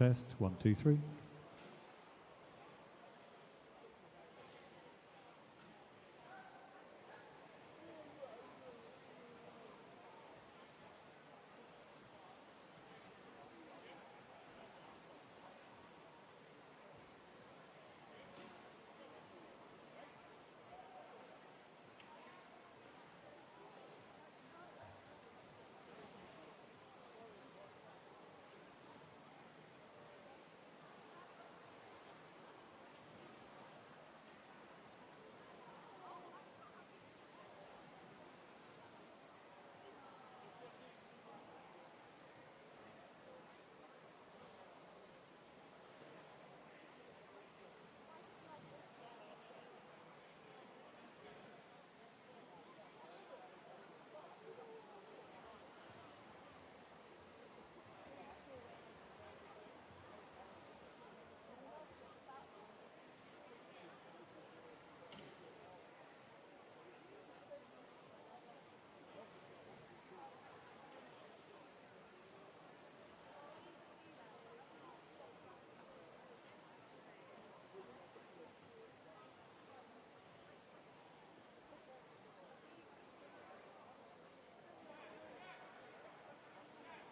Test, 1, 2, 3.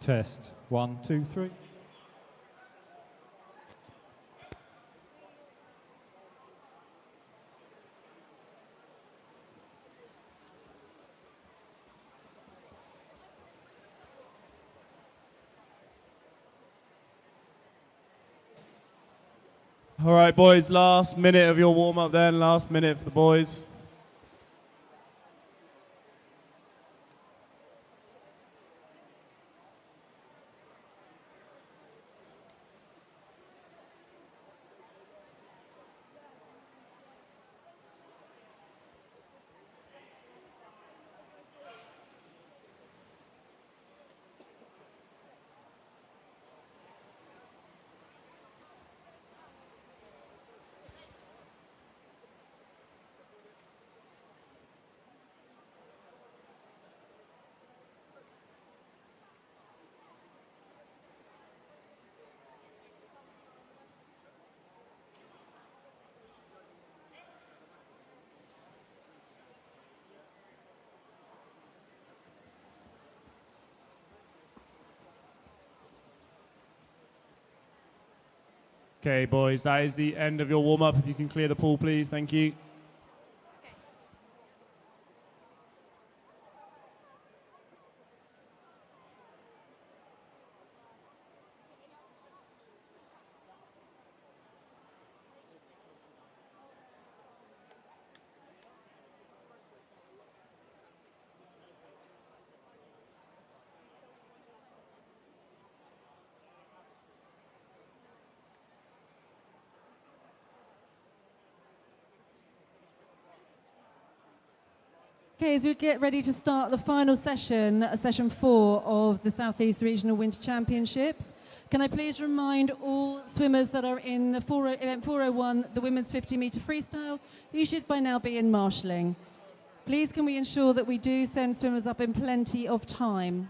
Test, 1, 2, 3. All right, boys, last minute of your warm-up then, last minute for the boys. Okay, boys, that is the end of your warm-up. If you can clear the pool, please. Thank you. Okay, as we get ready to start the final session, session 4 of the South East Regional Winter Championships, can I please remind all swimmers that are in the event 401, the women's 50-metre freestyle, you should by now be in marshalling. Please can we ensure that we do send swimmers up in plenty of time.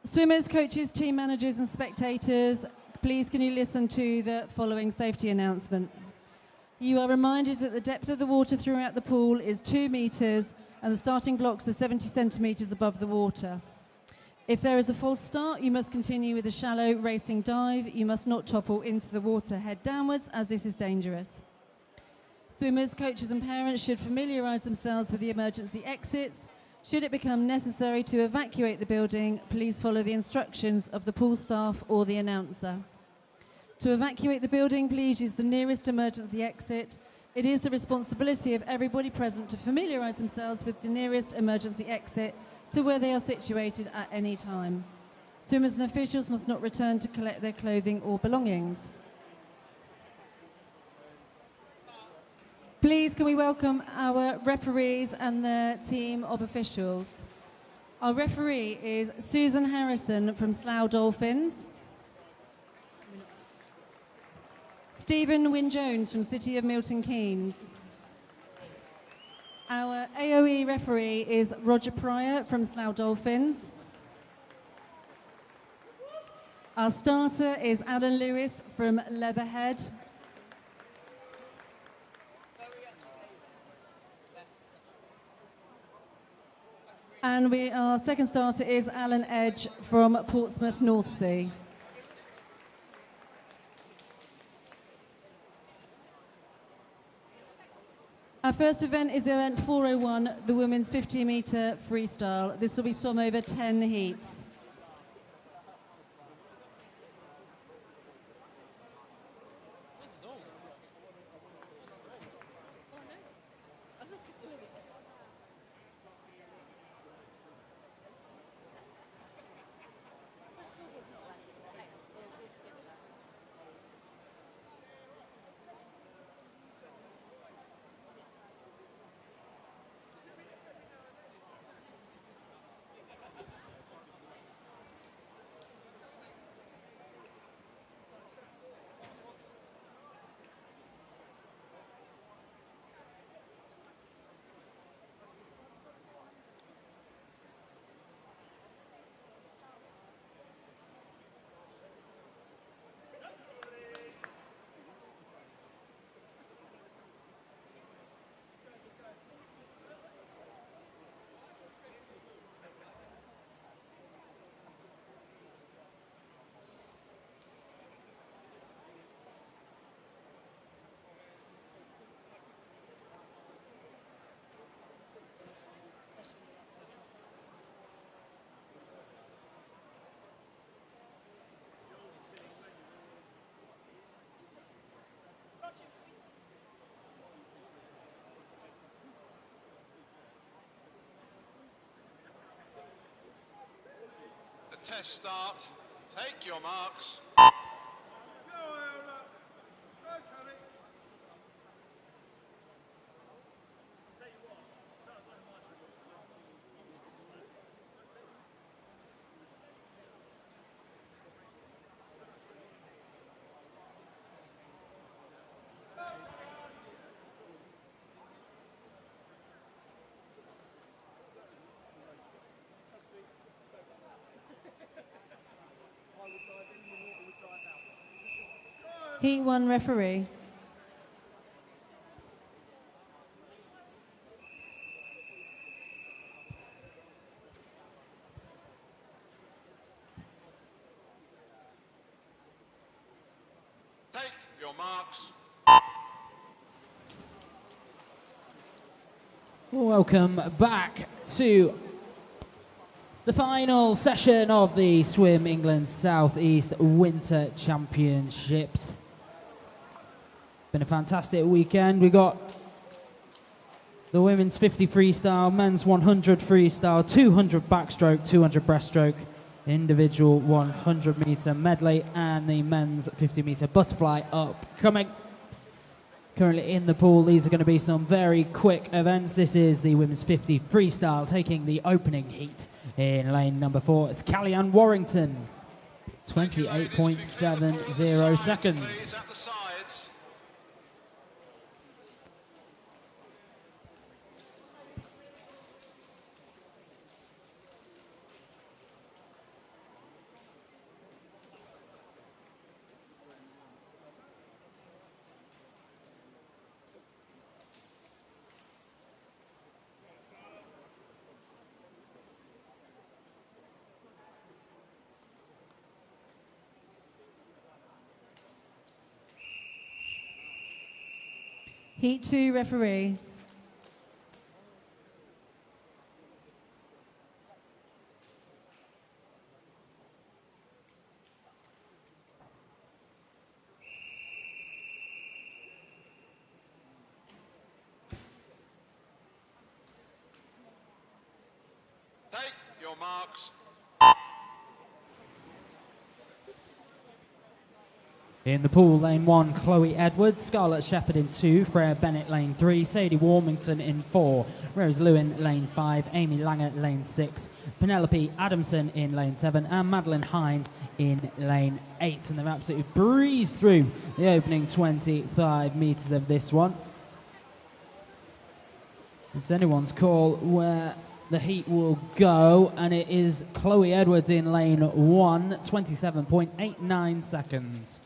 Swimmers, coaches, team managers and spectators, please can you listen to the following safety announcement. You are reminded that the depth of the water throughout the pool is 2 metres and the starting blocks are 70 centimetres above the water. If there is a false start, you must continue with a shallow racing dive. You must not topple into the water head downwards, as this is dangerous. Swimmers, coaches and parents should familiarise themselves with the emergency exits. Should it become necessary to evacuate the building, please follow the instructions of the pool staff or the announcer. To evacuate the building, please use the nearest emergency exit. It is the responsibility of everybody present to familiarise themselves with the nearest emergency exit to where they are situated at any time. Swimmers and officials must not return to collect their clothing or belongings. Please can we welcome our referees and their team of officials. Our referee is Susan Harrison from Slough Dolphins. Stephen Wynne-Jones from City of Milton Keynes. Our AOE referee is Roger Pryor from Slough Dolphins. Our starter is Alan Lewis from Leatherhead. And our second starter is Alan Edge from Portsmouth Northsea. Our first event is event 401, the women's 50-metre freestyle. This will be swum over 10 heats. Test start. Take your marks. Heat 1 referee. Take your marks. Welcome back to the final session of the Swim England South East Winter Championships. Been a fantastic weekend. We got the women's 50 freestyle, men's 100 freestyle, 200 backstroke, 200 breaststroke, individual 100 meter medley, and the men's 50 meter butterfly upcoming. Currently in the pool, these are going to be some very quick events. This is the women's 50 freestyle, taking the opening heat in lane number 4. It's Callie-Ann Warrington, 28.70 seconds. Heat 2 referee. Take your marks. In the pool, lane 1, Chloe Edwards, Scarlett Shepherd in 2, Freya Bennett lane 3, Sadie Warmington in 4, Rose Lewin lane 5, Amy Langer lane 6, Penelope Adamson in lane 7, and Madeline Hine in lane 8. And they've absolutely breezed through the opening 25 metres of this one. It's anyone's call where the heat will go, and it is Chloe Edwards in lane 1, 27.89 seconds.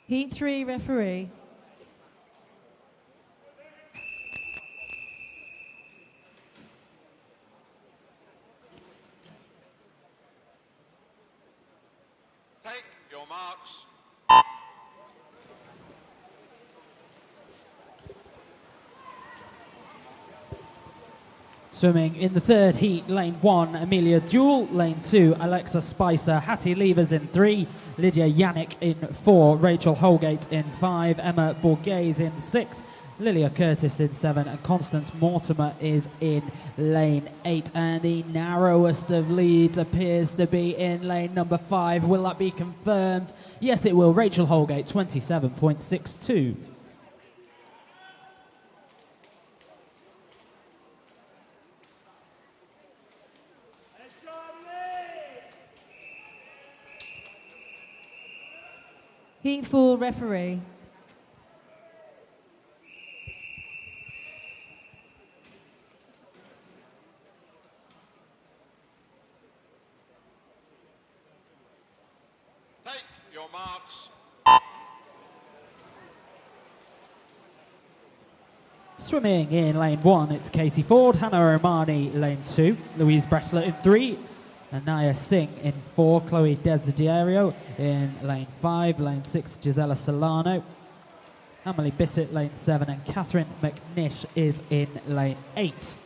Heat 3, referee. Take your marks. Swimming in the third heat, lane 1, Amelia Jewell. Lane 2, Alexa Spicer. Hattie Levers in 3, Lydia Yannick in 4, Rachel Holgate in 5, Emma Borghese in 6, Lilia Curtis in 7, and Constance Mortimer is in lane 8. And the narrowest of leads appears to be in lane number 5. Will that be confirmed? Yes, it will. Rachel Holgate, 27.62. Heat 4, referee. Take your marks. Swimming in lane 1, it's Katie Ford, Hannah Romani lane 2, Louise Bressler in 3, Anaya Singh in 4, Chloe Desiderio in lane 5, lane 6, Gisela Solano, Emily Bissett lane 7, and Catherine McNish is in lane 8.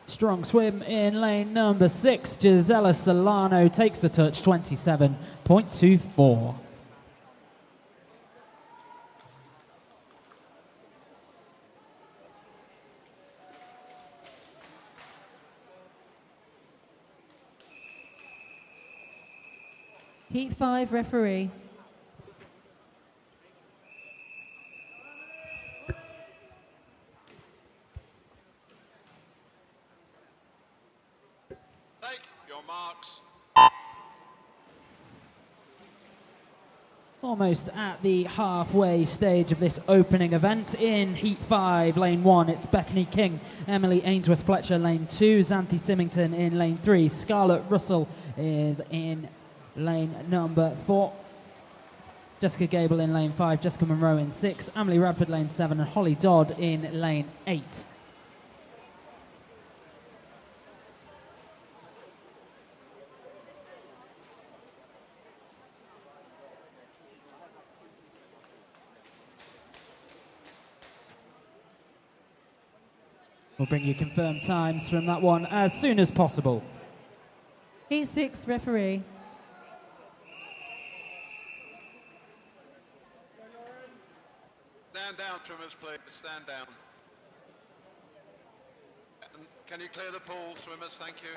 Strong swim in lane number 6, Gisela Solano takes the touch, 27.24. Heat 5, referee. Take your marks. Almost at the halfway stage of this opening event. In Heat 5, lane 1, it's Bethany King, Emily Ainsworth Fletcher, lane 2, Xanthi Symington in lane 3, Scarlett Russell is in lane number 4, Jessica Gable in lane 5, Jessica Monroe in 6, Emily Radford lane 7, and Holly Dodd in lane 8. We'll bring you confirmed times from that one as soon as possible. Heat 6, referee. Stand down, swimmers, please. Stand down. And can you clear the pool, swimmers? Thank you.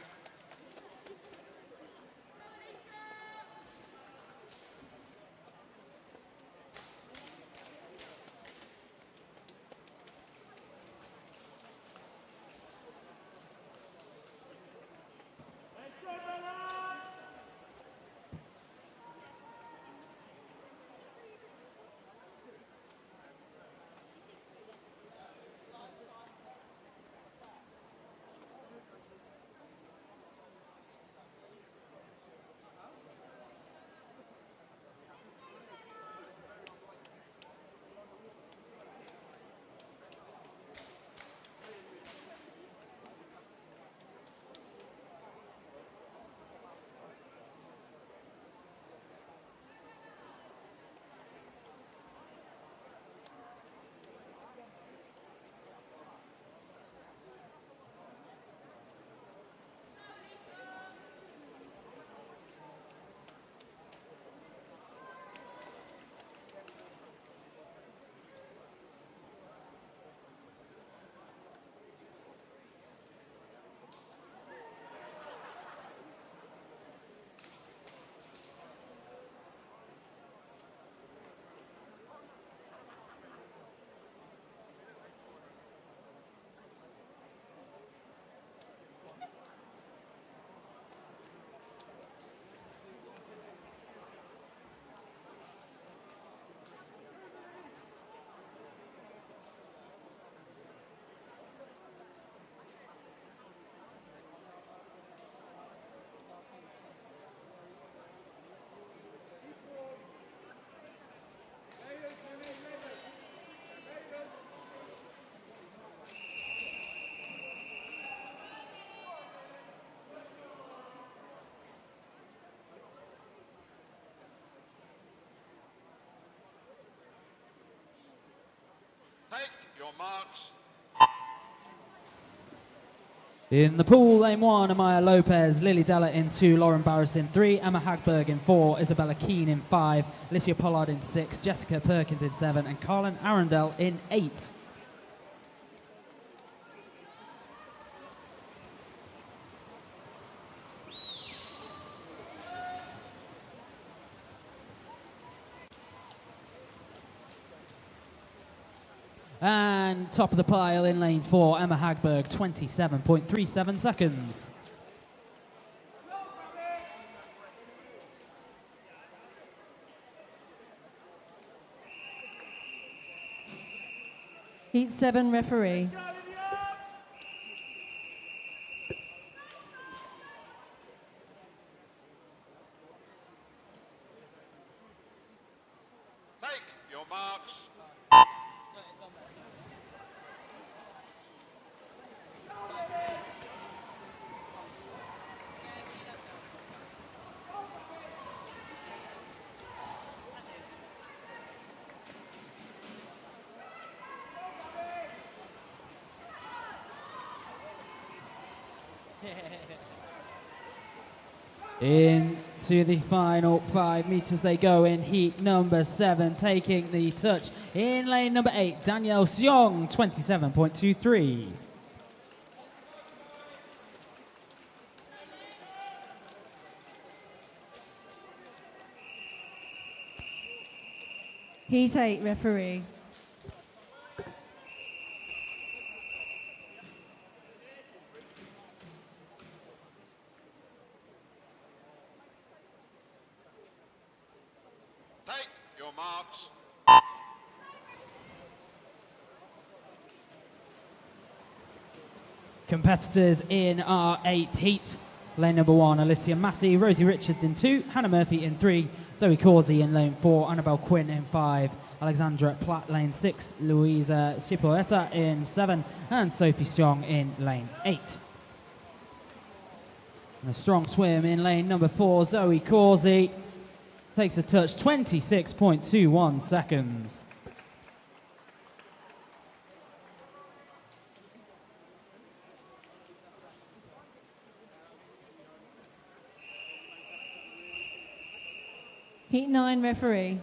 Your marks. In the pool, lane 1, Amaya Lopez, Lily Della in 2, Lauren Barris in 3, Emma Hagberg in 4, Isabella Keane in 5, Alicia Pollard in 6, Jessica Perkins in 7, and Carlin Arundel in 8. And top of the pile in lane 4, Emma Hagberg, 27.37 seconds. Heat 7 referee. Take your marks. Into the final 5 meters they go in heat number 7, taking the touch in lane number 8, Danielle Seong, 27.23. Heat 8 referee. Take your marks. Competitors in our 8th heat. Lane number 1, Alicia Massey, Rosie Richards in 2, Hannah Murphy in 3, Zoe Causey in lane 4, Annabelle Quinn in 5, Alexandra Platt lane 6, Louisa Cipolletta in 7, and Sophie Strong in lane 8. And a strong swim in lane number 4, Zoe Causey takes a touch, 26.21 seconds. Heat 9 referee.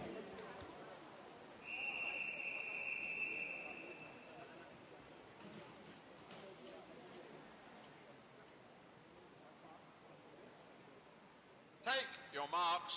Take your marks.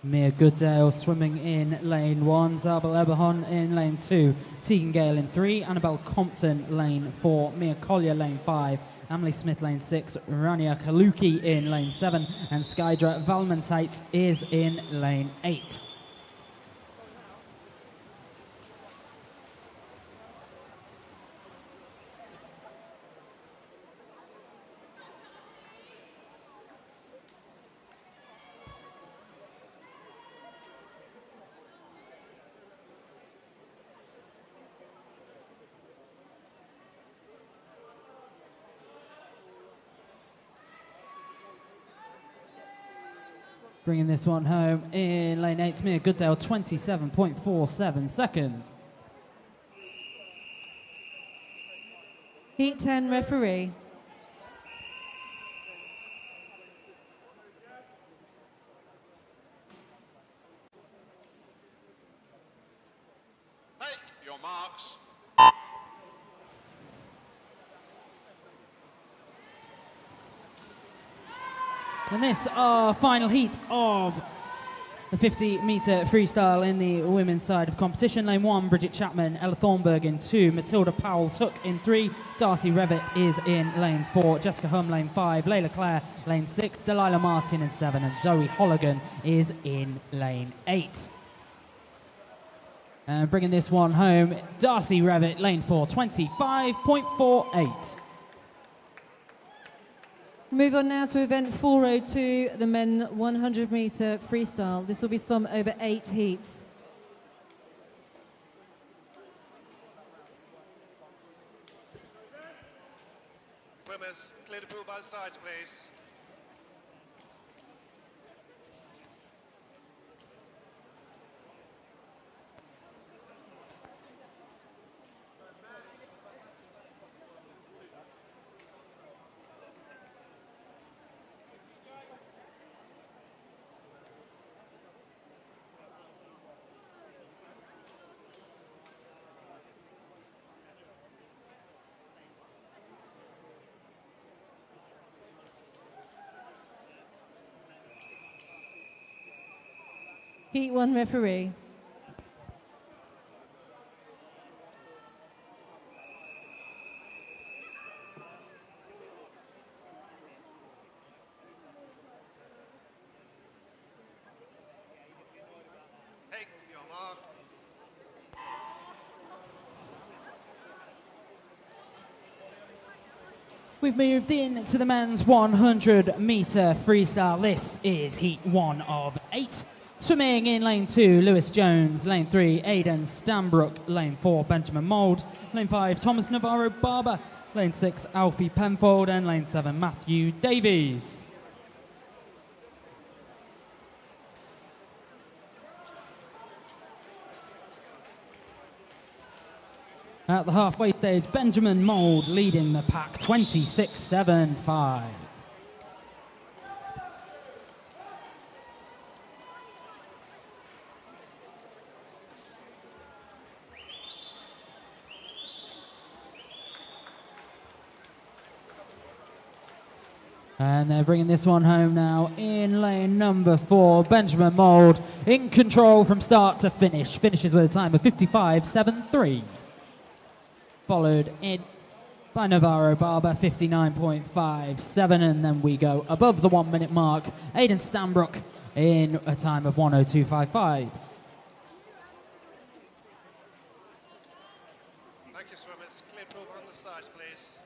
Mia Gooddale swimming in lane 1, Zabel Eberhon in lane 2, Tegan Gale in 3, Annabelle Compton lane 4, Mia Collier lane 5, Emily Smith lane 6, Rania Kaluki in lane 7, and Skydra Valmentite is in lane 8. Bringing this one home in lane 8, Mia Gooddale, 27.47 seconds. Heat 10 referee. Take your marks. And this, our final heat of the 50-metre freestyle in the women's side of competition. Lane 1, Bridget Chapman, Ella Thornburg in 2, Matilda Powell-Took in 3, Darcy Revitt is in lane 4, Jessica Hum lane 5, Layla Clare lane 6, Delilah Martin in 7, and Zoe Holligan is in lane 8. And bringing this one home, Darcy Revitt, lane 4, 25.48. Move on now to event 402, the men 100 metre freestyle. This will be swum over 8 heats. Swimmers, clear the pool by the sides, please. Heat 1 referee. Take your mark. We've moved in to the men's 100-meter freestyle. This is heat 1 of 8. Swimming in lane 2, Lewis Jones. Lane 3, Aidan Stanbrook. Lane 4, Benjamin Mould. Lane 5, Thomas Navarro Barber. Lane 6, Alfie Penfold. And lane 7, Matthew Davies. At the halfway stage, Benjamin Mould leading the pack 26.75. And they're bringing this one home now in lane number 4. Benjamin Mould in control from start to finish. Finishes with a time of 55.73. Followed in by Navarro Barber, 59.57, and then we go above the 1 minute mark. Aidan Stanbrook in a time of 1:02.55. Thank you, swimmers. Clear pool on the side, please.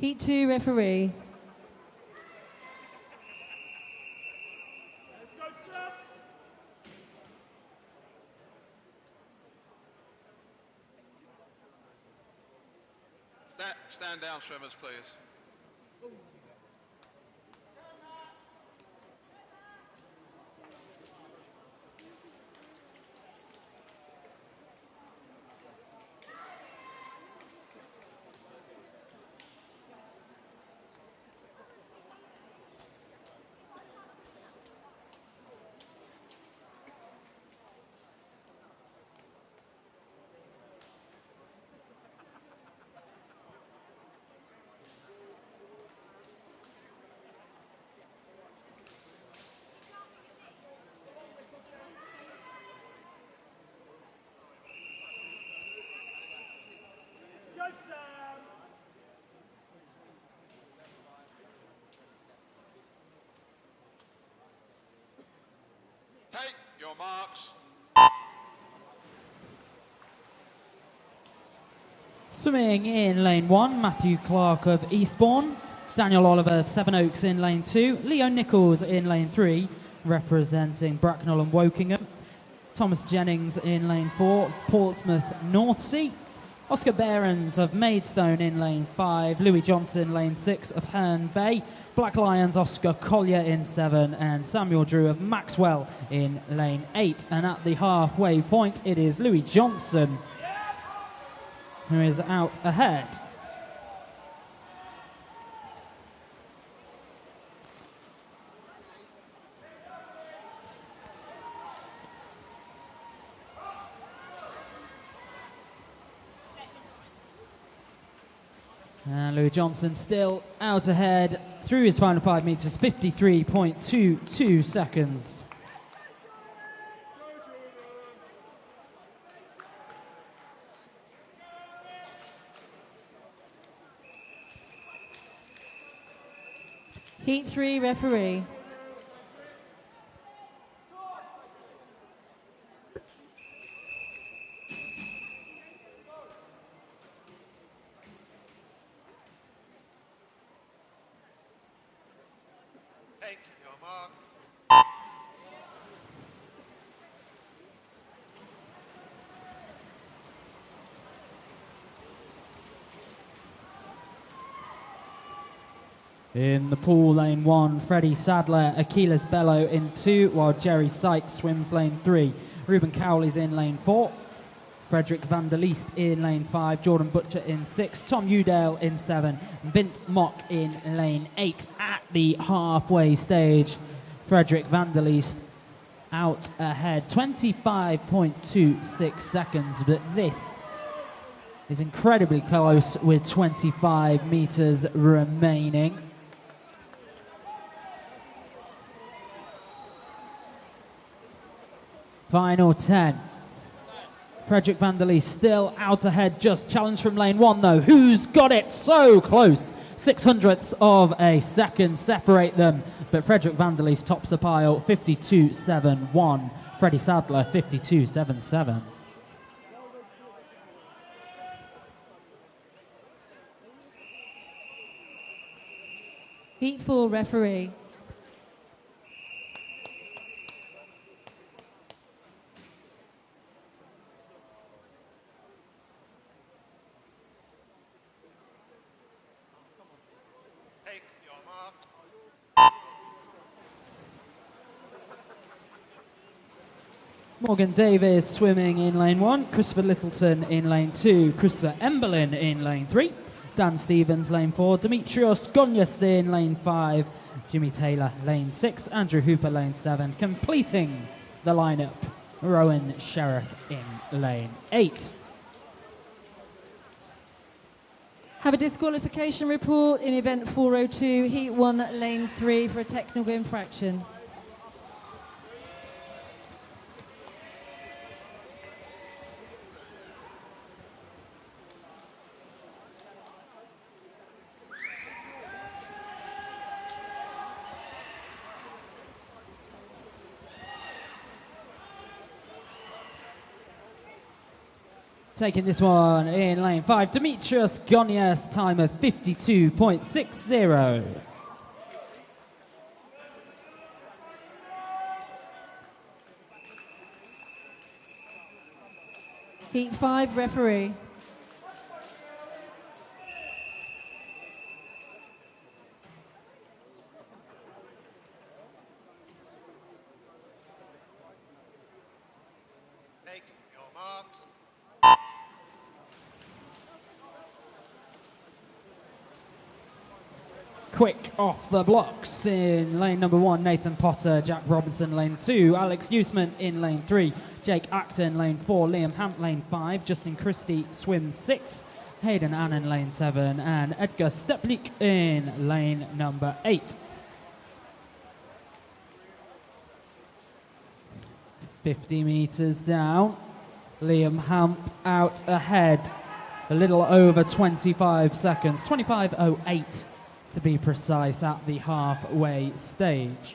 Heat 2 referee. Stand down, swimmers, please. Take your marks. Swimming in lane 1, Matthew Clark of Eastbourne. Daniel Oliver of Sevenoaks in lane 2. Leo Nichols in lane 3, representing Bracknell and Wokingham. Thomas Jennings in lane 4, Portsmouth Northsea. Oscar Behrens of Maidstone in lane 5. Louis Johnson lane 6 of Herne Bay. Black Lions Oscar Collier in 7. And Samuel Drew of Maxwell in lane 8. And at the halfway point, it is Louis Johnson who is out ahead. And Louis Johnson still out ahead through his final 5 meters, 53.22 seconds. Heat 3 referee. Take your mark. In the pool, lane 1, Freddie Sadler, Achilles Bello in 2, while Jerry Sykes swims lane 3. Ruben Cowley's in lane 4. Frederick van der Leest in lane 5, Jordan Butcher in 6, Tom Udale in 7, Vince Mock in lane 8. At the halfway stage, Frederick van der Leest out ahead, 25.26 seconds, but this is incredibly close with 25 meters remaining. Final 10. Frederick van der Leest still out ahead, just challenge from lane 1 though. Who's got it? So close. 600ths of a second separate them, but Frederick van der Leest tops the pile, 52.71. Freddie Sadler, 52.77. Heat 4 referee. Take your mark. Morgan Davis swimming in lane 1, Christopher Littleton in lane 2, Christopher Emberlin in lane 3, Dan Stevens lane 4, Demetrios Gonyas in lane 5, Jimmy Taylor lane 6, Andrew Hooper lane 7, completing the lineup, Rowan Sheriff in lane 8. Have a disqualification report in event 402, Heat 1, lane 3 for a technical infraction. Taking this one in lane 5, Demetrios Gonyas, time of 52.60. Heat 5 referee. Take your marks. Quick off the blocks in lane number 1, Nathan Potter, Jack Robinson lane 2, Alex Usman in lane 3, Jake Acton lane 4, Liam Hamp lane 5, Justin Christie swims 6, Hayden Annan lane 7, and Edgar Steplik in lane number 8. 50 meters down, Liam Hamp out ahead, a little over 25 seconds, 25.08 to be precise at the halfway stage.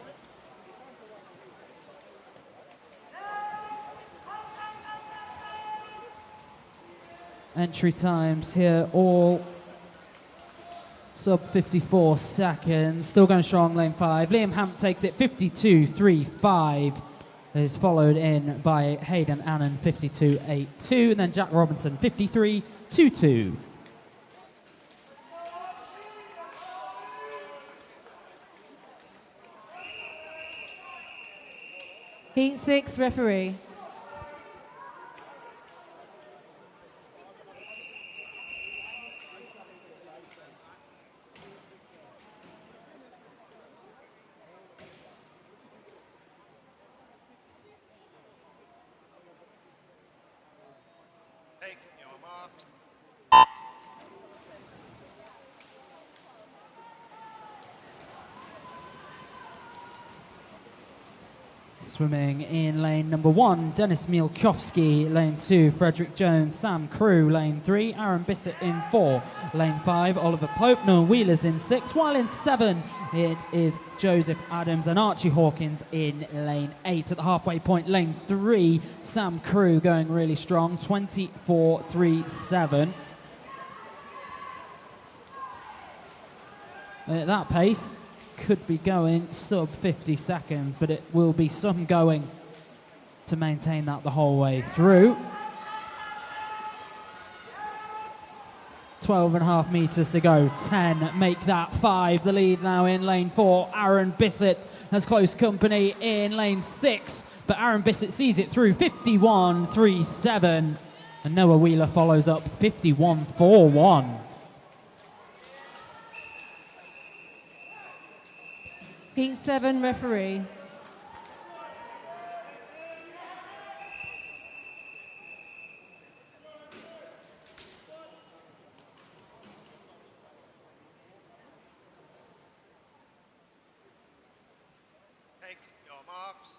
Entry times here all sub 54 seconds. Still going strong, lane 5. Liam Hamp takes it 52.35. Is followed in by Hayden Annan 52.82, and then Jack Robinson 53.22. Heat 6 referee. Take your marks. Swimming in lane number 1, Dennis Mielkowski, lane 2, Frederick Jones, Sam Crew, lane 3, Aaron Bissett in 4, lane 5, Oliver Pope, Noah Wheeler's in 6, while in 7 it is Joseph Adams and Archie Hawkins in lane 8. At the halfway point, lane 3, Sam Crew going really strong, 24.37. At that pace, could be going sub 50 seconds, but it will be some going to maintain that the whole way through. 12.5 meters to go. 10 make that 5. The lead now in lane 4. Aaron Bissett has close company in lane 6, but Aaron Bissett sees it through. 51.37, and Noah Wheeler follows up. 51.41. Heat 7 referee. Take your marks.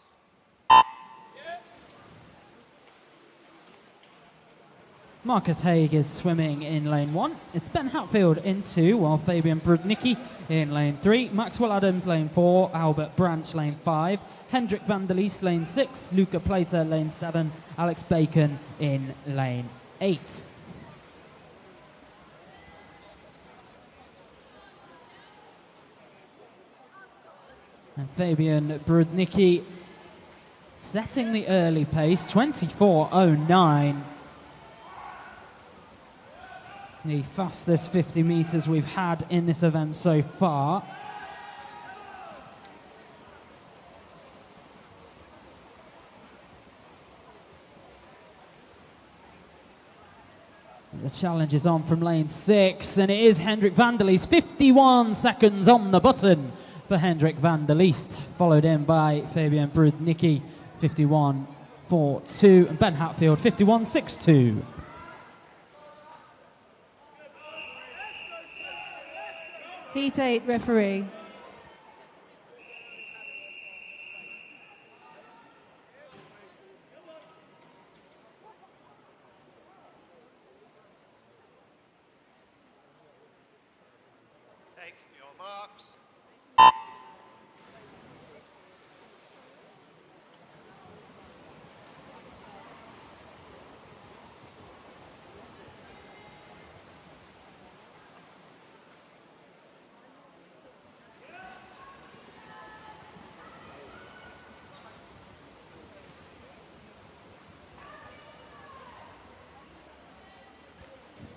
Marcus Haig is swimming in lane 1. It's Ben Hatfield in 2, while Fabian Brudnicki in lane 3. Maxwell Adams lane 4. Albert Branch lane 5. Hendrik van der Leest lane 6. Luca Plater lane 7. Alex Bacon in lane 8. And Fabian Brudnicki setting the early pace, 24.09. The fastest 50 meters we've had in this event so far. The challenge is on from lane 6, and it is Hendrik van der Leest. 51 seconds on the button for Hendrik van der Leest, followed in by Fabian Brudnicki, 51.42, and Ben Hatfield, 51.62. Heat 8 referee. Take your marks.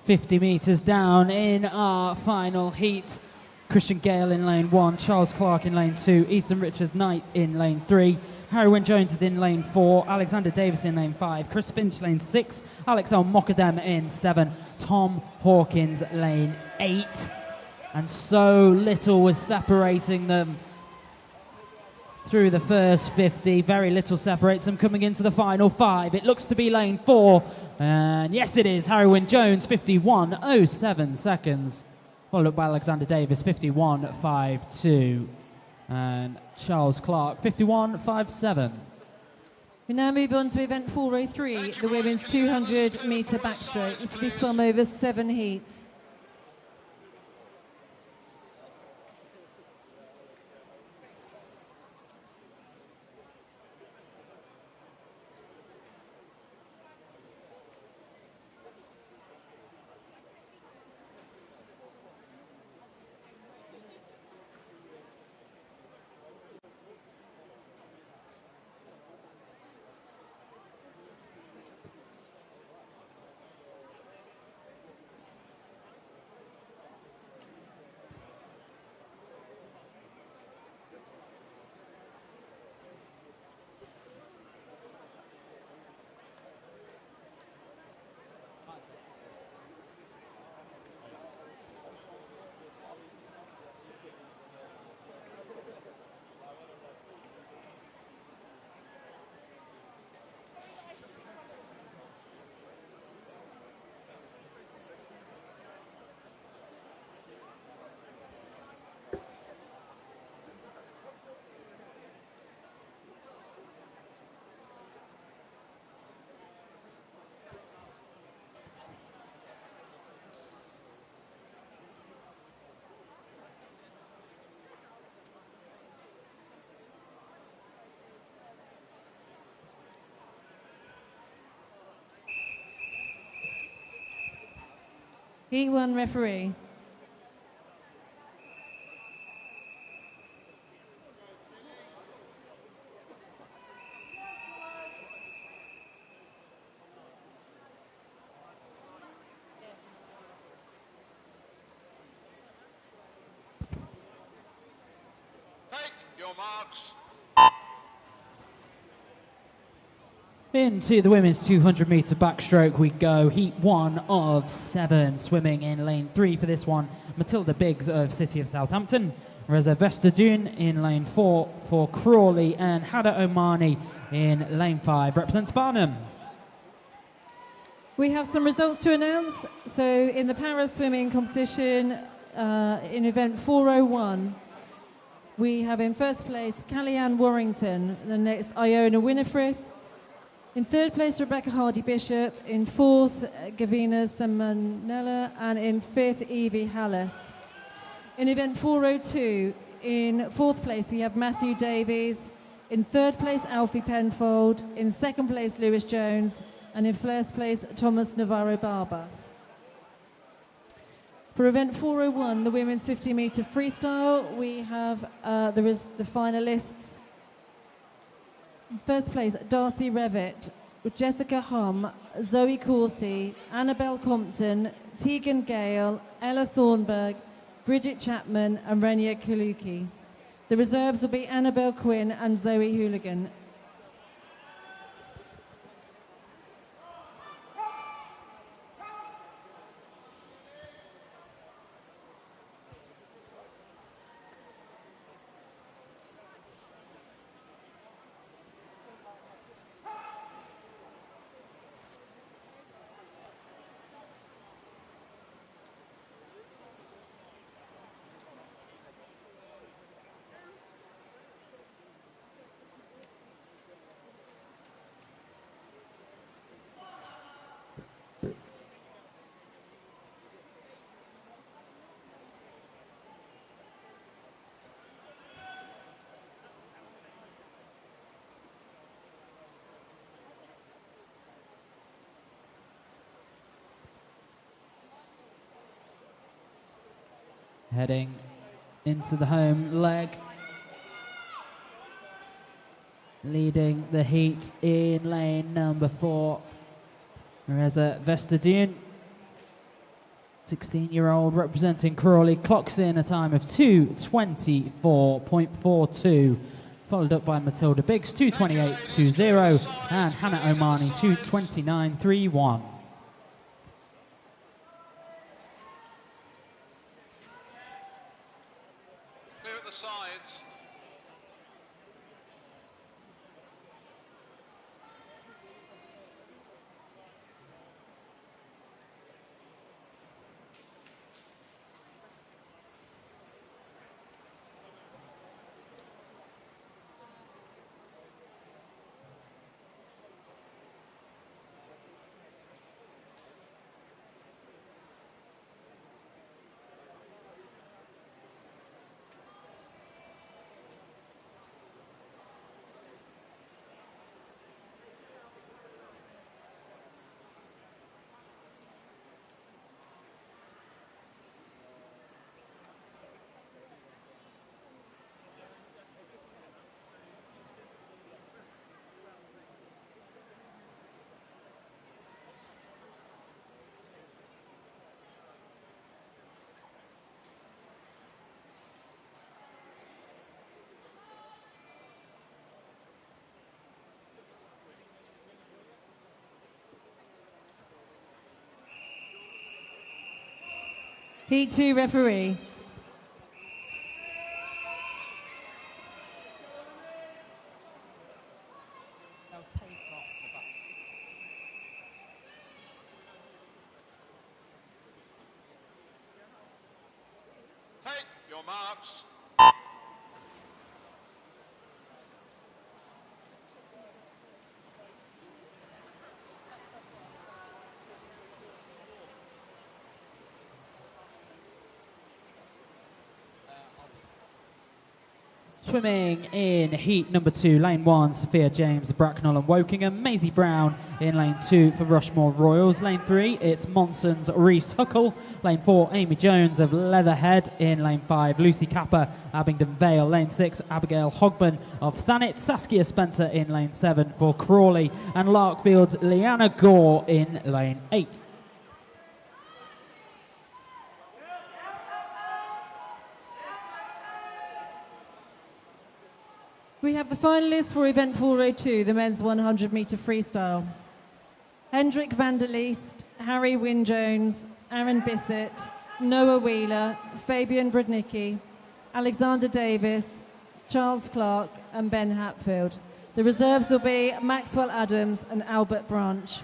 .50 meters down in our final heat. Christian Gale in lane 1, Charles Clark in lane 2, Ethan Richards Knight in lane 3, Harry Wynne Jones is in lane 4, Alexander Davis in lane 5, Chris Finch lane 6, Alex El Mokadem in 7, Tom Hawkins lane 8. And so little was separating them through the first 50. Very little separates them coming into the final 5. It looks to be lane 4. And yes, it is. Harry Wynne Jones, 51.07 seconds. Followed by Alexander Davis, 51.52. And Charles Clark, 51.57. We now move on to event 403, the women's 200 metre backstroke. This will be swum over 7 heats. Heat 1 referee. your marks. Into the women's 200 metre backstroke we go. Heat 1 of 7. Swimming in lane 3 for this one, Matilda Biggs of City of Southampton. Reza Vestadune in lane 4 for Crawley, and Hada Omani in lane 5 represents Barnum. We have some results to announce. So in the para swimming competition, in event 401, we have in first place Kellyanne Warrington, the next Iona Winifrith. In third place, Rebecca Hardy-Bishop. In fourth, Gavina Samanella. And in fifth, Evie Hallis. In event 402, in fourth place, we have Matthew Davies. In third place, Alfie Penfold. In second place, Lewis Jones. And in first place, Thomas Navarro-Barber. For event 401, the women's 50-metre freestyle, we have the finalists. First place, Darcy Revitt, Jessica Hum, Zoe Coursey, Annabelle Compton, Tegan Gale, Ella Thornburg, Bridget Chapman and Renia Kaluki. The reserves will be Annabelle Quinn and Zoe Hooligan. Heading into the home leg. Leading the heat in lane number 4. Reza Vestadune, 16-year-old representing Crawley, clocks in a time of 2:24.42, followed up by Matilda Biggs, 2:28.20, and Hannah Omani, 2:29.31. Clear at the sides. Heat 2 referee. Take your marks. Swimming in heat number 2, lane 1, Sophia James, Bracknell and Wokingham. Maisie Brown in lane 2 for Rushmore Royals. Lane 3, it's Monson's Reese Huckle. Lane 4, Amy Jones of Leatherhead. In lane 5, Lucy Capper, Abingdon Vale. Lane 6, Abigail Hogban of Thanet. Saskia Spencer in lane 7 for Crawley. And Larkfield's Leanna Gore in lane 8. We have the finalists for event 402, the men's 100 metre freestyle. Hendrik van der Leest, Harry Wynne-Jones, Aaron Bissett, Noah Wheeler, Fabian Brudnicki, Alexander Davis, Charles Clark and Ben Hatfield. The reserves will be Maxwell Adams and Albert Branch.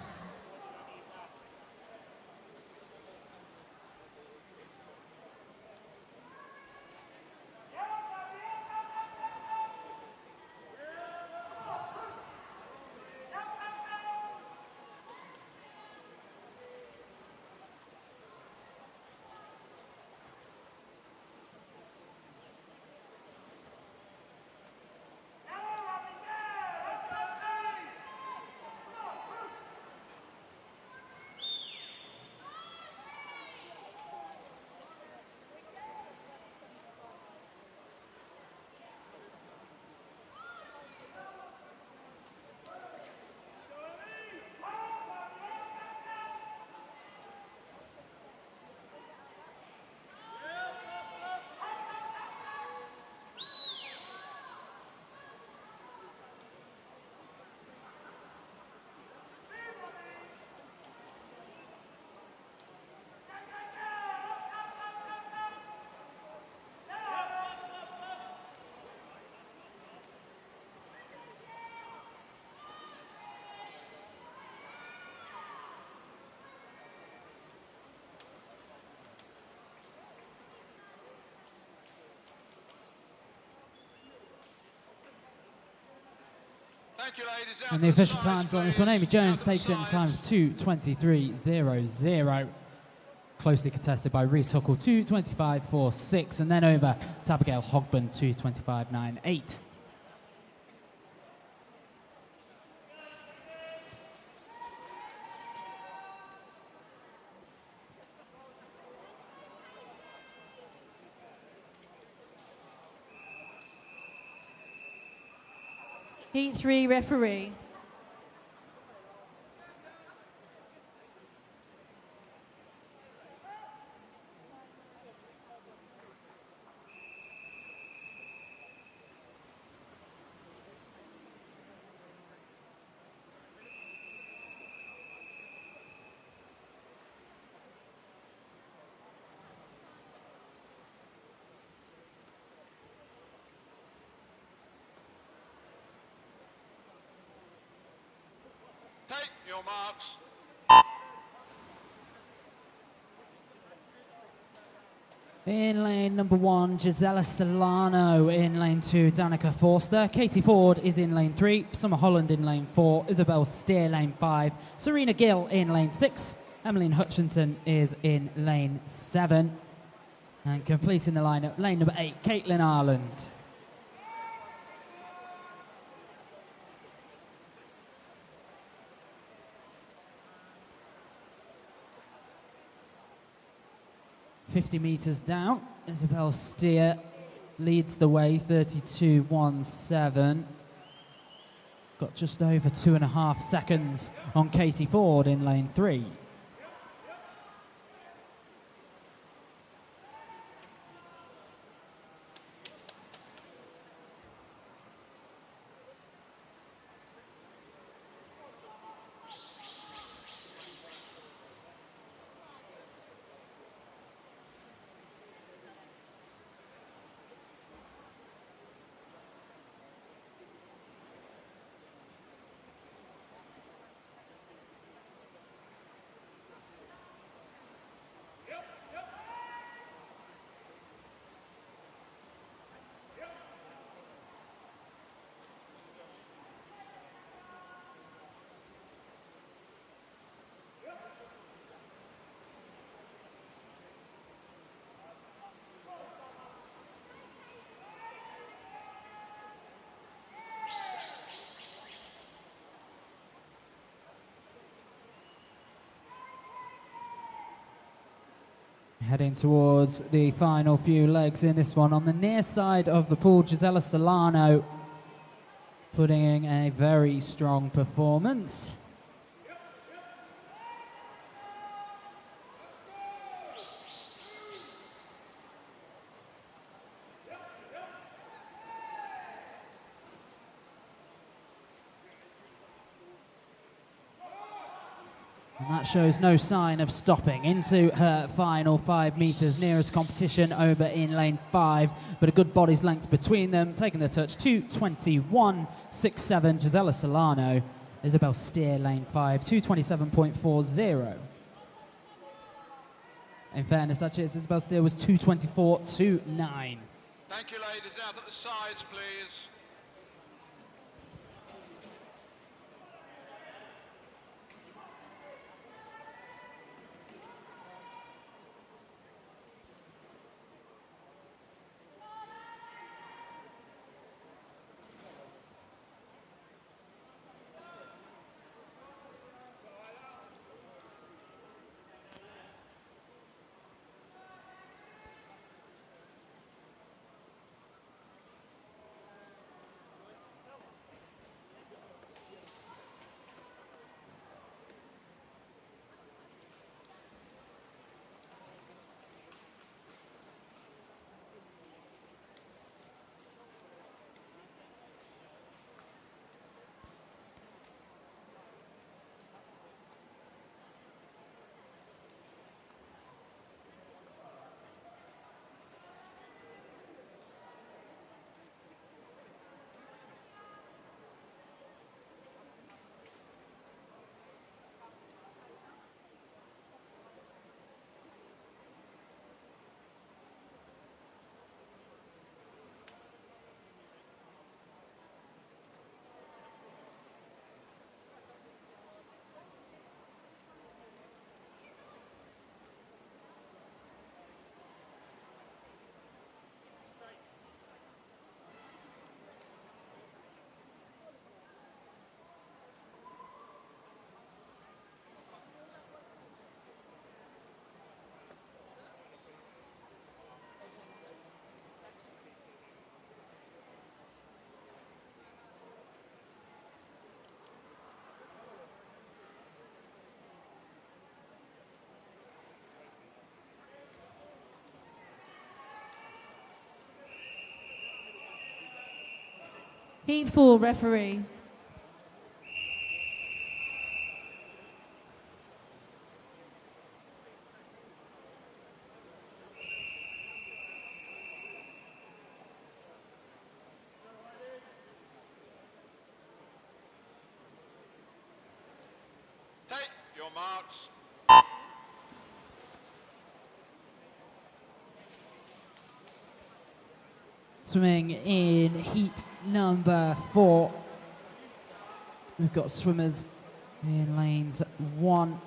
Thank you, ladies. And the official times on this one, Amy Jones takes it in time of 2:23.00. Closely contested by Reese Huckle, 2:25.46, and then over to Abigail Hogburn, 2:25.98. Heat 3 referee. Take your marks. In lane number 1, Gisela Solano. In lane 2, Danica Forster. Katie Ford is in lane 3. Summer Holland in lane 4. Isabel Steer lane 5. Serena Gill in lane 6. Emmeline Hutchinson is in lane 7. And completing the lineup, lane number 8, Caitlin Ireland. .50 metres down, Isabel Steer leads the way, 32.17. Got just over 2.5 seconds on Katie Ford in lane 3. Heading towards the final few legs in this one. On the near side of the pool, Gisela Solano putting in a very strong performance. And that shows no sign of stopping. Into her final 5 metres, nearest competition over in lane 5, but a good body's length between them. Taking the touch, 2:21.67, Gisela Solano. Isabel Steer, lane 5, 2:27.40. In fairness, actually, Isabel Steer was 2:24.29. Thank you, ladies. Out at the sides, please. Heat 4, referee. Take your marks. Swimming in heat number 4. We've got swimmers in lanes 1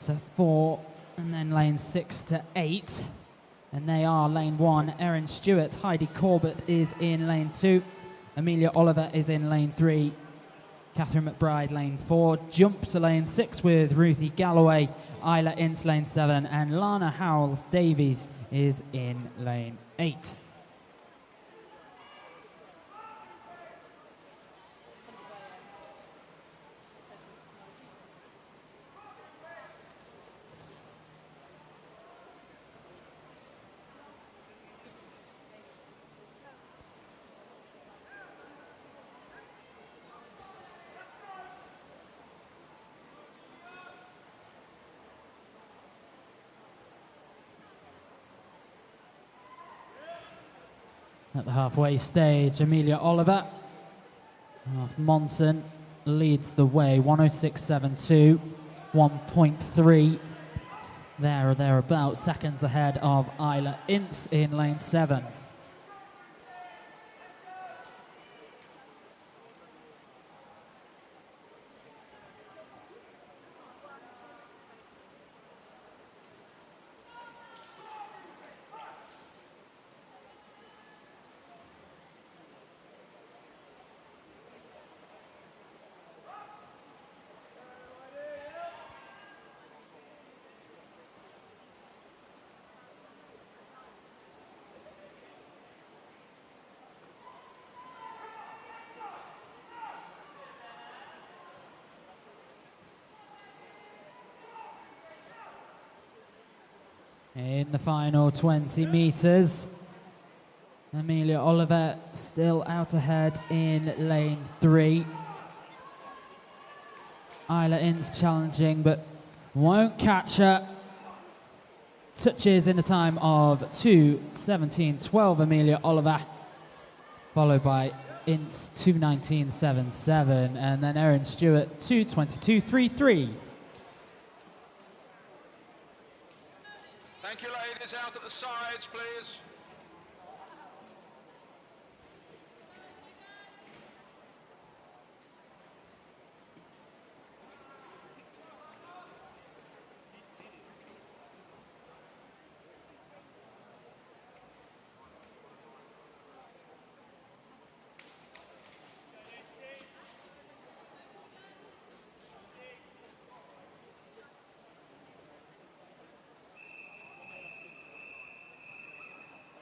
to 4 and then lanes 6 to 8. And they are lane 1, Erin Stewart. Heidi Corbett is in lane 2. Amelia Oliver is in lane 3. Catherine McBride, lane 4. Jump to lane 6 with Ruthie Galloway. Isla Ince, lane 7. And Lana Howells Davies is in lane 8. At the halfway stage, Amelia Oliver of Monson leads the way, 106.72, 1.3 there or thereabouts, seconds ahead of Isla Ince in lane 7. In the final 20 metres, Amelia Oliver still out ahead in lane 3. Isla Inn's challenging, but won't catch her. Touches in a time of 2:17.12, Amelia Oliver, followed by Ince 2:19.77, and then Erin Stewart 2:22.33. Thank you, ladies. Out at the sides, please.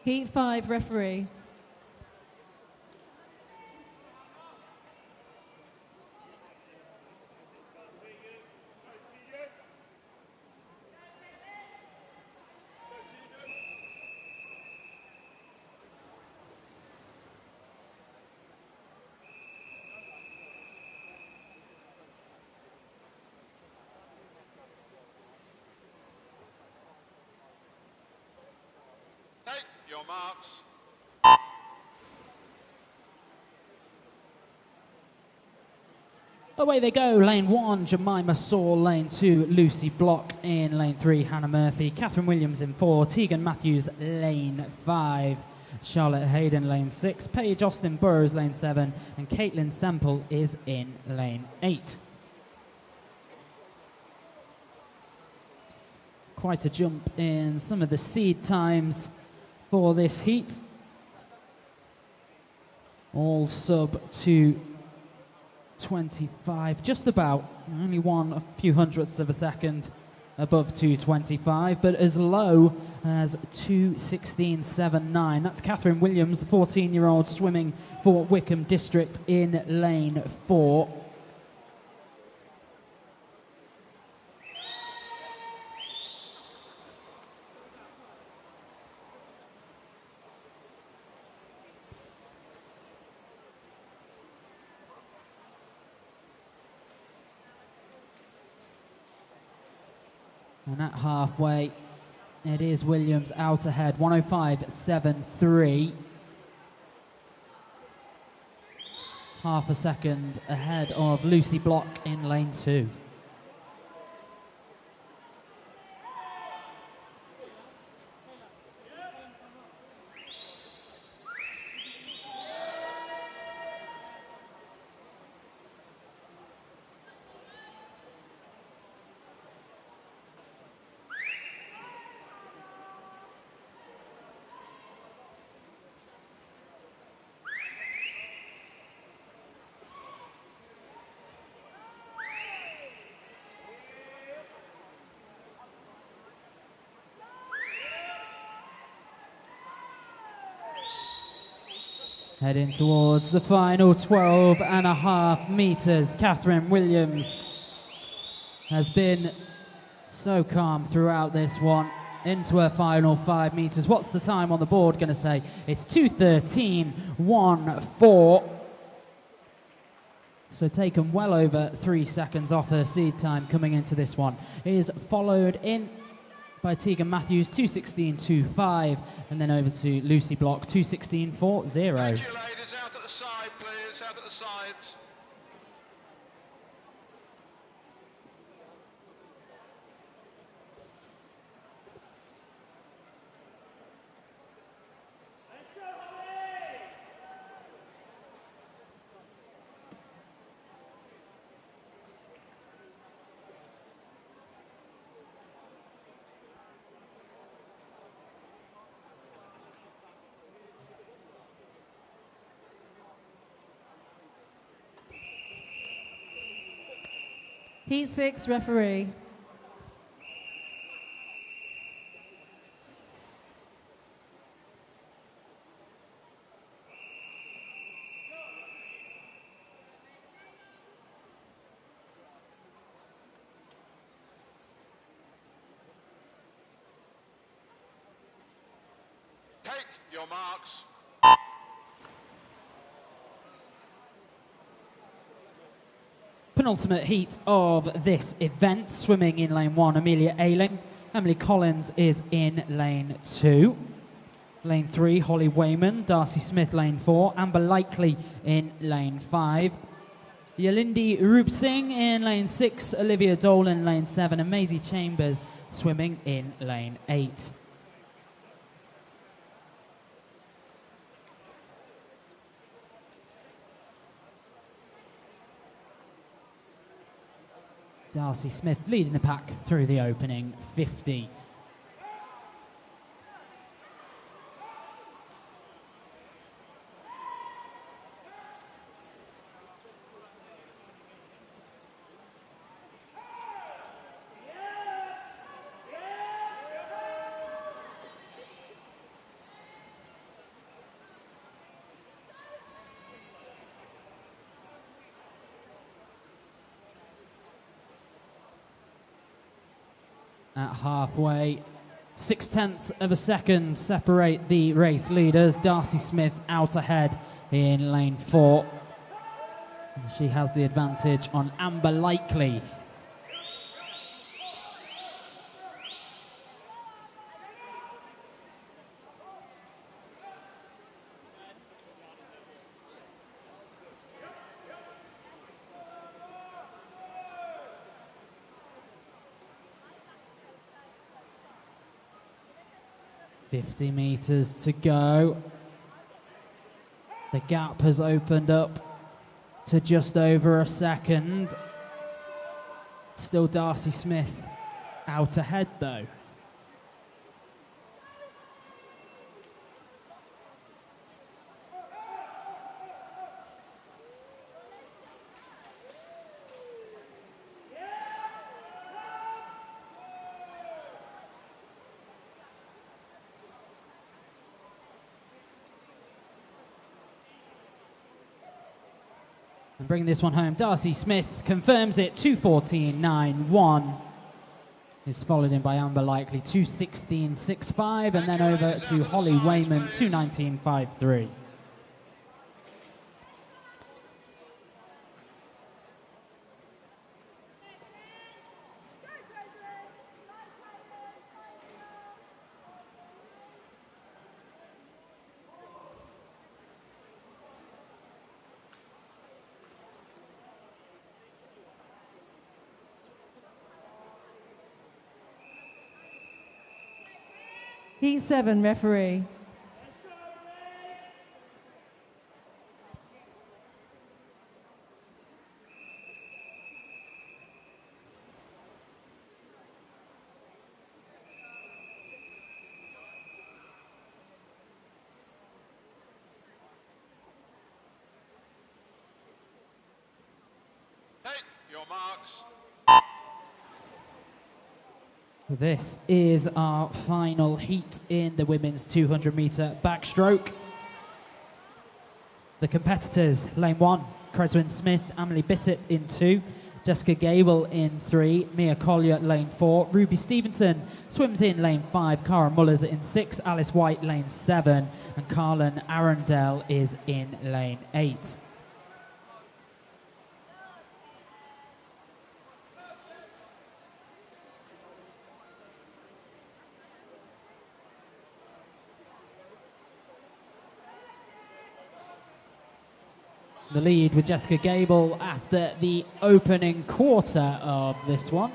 Heat 5 referee. Take your marks. Away they go. Lane 1, Jemima Saul. Lane 2, Lucy Block. In lane 3, Hannah Murphy. Catherine Williams in 4. Tegan Matthews, lane 5. Charlotte Hayden, lane 6. Paige Austin Burrows, lane 7. And Caitlin Semple is in lane 8. Quite a jump in some of the seed times for this heat. All sub 2:25, just about. Only one a few hundredths of a second above 2:25, but as low as 2:16.79. That's Catherine Williams, the 14-year-old swimming for Wickham District in lane 4. And at halfway, it is Williams out ahead, 105.73. Half a second ahead of Lucy Block in lane 2. Heading towards the final 12.5 meters. Catherine Williams has been so calm throughout this one. Into her final 5 meters. What's the time on the board going to say? It's 2:13.14. So taken well over 3 seconds off her seed time coming into this one. It is followed in by Tegan Matthews, 2:16.25, and then over to Lucy Block, 2:16.40. Thank you, ladies. Out at the side, please. Out at the sides. Heat 6 referee. Take your marks. penultimate heat of this event. Swimming in lane 1, Amelia Ayling. Emily Collins is in lane 2. Lane 3, Holly Wayman. Darcy Smith, lane 4. Amber Likely in lane 5. Yalindi Roop Singh in lane 6. Olivia Dole in lane 7. And Maisie Chambers swimming in lane 8. Darcy Smith leading the pack through the opening 50. At halfway, 0.6 of a second separate the race leaders. Darcy Smith out ahead in lane 4. And she has the advantage on Amber Likely. .50 meters to go. The gap has opened up to just over a second. Still Darcy Smith out ahead though. And bringing this one home, Darcy Smith confirms it, 2:14.91. Is followed in by Amber Likely, 2:16.65, and then over to Holly Wayman, 2:19.53. Heat 7, referee. Take your marks. This is our final heat in the women's 200-meter backstroke. The competitors, lane 1, Creswyn Smith, Emily Bissett in 2, Jessica Gable in 3, Mia Collier lane 4, Ruby Stevenson swims in lane 5, Cara Mullers in 6, Alice White lane 7, and Carlin Arundel is in lane 8. The lead with Jessica Gable after the opening quarter of this one.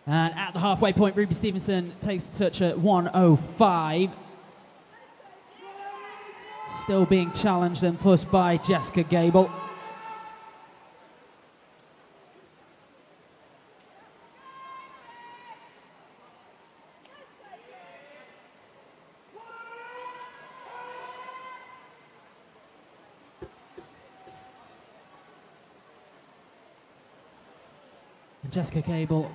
And at the halfway point, Ruby Stevenson takes the touch at 1:05. Still being challenged and pushed by Jessica Gable. And Jessica Gable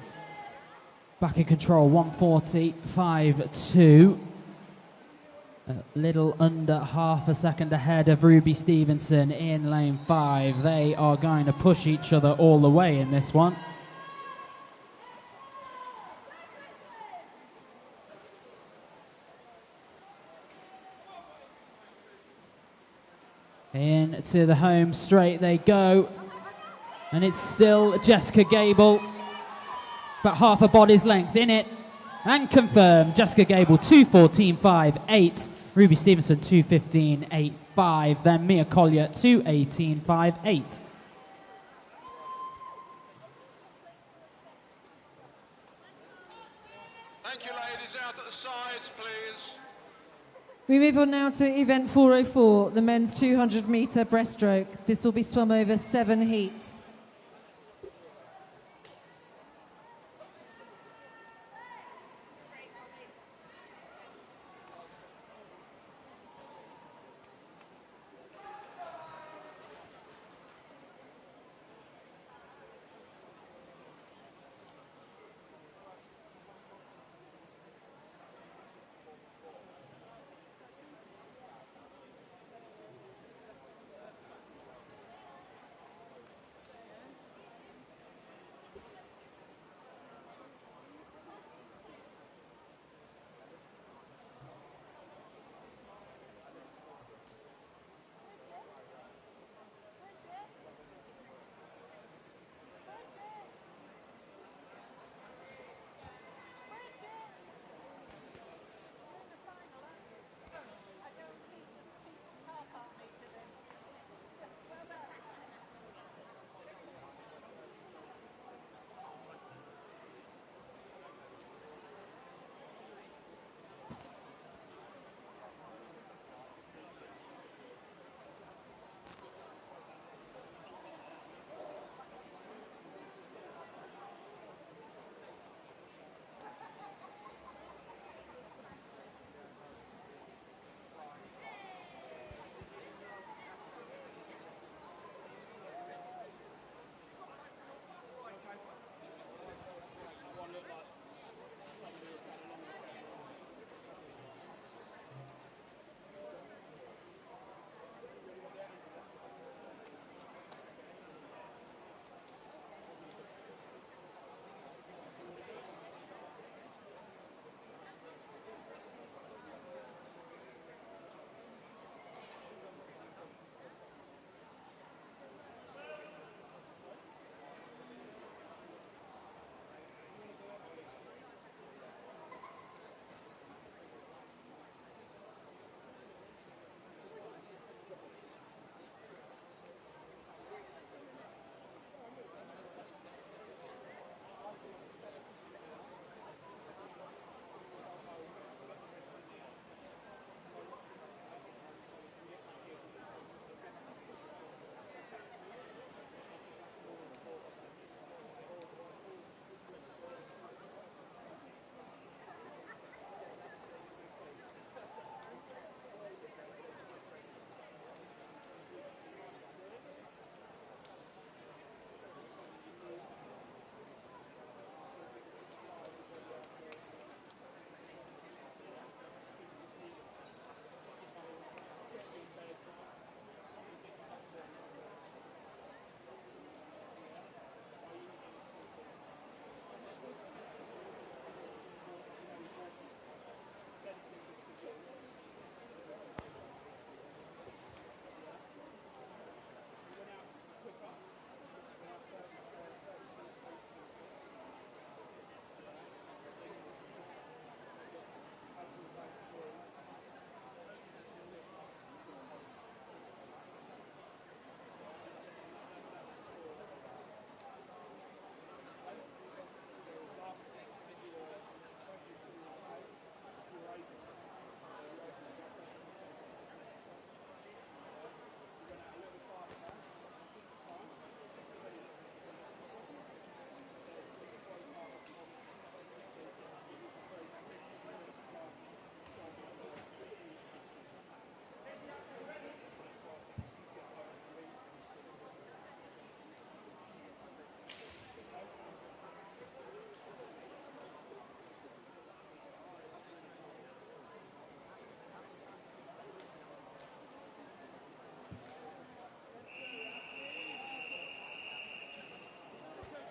Back in control, 1:45.2. A little under half a second ahead of Ruby Stevenson in lane 5. They are going to push each other all the way in this one. Into the home straight they go. And it's still Jessica Gable. About half a body's length in it. And confirmed, Jessica Gable 2:14.58. Ruby Stevenson 2:15.85. Then Mia Collier 2:18.58. Thank you, ladies. Out at the sides, please. We move on now to event 404, the men's 200-metre breaststroke. This will be swum over 7 heats.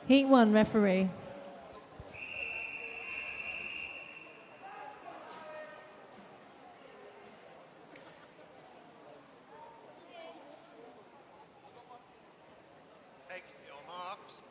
Heat 1, referee. Take your marks.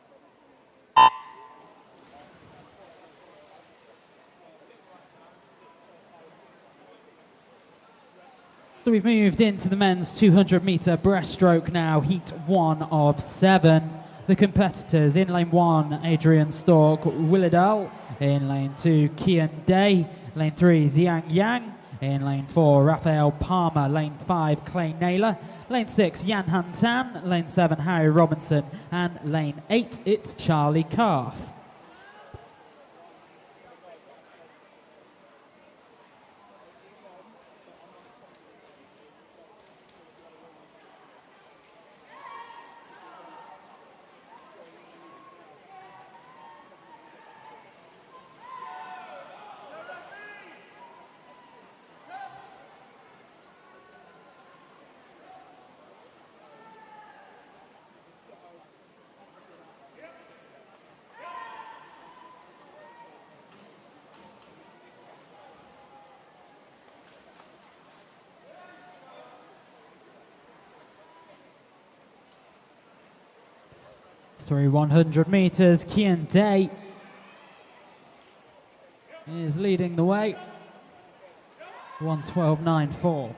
So we've moved into the men's 200-meter breaststroke now, heat 1 of 7. The competitors in lane 1, Adrian Stork Willidal. In lane 2, Kian Day. Lane 3, Xiang Yang. In lane 4, Raphael Palmer. Lane 5, Clay Naylor. Lane 6, Yan Han Tan. Lane 7, Harry Robinson. And lane 8, it's Charlie Calf. Through 100 meters, Kian Day is leading the way. 1:12.94.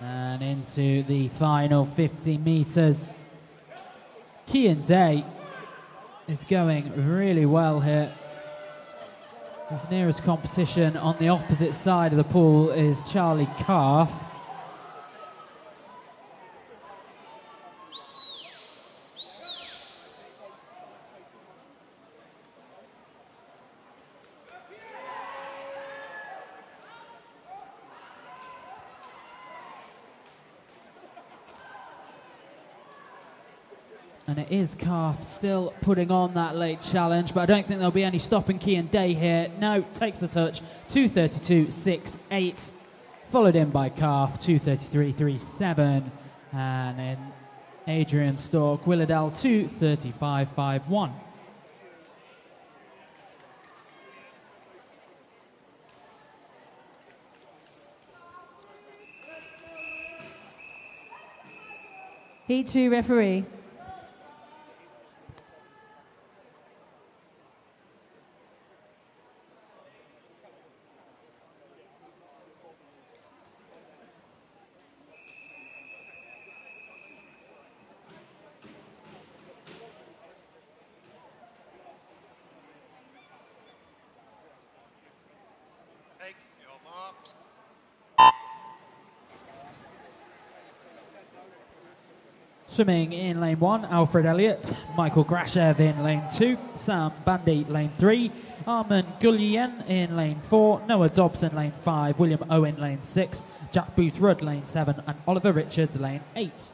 And into the final 50 meters. Kian Day is going really well here. His nearest competition on the opposite side of the pool is Charlie Calf. And it is Calf still putting on that late challenge, but I don't think there'll be any stopping Kian Day here. No, takes the touch, 2:32.68, followed in by Calf, 2:33.37, and then Adrian Stork Willidal, 2:35.51. Heat 2, referee. Take your marks. Swimming in lane 1, Alfred Elliott, Michael Grashev in lane 2, Sam Bandy lane 3, Armin Gullian in lane 4, Noah Dobson lane 5, William Owen lane 6, Jack Booth Rudd lane 7, and Oliver Richards lane 8.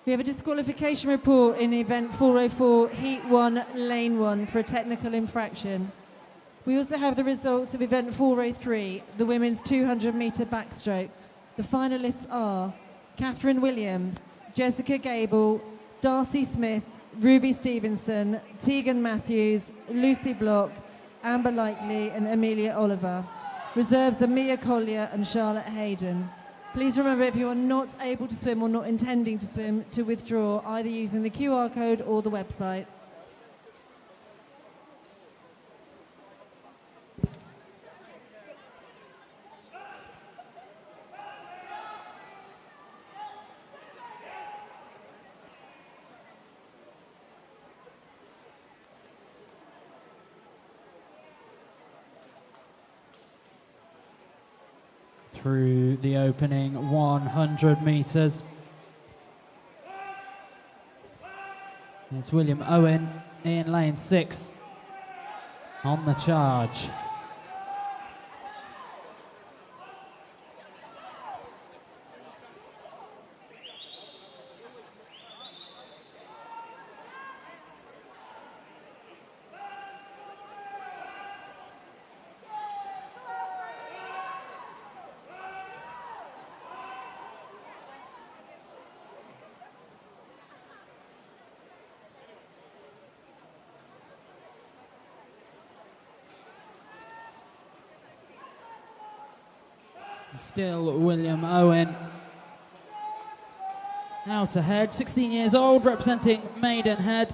We have a disqualification report in event 404, Heat 1, Lane 1 for a technical infraction. We also have the results of event 403, the women's 200-metre backstroke. The finalists are Catherine Williams, Jessica Gable, Darcy Smith, Ruby Stevenson, Tegan Matthews, Lucy Block, Amber Likely and Amelia Oliver. Reserves are Mia Collier and Charlotte Hayden. Please remember, if you are not able to swim or not intending to swim, to withdraw either using the QR code or the website. Through the opening 100 meters. It's William Owen in lane 6 on the charge. Still William Owen. Out ahead, 16 years old, representing Maidenhead.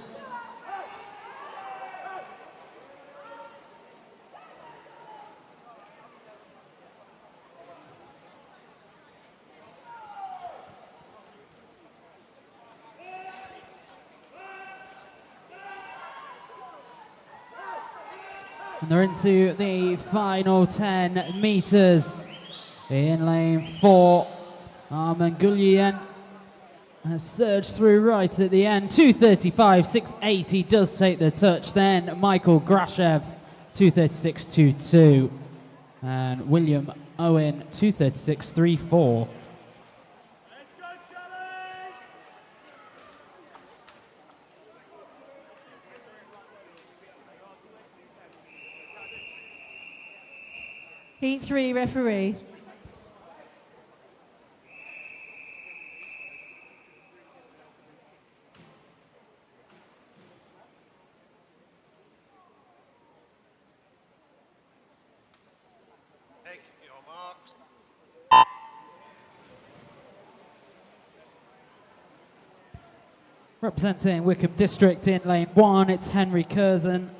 And they're into the final 10 meters. In lane 4, Arman Gullian has surged through right at the end. 2:35, 6:80 does take the touch. Then Michael Grashev, 2:36.22. And William Owen, 2:36.34. Heat 3 referee. Take your marks. Representing Wickham District in lane 1, it's Henry Curzon.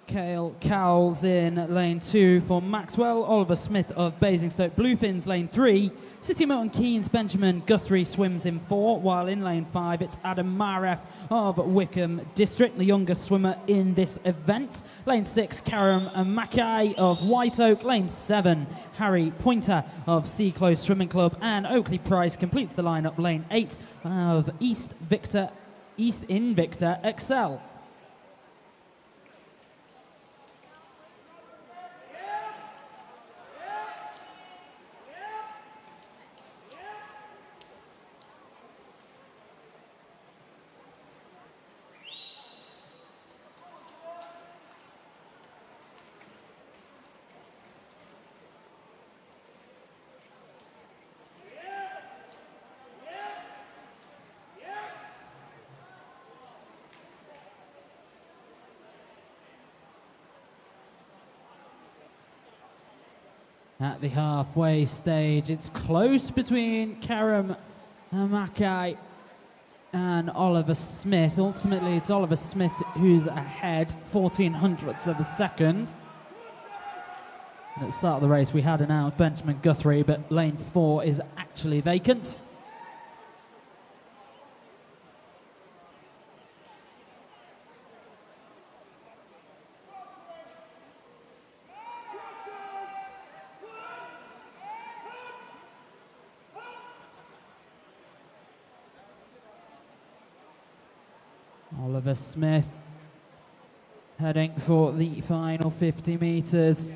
Cale Cowles in lane 2 for Maxwell. Oliver Smith of Basingstoke Bluefins lane 3. City Milton Keynes Benjamin Guthrie swims in 4, while in lane 5 it's Adam Maref of Wickham District, the youngest swimmer in this event. Lane 6, Karam Mackay of White Oak. Lane 7, Harry Pointer of Sea Close Swimming Club. And Oakley Price completes the lineup. Lane 8 of East Invicta Excel. At the halfway stage, it's close between Karam Mackay and Oliver Smith. Ultimately, it's Oliver Smith who's ahead, 1400ths of a second. At the start of the race, we had announced Benjamin Guthrie, but lane 4 is actually vacant. Oliver Smith heading for the final 50 meters.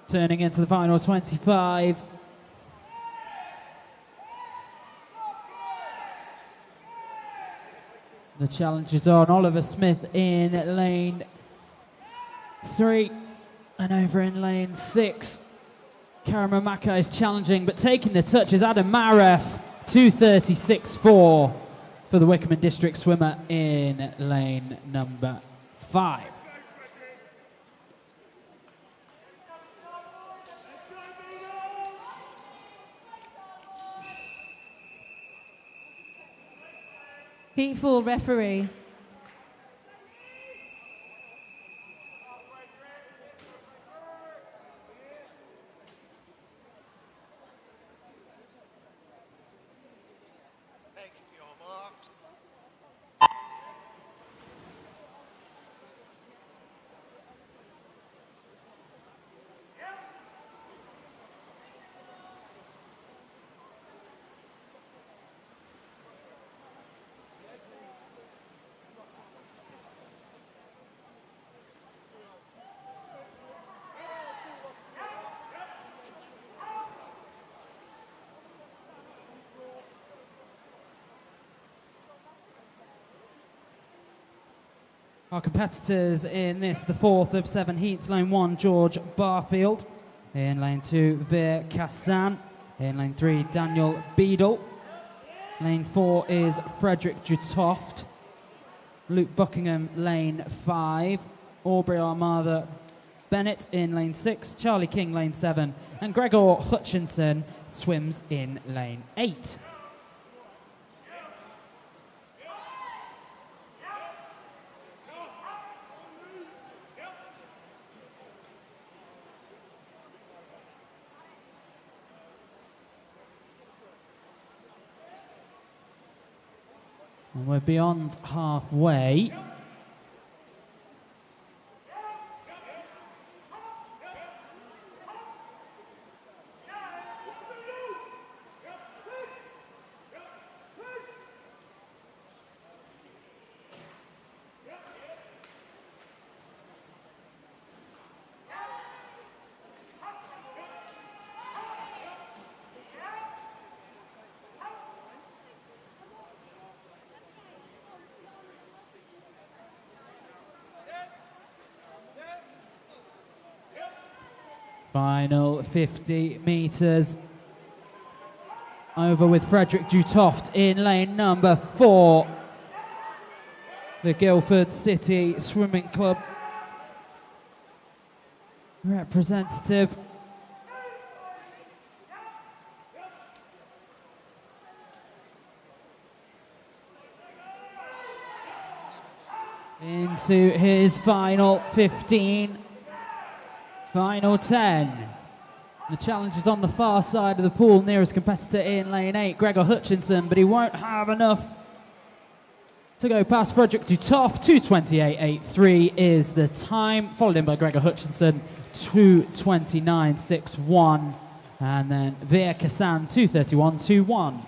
Turning into the final 25. The challenge is on. Oliver Smith in lane 3 and over in lane 6. Karam Mackay is challenging, but taking the touch is Adam Maref, 2:36.4 for the Wickham and District swimmer in lane number 5. Heat 4 referee. Take your marks. Our competitors in this, the fourth of 7 heats. Lane 1, George Barfield. In lane 2, Veer Kassan. In lane 3, Daniel Beadle. Lane 4 is Frederick Jutoft. Luke Buckingham, lane 5. Aubrey Armada Bennett in lane 6. Charlie King, lane 7. And Gregor Hutchinson swims in lane 8. And we're beyond halfway. Final 50 metres. Over with Frederick Jutoft in lane number 4. The Guildford City Swimming Club representative. Into his final 15. Final 10. The challenge is on the far side of the pool, nearest competitor in lane 8, Gregor Hutchinson, but he won't have enough to go past Frederick Dutoff. 2:28.83 is the time, followed in by Gregor Hutchinson, 2:29.61, and then Veer Kassan, 2:31.21.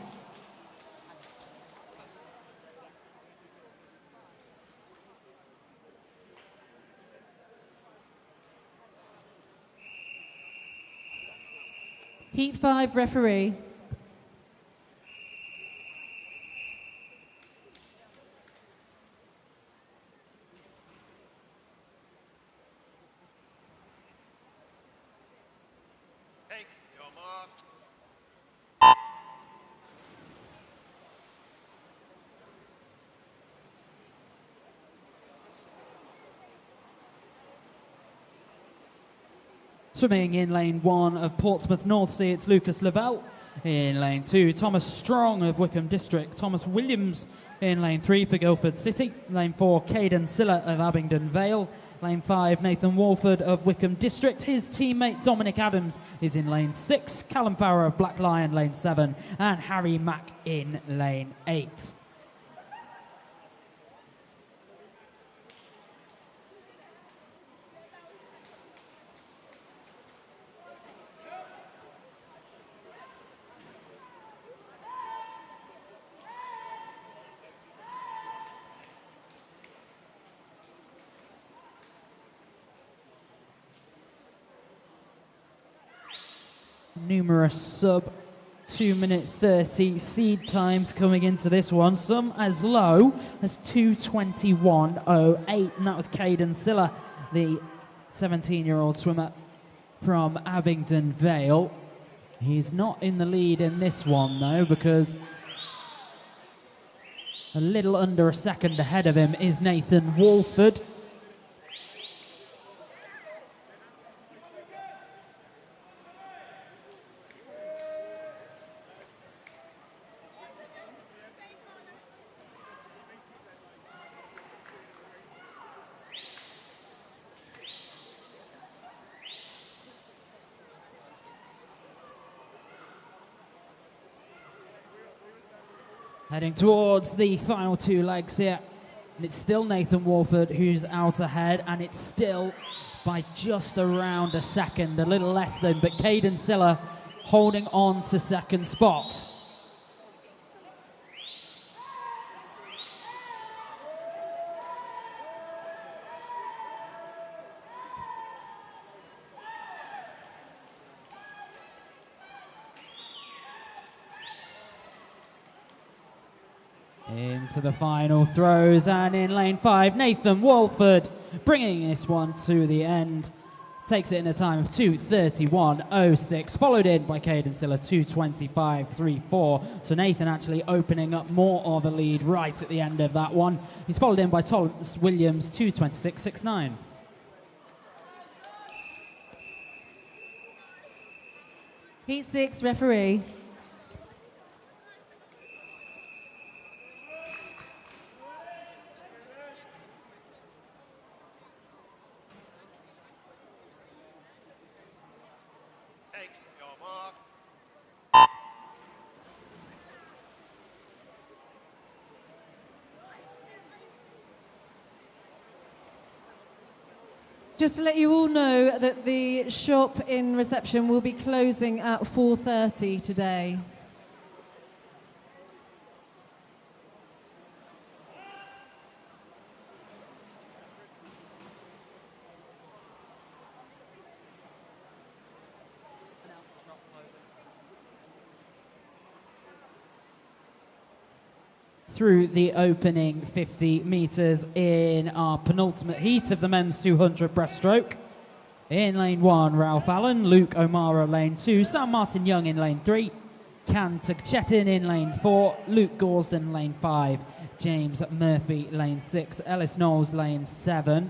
Heat 5 referee. Take your mark. Swimming in lane 1 of Portsmouth North Sea, it's Lucas Lavelle. In lane 2, Thomas Strong of Wickham District. Thomas Williams in lane 3 for Guildford City. Lane 4, Caden Silla of Abingdon Vale. Lane 5, Nathan Walford of Wickham District. His teammate Dominic Adams is in lane 6. Callum Farrer of Black Lion, lane 7. And Harry Mack in lane 8. Numerous sub 2-minute 30 seed times coming into this one, some as low as 2:21.08, and that was Caden Silla, the 17-year-old swimmer from Abingdon Vale. He's not in the lead in this one though, because a little under a second ahead of him is Nathan Walford. Heading towards the final 2 legs here. And it's still Nathan Walford who's out ahead, and it's still by just around a second, a little less than, but Caden Silla holding on to second spot. Into the final throws, and in lane 5, Nathan Walford bringing this one to the end. Takes it in a time of 2:31.06, followed in by Caden Siller, 2:25.34. So Nathan actually opening up more of a lead right at the end of that one. He's followed in by Thomas Williams, 2:26.69. Heat 6, referee. Take your mark. Just to let you all know that the shop in reception will be closing at 4:30 today. Through the opening 50 metres in our penultimate heat of the men's 200 breaststroke. In lane 1, Ralph Allen, Luke O'Mara lane 2, Sam Martin Young in lane 3, Can Chetin in lane 4, Luke Gorsden lane 5, James Murphy lane 6, Ellis Knowles lane 7.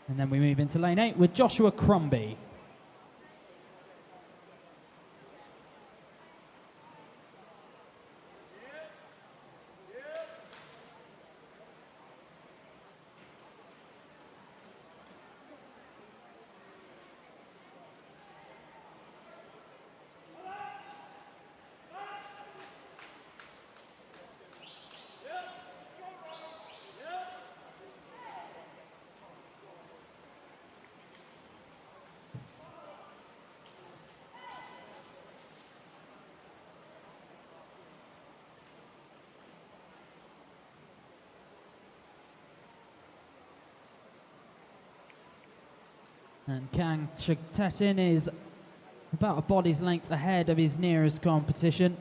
And then we move into lane 8 with Joshua Crombie. And Kang Tetin is about a body's length ahead of his nearest competition.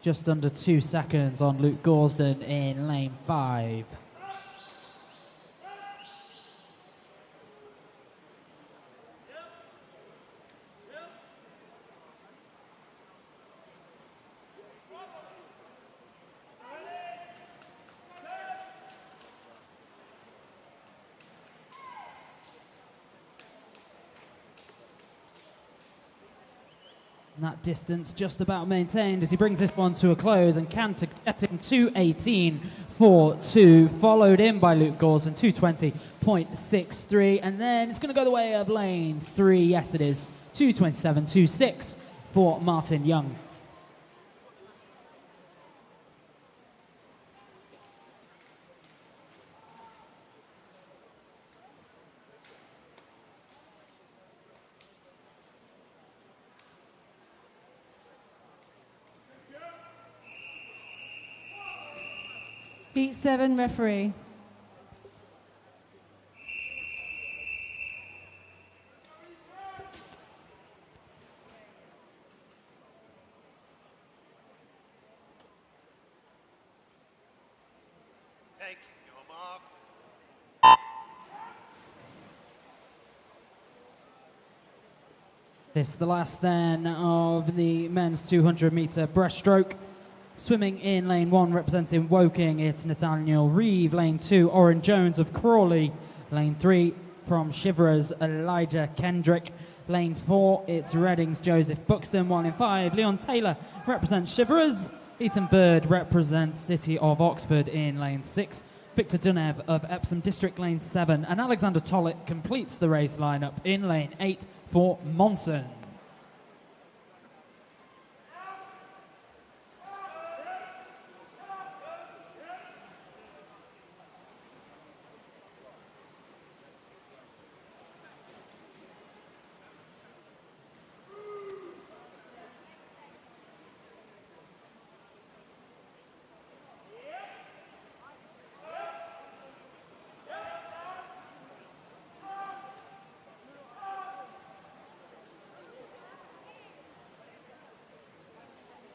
Just under 2 seconds on Luke Gorsden in lane 5. And that distance just about maintained as he brings this one to a close, and Cantor getting 2:18.42, followed in by Luke Gorsden, 2:20.63, and then it's going to go the way of lane 3, yes it is, 2:27.26 for Martin Young. Heat 7, referee. Take your mark. This is the last then of the men's 200-metre breaststroke. Swimming in lane 1, representing Woking, it's Nathaniel Reeve. Lane 2, Oren Jones of Crawley. Lane 3, from Shiverers, Elijah Kendrick. Lane 4, it's Reading's Joseph Buxton. While in 5, Leon Taylor represents Shiverers. Ethan Bird represents City of Oxford in lane 6. Victor Dunev of Epsom District, lane 7. And Alexander Tollett completes the race lineup in lane 8 for Monson.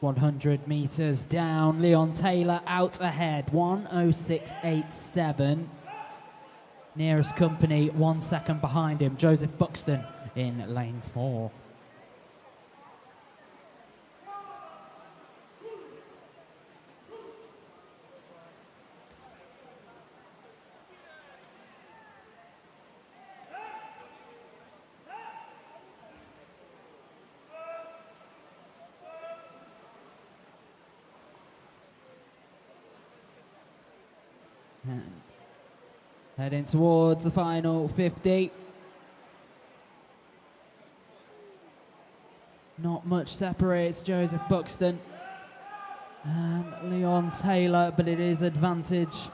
100 meters down. Leon Taylor out ahead, 1:06.87. Nearest company 1 second behind him, Joseph Buxton in lane 4. And heading towards the final 50. Not much separates Joseph Buxton and Leon Taylor, but it is advantage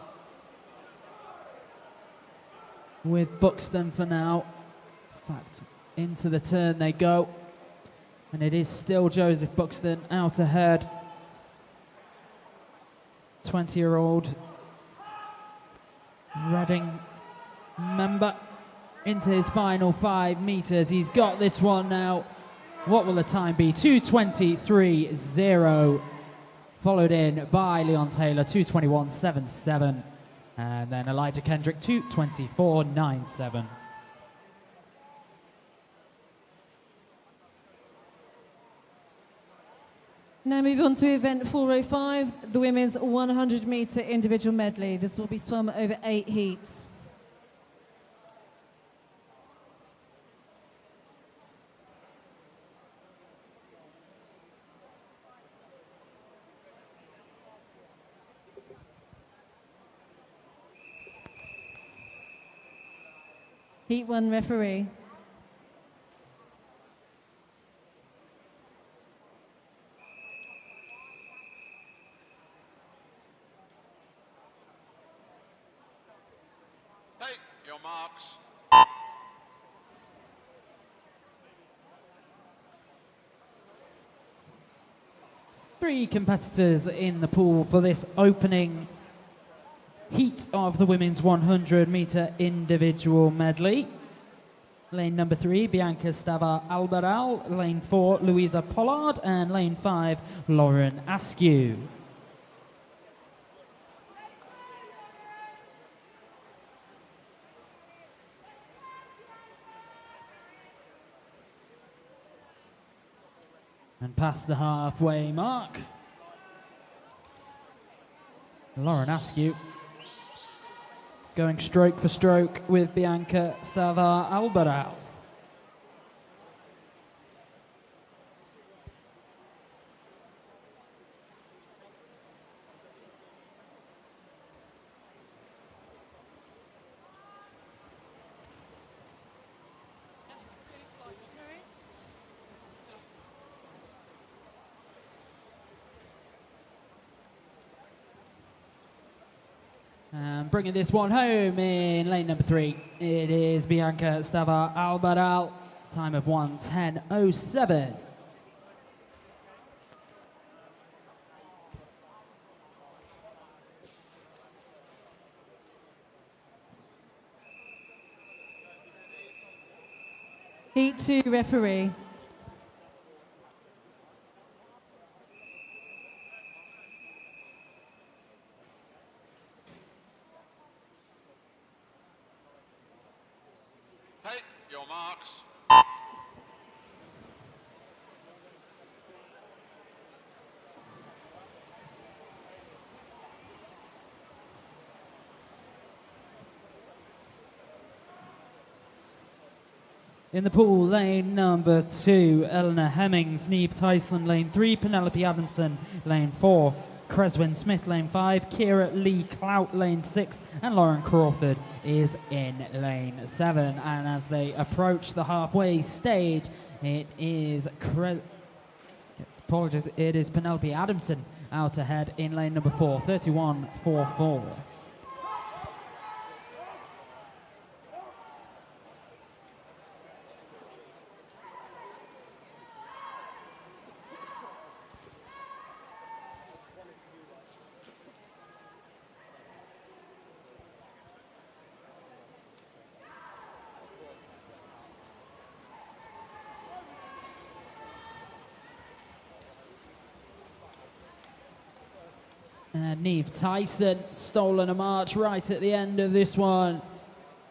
with Buxton for now. In fact, into the turn they go, and it is still Joseph Buxton out ahead. 20-year-old Reading member into his final 5 meters. He's got this one now. What will the time be? 2:23.0. Followed in by Leon Taylor, 2:21.77. And then Elijah Kendrick, 2:24.97. Now move on to event 405, the women's 100-meter individual medley. This will be swum over 8 heats. Heat 1 referee. Take your marks. Three competitors in the pool for this opening heat of the women's 100-meter individual medley. Lane number 3, Bianca Stava-Albaral. Lane 4, Louisa Pollard. And lane 5, Lauren Askew. And past the halfway mark, Lauren Askew going stroke for stroke with Bianca Stava-Albaral. And bringing this one home in lane number 3, it is Bianca Stava-Albaral, time of 1:10.07. Heat 2 referee. Take your marks. In the pool, lane number 2, Eleanor Hemmings, Neve Tyson, lane 3, Penelope Adamson, lane 4, Creswyn Smith, lane 5, Kira Lee Clout, lane 6, and Lauren Crawford is in lane 7. And as they approach the halfway stage, it is it is Penelope Adamson out ahead in lane number 4, 31.44. Neve Tyson stolen a march right at the end of this one.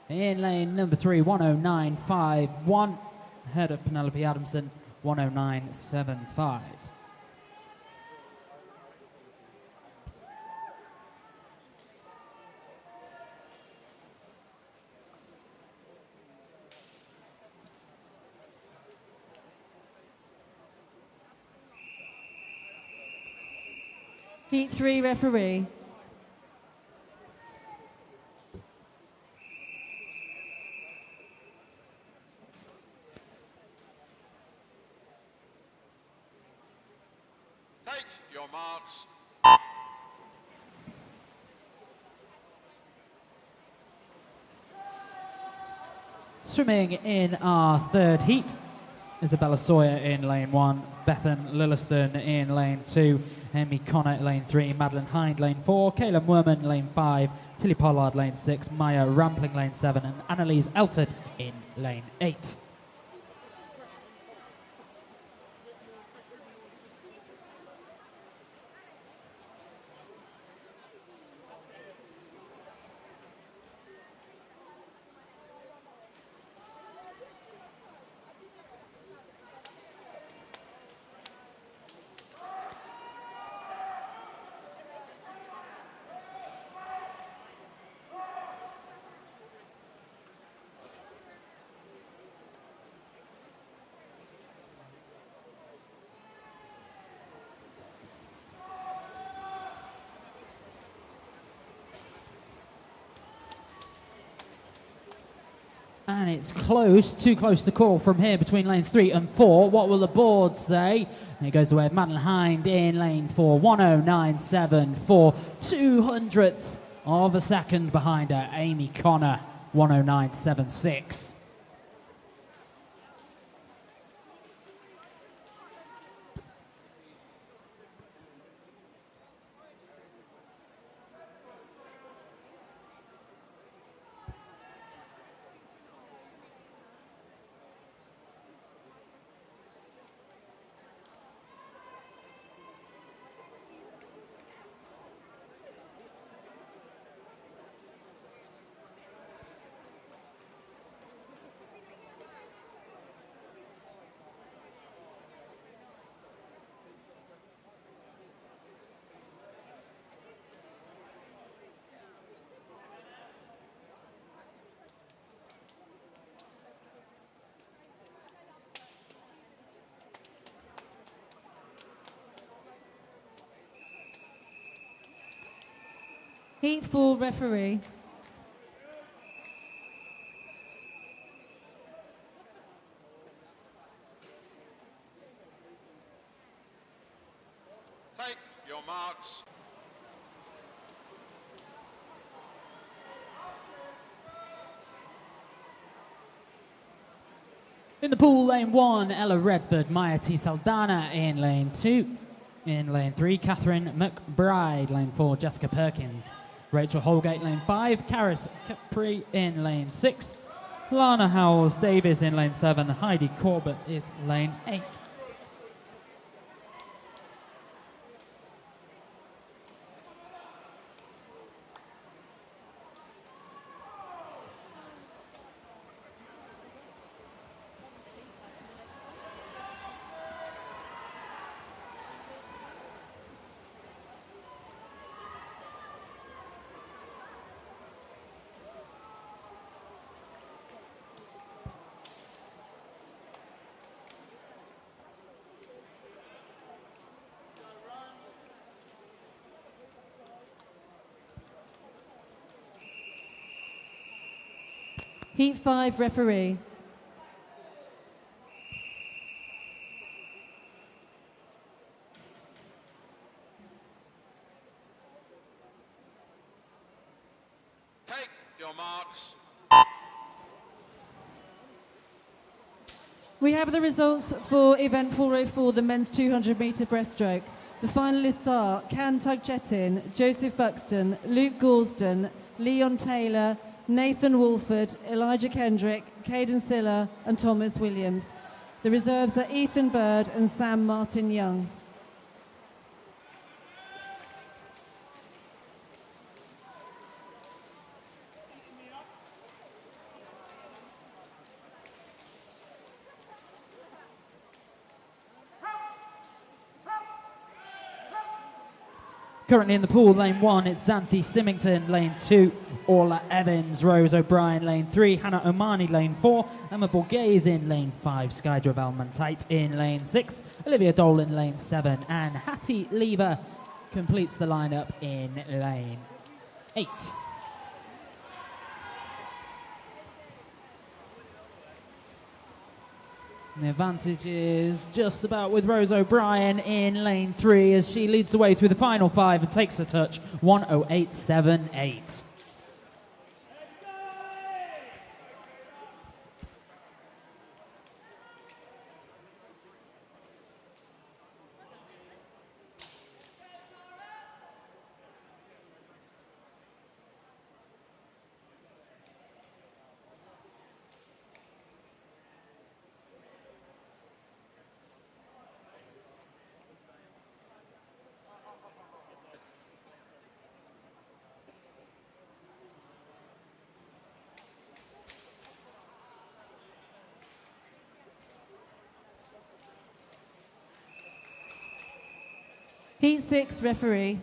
In lane number 3, 109.51. Ahead of Penelope Adamson, 109.75. Heat 3 referee. Take your marks. Swimming in our third heat, Isabella Sawyer in lane 1, Bethan Lilliston in lane 2, Amy Connor lane 3, Madeline Hind lane 4, Kayla Werman lane 5, Tilly Pollard lane 6, Maya Rampling lane 7, and Annalise Elford in lane 8. And it's close, too close to call from here between lanes 3 and 4. What will the board say? And it goes away. Madeline Hind in lane 4, 109.74, 200ths of a second behind her. Amy Connor, 109.76. Heat 4 referee. Take your marks. In the pool, lane 1, Ella Redford, Maya T. Saldana in lane 2. In lane 3, Catherine McBride. Lane 4, Jessica Perkins. Rachel Holgate, lane 5. Karis Capri in lane 6. Lana Howells Davis in lane 7. Heidi Corbett is lane 8. Heat 5 referee. Take your marks. We have the results for event 404, the men's 200-metre breaststroke. The finalists are Can Tugjetin, Joseph Buxton, Luke Goulston, Leon Taylor, Nathan Wolford, Elijah Kendrick, Caden Silla and Thomas Williams. The reserves are Ethan Bird and Sam Martin Young. Currently in the pool, lane 1, it's Xanthi Symington, lane 2, Orla Evans, Rose O'Brien, lane 3, Hannah Omani, lane 4, Emma Borghese in lane 5, Skydra Valmantite in lane 6, Olivia Dolan, lane 7, and Hattie Lever completes the lineup in lane 8. And the advantage is just about with Rose O'Brien in lane 3 as she leads the way through the final 5 and takes a touch, 1:08.78. Heat 6, referee.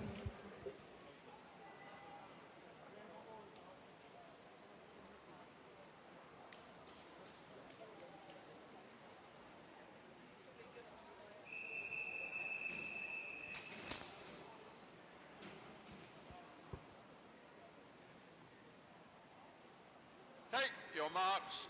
Take your marks.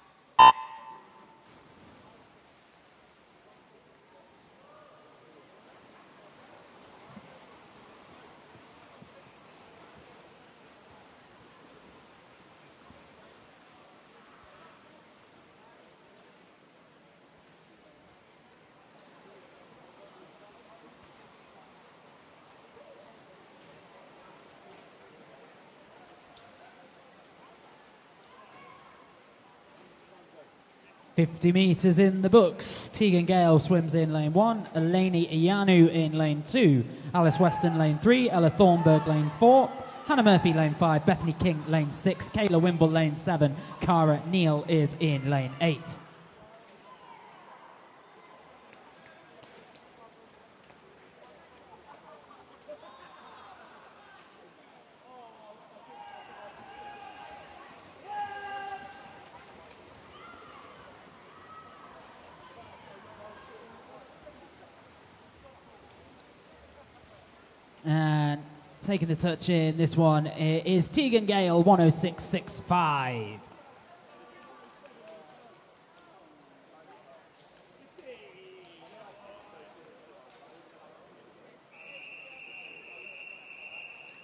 $50 meters in the books. Tegan Gale swims in lane 1, Eleni Iyanu in lane 2, Alice Weston lane 3, Ella Thornburg lane 4, Hannah Murphy lane 5, Bethany King lane 6, Kayla Wimble lane 7, Cara Neal is in lane 8. And taking the touch in this one is Tegan Gale, 1:06.65.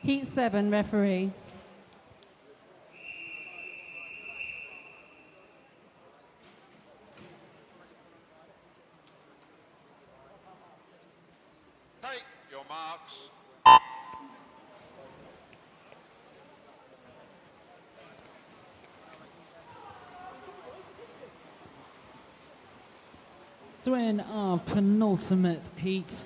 Heat 7, referee. Take your marks. To win our penultimate heat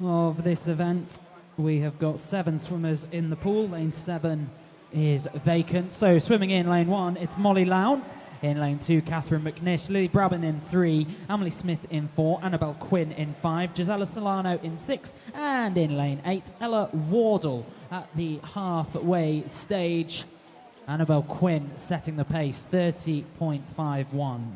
of this event, we have got 7 swimmers in the pool. Lane 7 is vacant. So swimming in lane 1, it's Molly Lown. In lane 2, Catherine McNish. Lily Brabin in 3. Emily Smith in 4. Annabelle Quinn in 5. Gisela Solano in 6. And in lane 8, Ella Wardle at the halfway stage. Annabelle Quinn setting the pace, 30.51.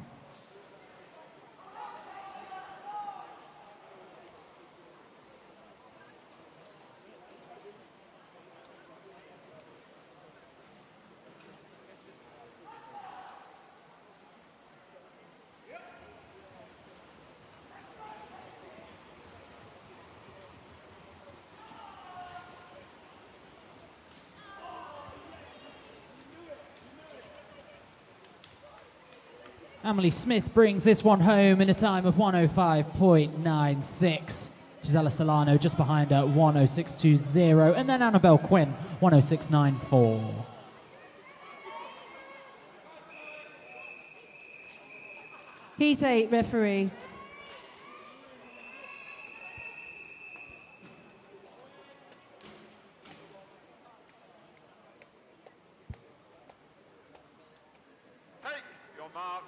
Emily Smith brings this one home in a time of 1:05.96. Gisela Solano just behind her, 1:06.20. And then Annabelle Quinn, 1:06.94. Heat 8, referee. Take your marks.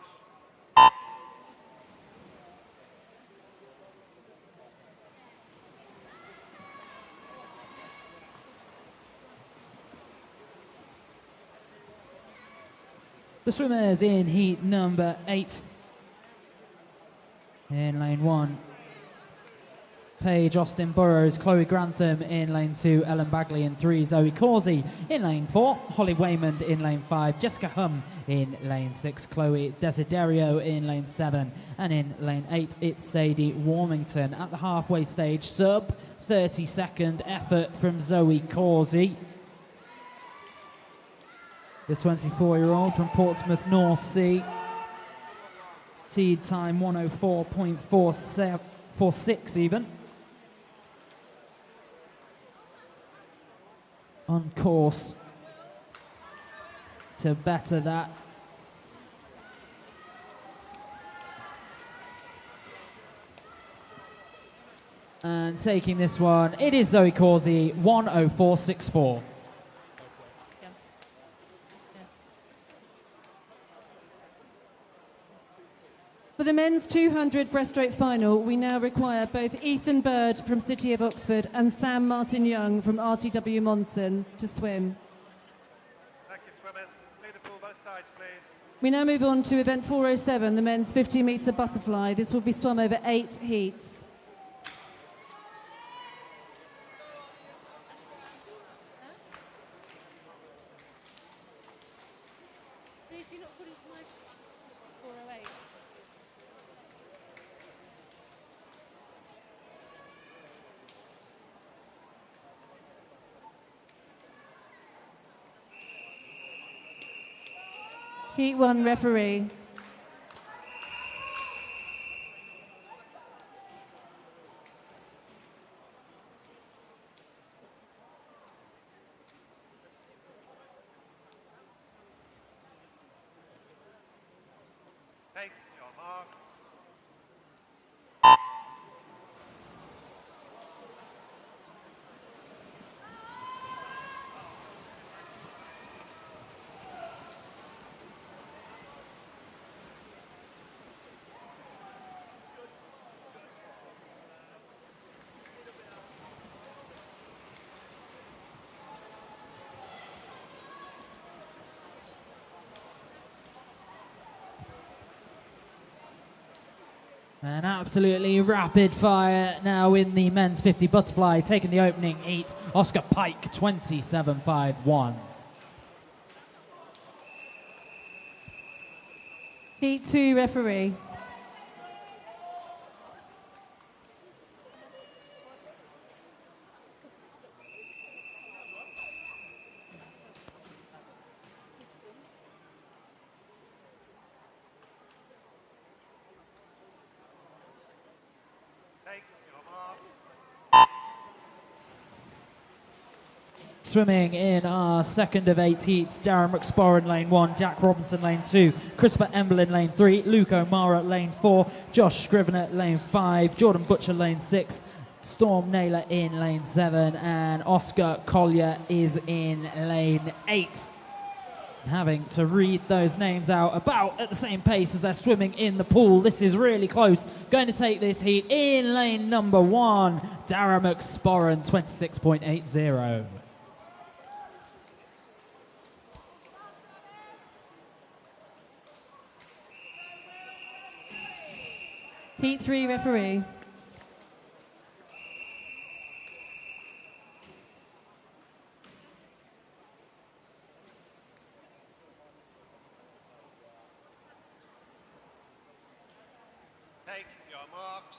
The swimmers in heat number 8. In lane 1, Paige Austin Burrows, Chloe Grantham in lane 2, Ellen Bagley in 3, Zoe Causey in lane 4, Holly Waymond in lane 5, Jessica Hum in lane 6, Chloe Desiderio in lane 7, and in lane 8 it's Sadie Warmington. At the halfway stage, sub 30-second effort from Zoe Causey. The 24-year-old from Portsmouth North Sea. Seed time 104.46 even. On course to better that. And taking this one, it is Zoe Causey, 104.64. For the men's 200 breaststroke final, we now require both Ethan Bird from City of Oxford and Sam Martin Young from RTW Monson to swim. Thank you, swimmers. Clear the pool both sides, please. We now move on to event 407, the men's 50-metre butterfly. This will be swum over 8 heats. Heat 1 referee. Take your mark. An absolutely rapid fire now in the men's 50 butterfly, taking the opening heat. Oscar Pike, 27.51. Heat 2 referee. Take your mark. Swimming in our second of 8 heats, Darren McSporran lane 1, Jack Robinson lane 2, Christopher Emblin lane 3, Luke O'Mara lane 4, Josh Scrivener lane 5, Jordan Butcher lane 6, Storm Naylor in lane 7, and Oscar Collier is in lane 8. Having to read those names out about at the same pace as they're swimming in the pool. This is really close. Going to take this heat in lane number 1, Darren McSporran, 26.80. Heat 3 referee. Take your marks.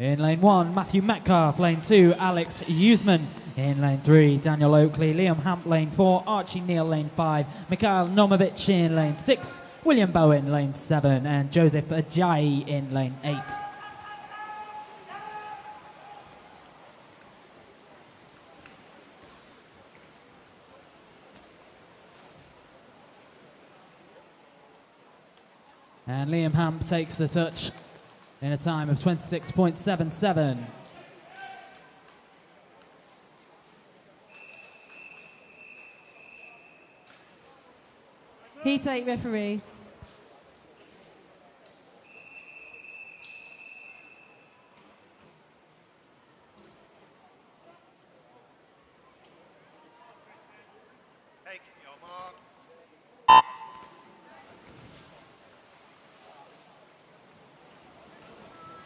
In lane 1, Matthew Metcalf. Lane 2, Alex Usman. In lane 3, Daniel Oakley. Liam Hamp, lane 4. Archie Neal, lane 5. Mikhail Nomovich in lane 6. William Bowen, lane 7. And Joseph Ajayi in lane 8. And Liam Hamp takes the touch in a time of 26.77. Heat 8 referee.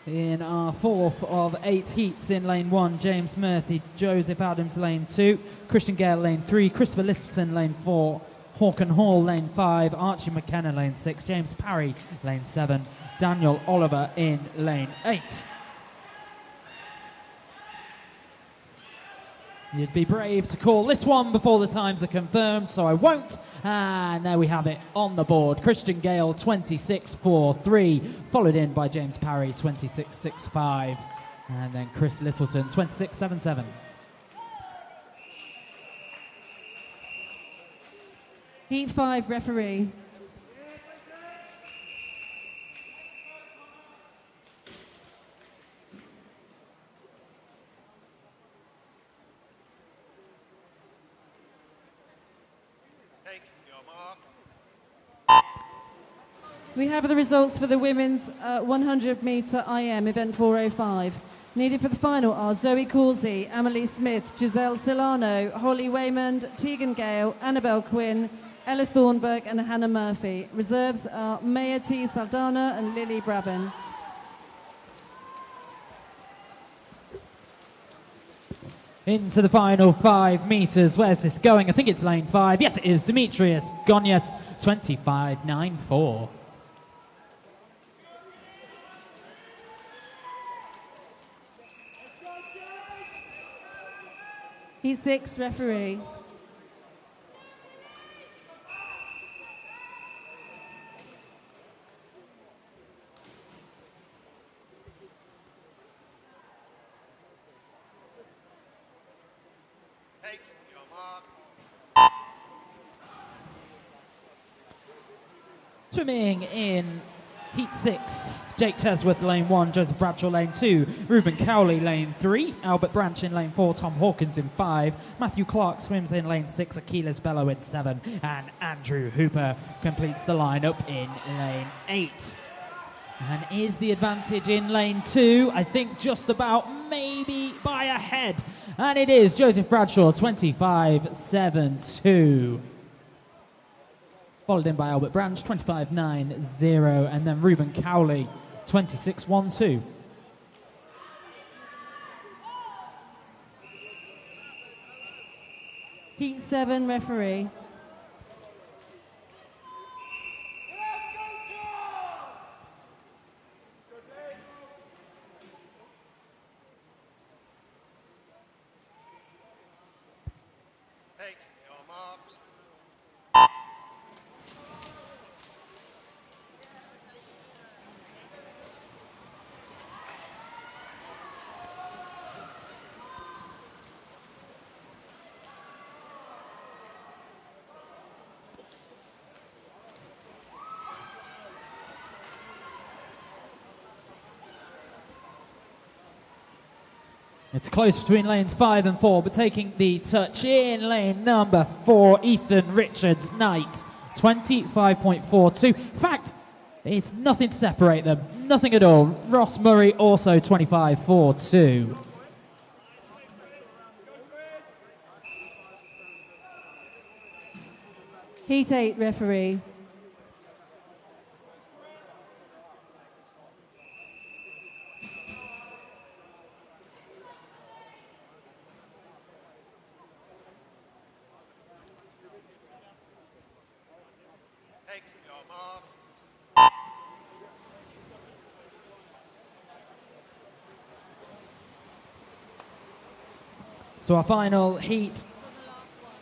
In our fourth of 8 heats in lane 1, James Murphy, Joseph Adams lane 2, Christian Gale lane 3, Christopher Littleton lane 4, Hawken Hall lane 5, Archie McKenna lane 6, James Parry lane 7, Daniel Oliver in lane 8. You'd be brave to call this one before the times are confirmed, so I won't. And there we have it on the board. Christian Gale 26.43, followed in by James Parry 26.65, and then Chris Littleton 26.77. Heat 5 referee. Take your mark. We have the results for the women's 100 metre IM event 405. Needed for the final are Zoe Causey, Emily Smith, Giselle Solano, Holly Waymond, Tegan Gale, Annabelle Quinn, Ella Thornburg and Hannah Murphy. Reserves are Maya T. Saldana and Lily Brabin. Into the final 5 metres. Where's this going? I think it's lane 5. Yes, it is. Demetrius Gonyas, 25.94. Heat 6 referee. Take your mark. Swimming in Heat 6, Jake Tesworth lane 1, Joseph Bradshaw lane 2, Ruben Cowley lane 3, Albert Branch in lane 4, Tom Hawkins in 5, Matthew Clark swims in lane 6, Achilles Bello in 7, and Andrew Hooper completes the lineup in lane 8. And is the advantage in lane 2? I think just about, maybe by a head. And it is Joseph Bradshaw, 25.72. Followed in by Albert Branch, 25.90, and then Ruben Cowley, 26.12. Heat 7 referee. Take your marks. It's close between lanes 5 and 4, but taking the touch in lane number 4, Ethan Richards Knight, 25.42. In fact, it's nothing to separate them, nothing at all. Ross Murray also 25.42. Heat 8 referee. Take your mark. So our final heat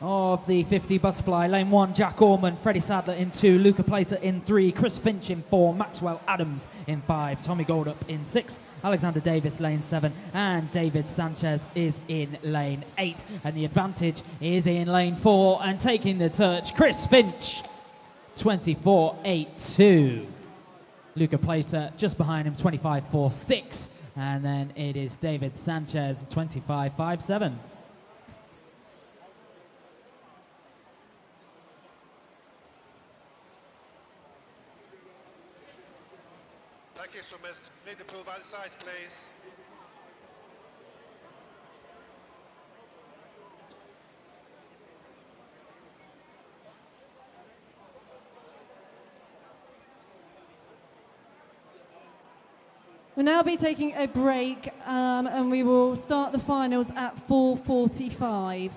of the 50 butterfly. Lane 1, Jack Orman, Freddie Sadler in 2, Luca Plater in 3, Chris Finch in 4, Maxwell Adams in 5, Tommy Goldup in 6, Alexander Davis lane 7, and David Sanchez is in lane 8. And the advantage is in lane 4, and taking the touch, Chris Finch, 24.82. Luca Plater just behind him, 25.46. And then it is David Sanchez, 25.57. Thank you, swimmers. Lead the pool by the sides, please. We'll now be taking a break and we will start the finals at 4:45.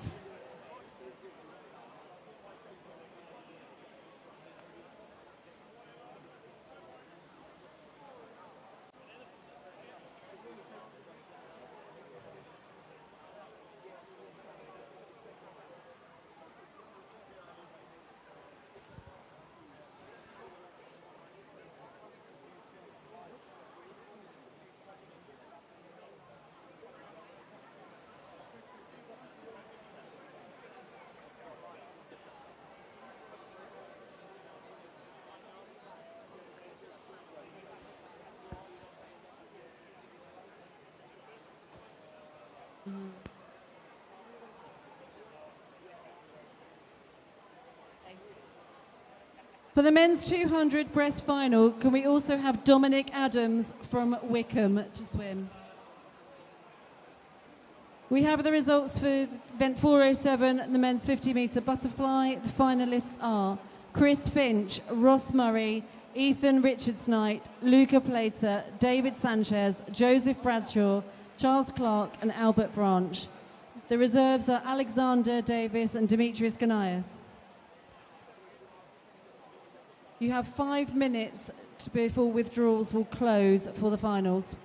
For the men's 200 breast final, can we also have Dominic Adams from Wickham to swim? We have the results for event 407, the men's 50-metre butterfly. The finalists are Chris Finch, Ross Murray, Ethan Richards-Knight, Luca Plater, David Sanchez, Joseph Bradshaw, Charles Clark and Albert Branch. The reserves are Alexander Davis and Demetrius Ganias. You have 5 minutes before withdrawals will close for the finals.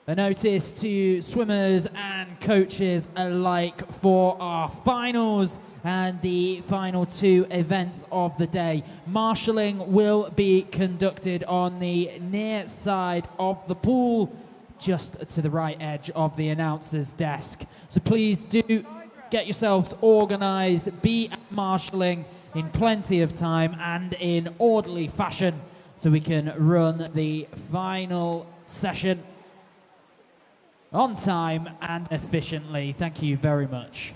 A notice to swimmers and coaches alike for our finals and the final two events of the day. Marshalling will be conducted on the near side of the pool, just to the right edge of the announcer's desk. So please do get yourselves organised, be at marshalling in plenty of time and in orderly fashion so we can run the final session on time and efficiently. Thank you very much.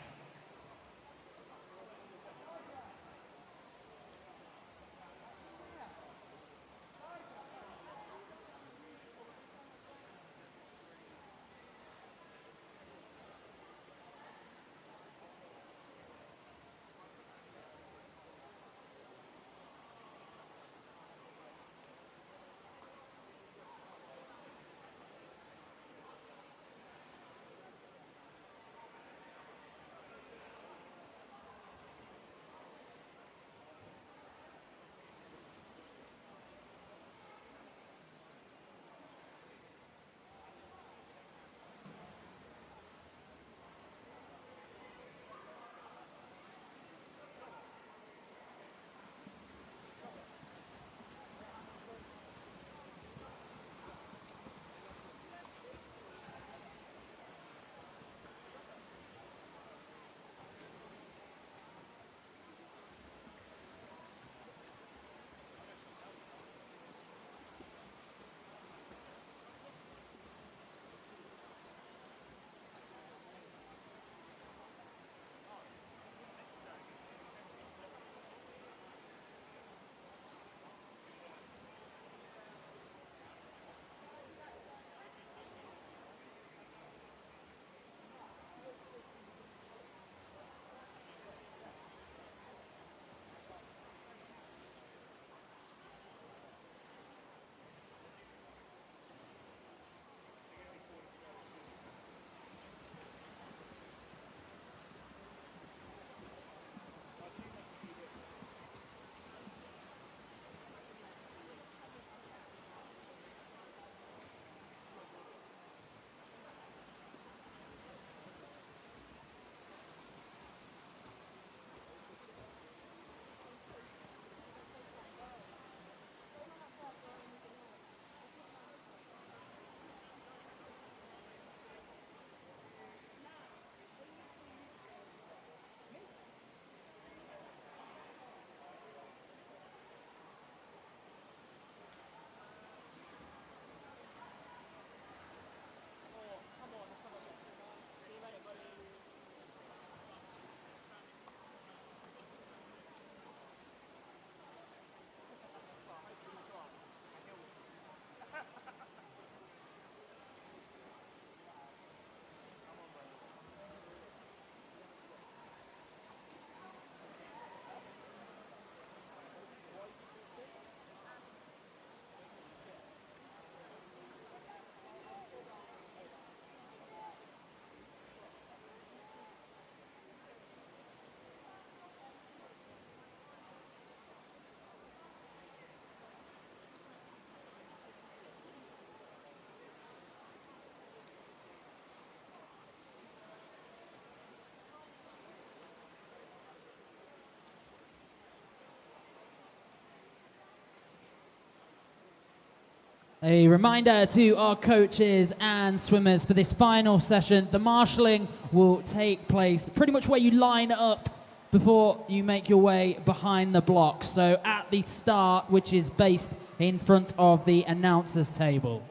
A reminder to our coaches and swimmers for this final session, the marshalling will take place pretty much where you line up before you make your way behind the blocks. So at the start, which is based in front of the announcer's table.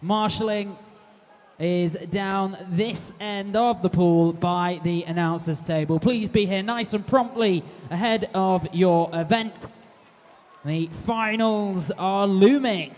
Marshalling is down this end of the pool by the announcer's table. Please be here nice and promptly ahead of your event. The finals are looming.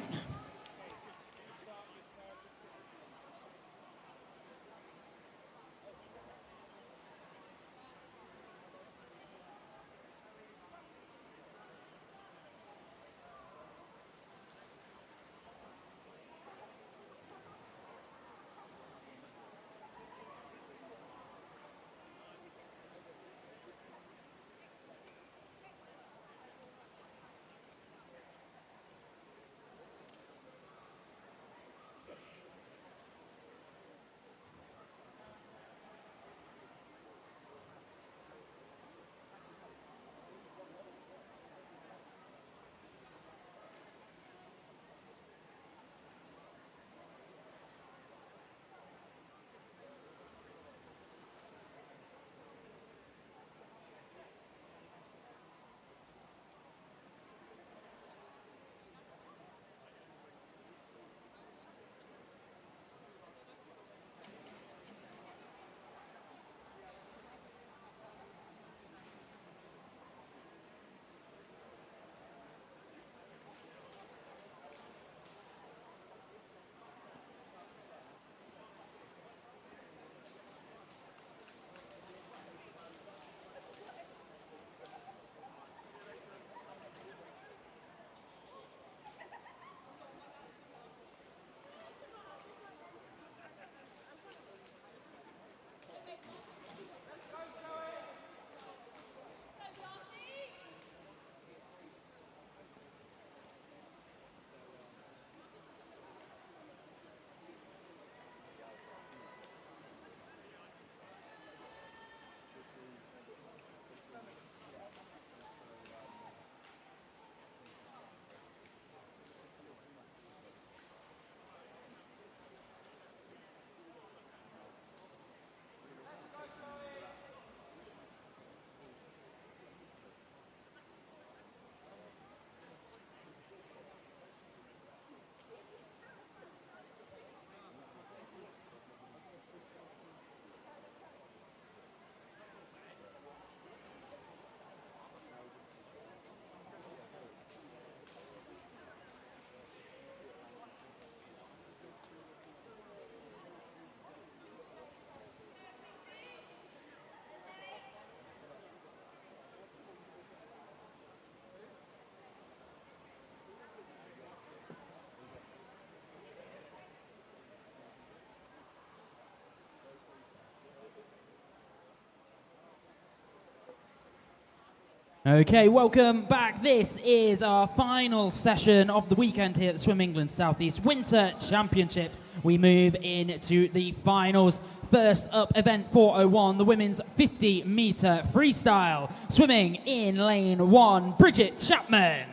Okay, welcome back. This is our final session of the weekend here at the Swim England South East Winter Championships. We move into the finals. First up, event 401, the women's 50-metre freestyle. Swimming in lane 1, Bridget Chapman.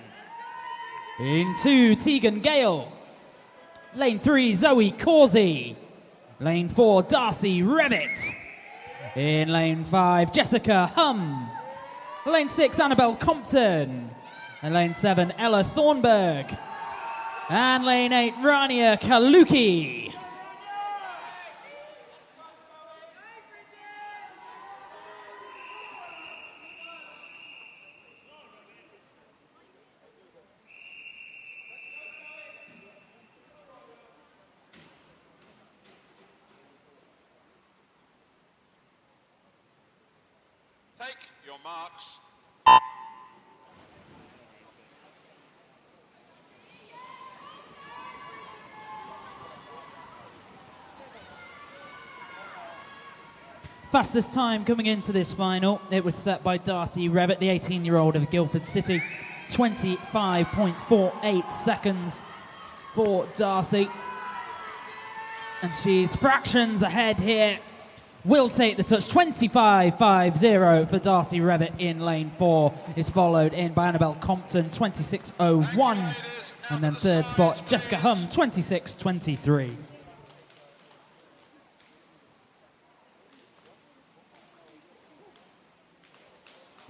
In 2, Tegan Gale. Lane 3, Zoe Causey. Lane 4, Darcy Revitt. In lane 5, Jessica Hum. Lane 6, Annabelle Compton. And lane 7, Ella Thornburg. And lane 8, Rania Kaluki. Take your marks. Fastest time coming into this final, it was set by Darcy Revitt, the 18-year-old of Guildford City. 25.48 seconds for Darcy. And she's fractions ahead here. Will take the touch. 25.50 for Darcy Revitt in lane 4. Is followed in by Annabelle Compton, 26.01. And then third spot, Jessica Hum, 26.23.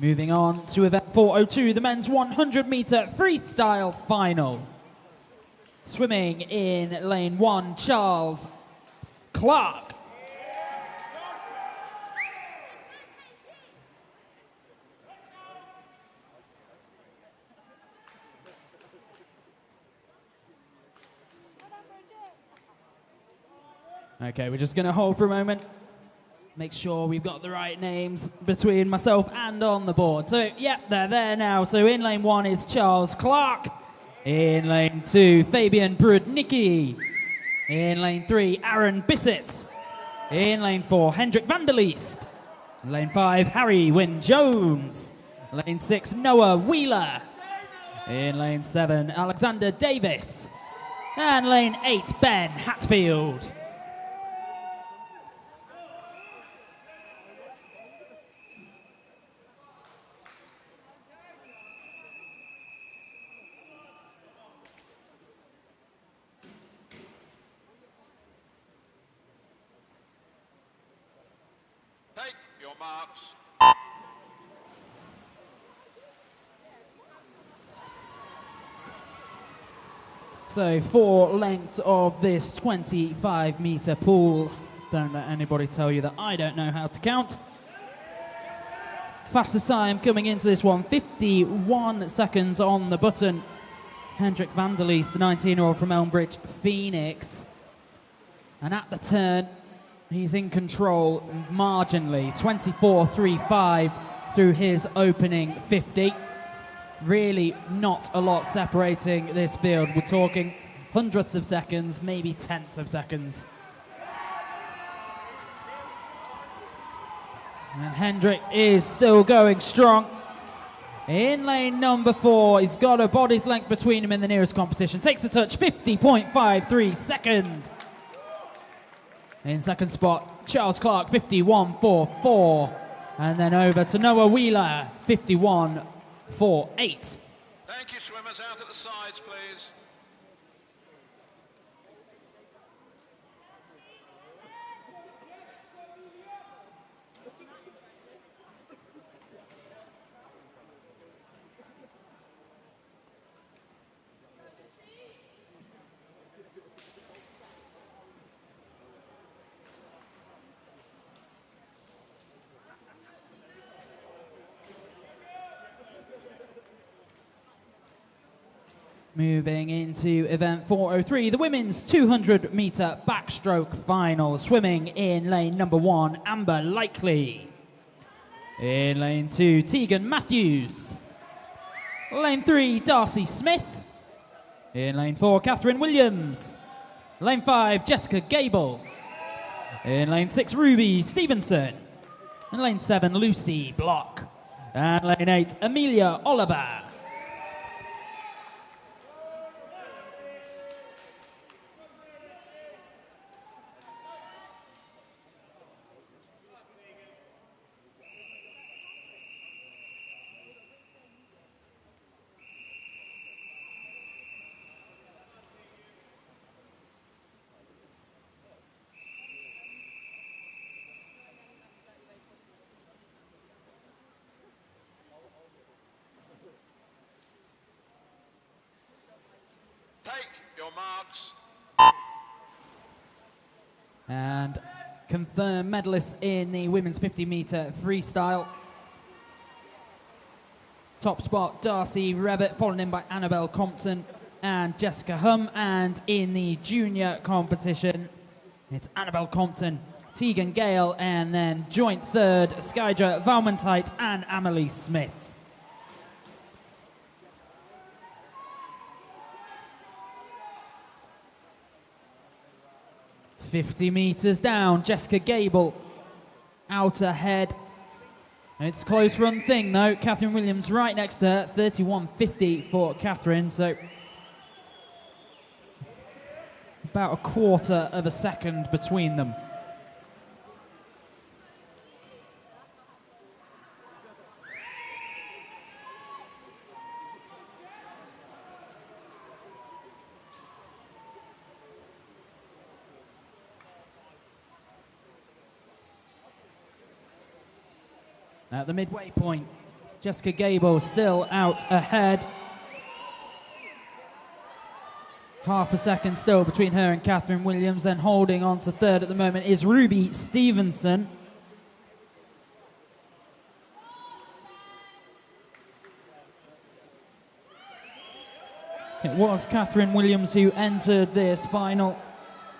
Moving on to event 402, the men's 100-metre freestyle final. Swimming in lane 1, Charles Clark. Okay, we're just going to hold for a moment. Make sure we've got the right names between myself and on the board. So, yeah, they're there now. So in lane 1 is Charles Clark. In lane 2, Fabian Brudnicki. In lane 3, Aaron Bissett. In lane 4, Hendrik van der Leest. In lane 5, Harry Wynne-Jones. Lane 6, Noah Wheeler. In lane 7, Alexander Davis. And lane 8, Ben Hatfield. Take your marks. So 4 lengths of this 25-metre pool. Don't let anybody tell you that I don't know how to count. Fastest time coming into this one, 51 seconds on the button. Hendrik van der Leest, the 19-year-old from Elmbridge, Phoenix. And at the turn, he's in control marginally, 24.35 through his opening 50. Really not a lot separating this field. We're talking hundredths of seconds, maybe tenths of seconds. And Hendrik is still going strong. In lane number 4, he's got a body's length between him in the nearest competition. Takes the touch, 50.53 seconds. In second spot, Charles Clark, 51.44. And then over to Noah Wheeler, 51.48. Thank you, swimmers. Out at the sides, please. Moving into event 403, the women's 200-metre backstroke final. Swimming in lane number 1, Amber Likely. In lane 2, Tegan Matthews. Lane 3, Darcy Smith. In lane 4, Catherine Williams. Lane 5, Jessica Gable. In lane 6, Ruby Stevenson. And lane 7, Lucy Block. And lane 8, Amelia Oliver. Take your marks. And confirmed medalists in the women's 50-metre freestyle. Top spot, Darcy Revitt, followed in by Annabelle Compton and Jessica Hum. And in the junior competition, it's Annabelle Compton, Tegan Gale, and then joint third, Skydra Valmentite and Amelie Smith. "50 metres down, Jessica Gable out ahead. It's a close run thing though. Catherine Williams right next to her, 31.50 for Catherine, so about a quarter of a second between them. At the midway point, Jessica Gable still out ahead. Half a second still between her and Catherine Williams. Then holding on to third at the moment is Ruby Stevenson. It was Catherine Williams who entered this final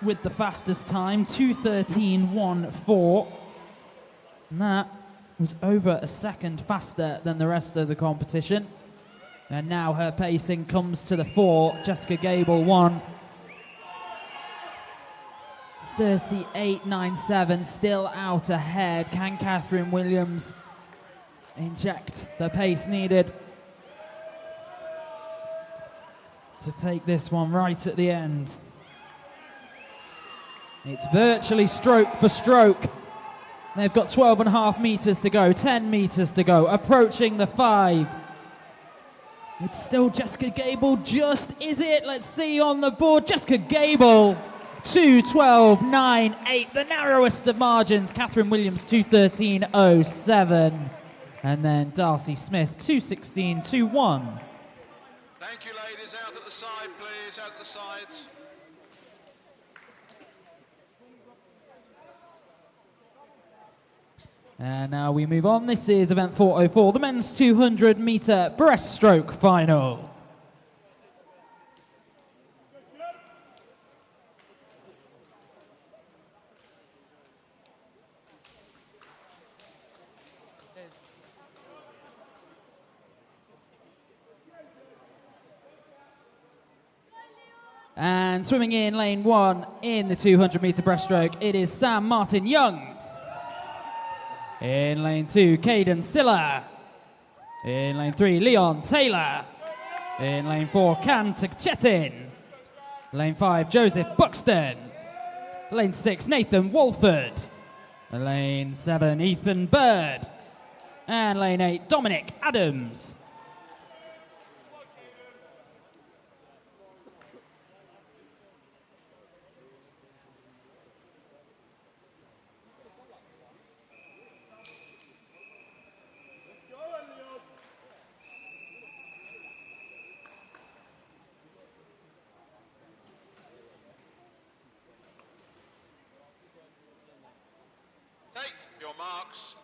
with the fastest time, 2:13.14. And that was over a second faster than the rest of the competition. And now her pacing comes to the fore. Jessica Gable won. 38.97, still out ahead. Can Catherine Williams inject the pace needed to take this one right at the end? It's virtually stroke for stroke. They've got 12.5 metres to go, 10 metres to go, approaching the 5. It's still Jessica Gable, just is it? Let's see on the board. Jessica Gable, 2:12.98, the narrowest of margins. Catherine Williams, 2:13.07. And then Darcy Smith, 2:16.21. Thank you, ladies. Out at the side, please. Out at the sides. And now we move on. This is event 404, the men's 200-metre breaststroke final. And swimming in lane 1 in the 200-metre breaststroke, it is Sam Martin Young. In lane 2, Caden Silla. In lane 3, Leon Taylor. In lane 4, Can Tukchetin. Lane 5, Joseph Buxton. Lane 6, Nathan Walford. Lane 7, Ethan Bird. And lane 8, Dominic Adams. Take your marks.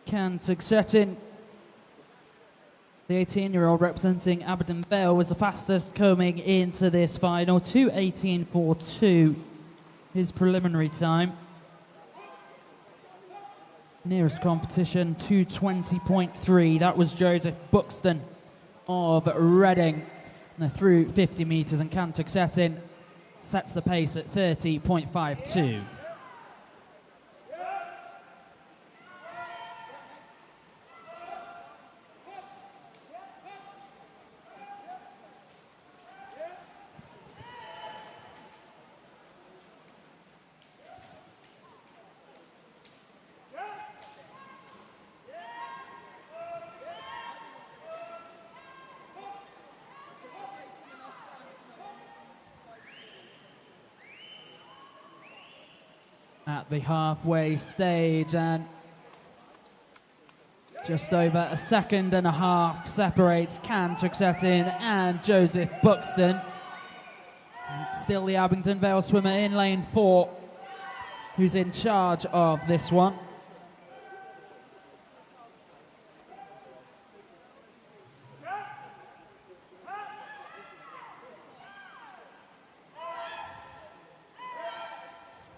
Can Tukchetin, the 18-year-old representing Aberdeen Vale, was the fastest coming into this final, 2:18.42, his preliminary time. Nearest competition, 2:20.3. That was Joseph Buxton of Reading. through 50 metres, and Can Tuxetin sets the pace at 30.52. At the halfway stage, and just over a second and a half separates Can Tuxetin and Joseph Buxton. And still the Abington Vale swimmer in lane 4 who's in charge of this one.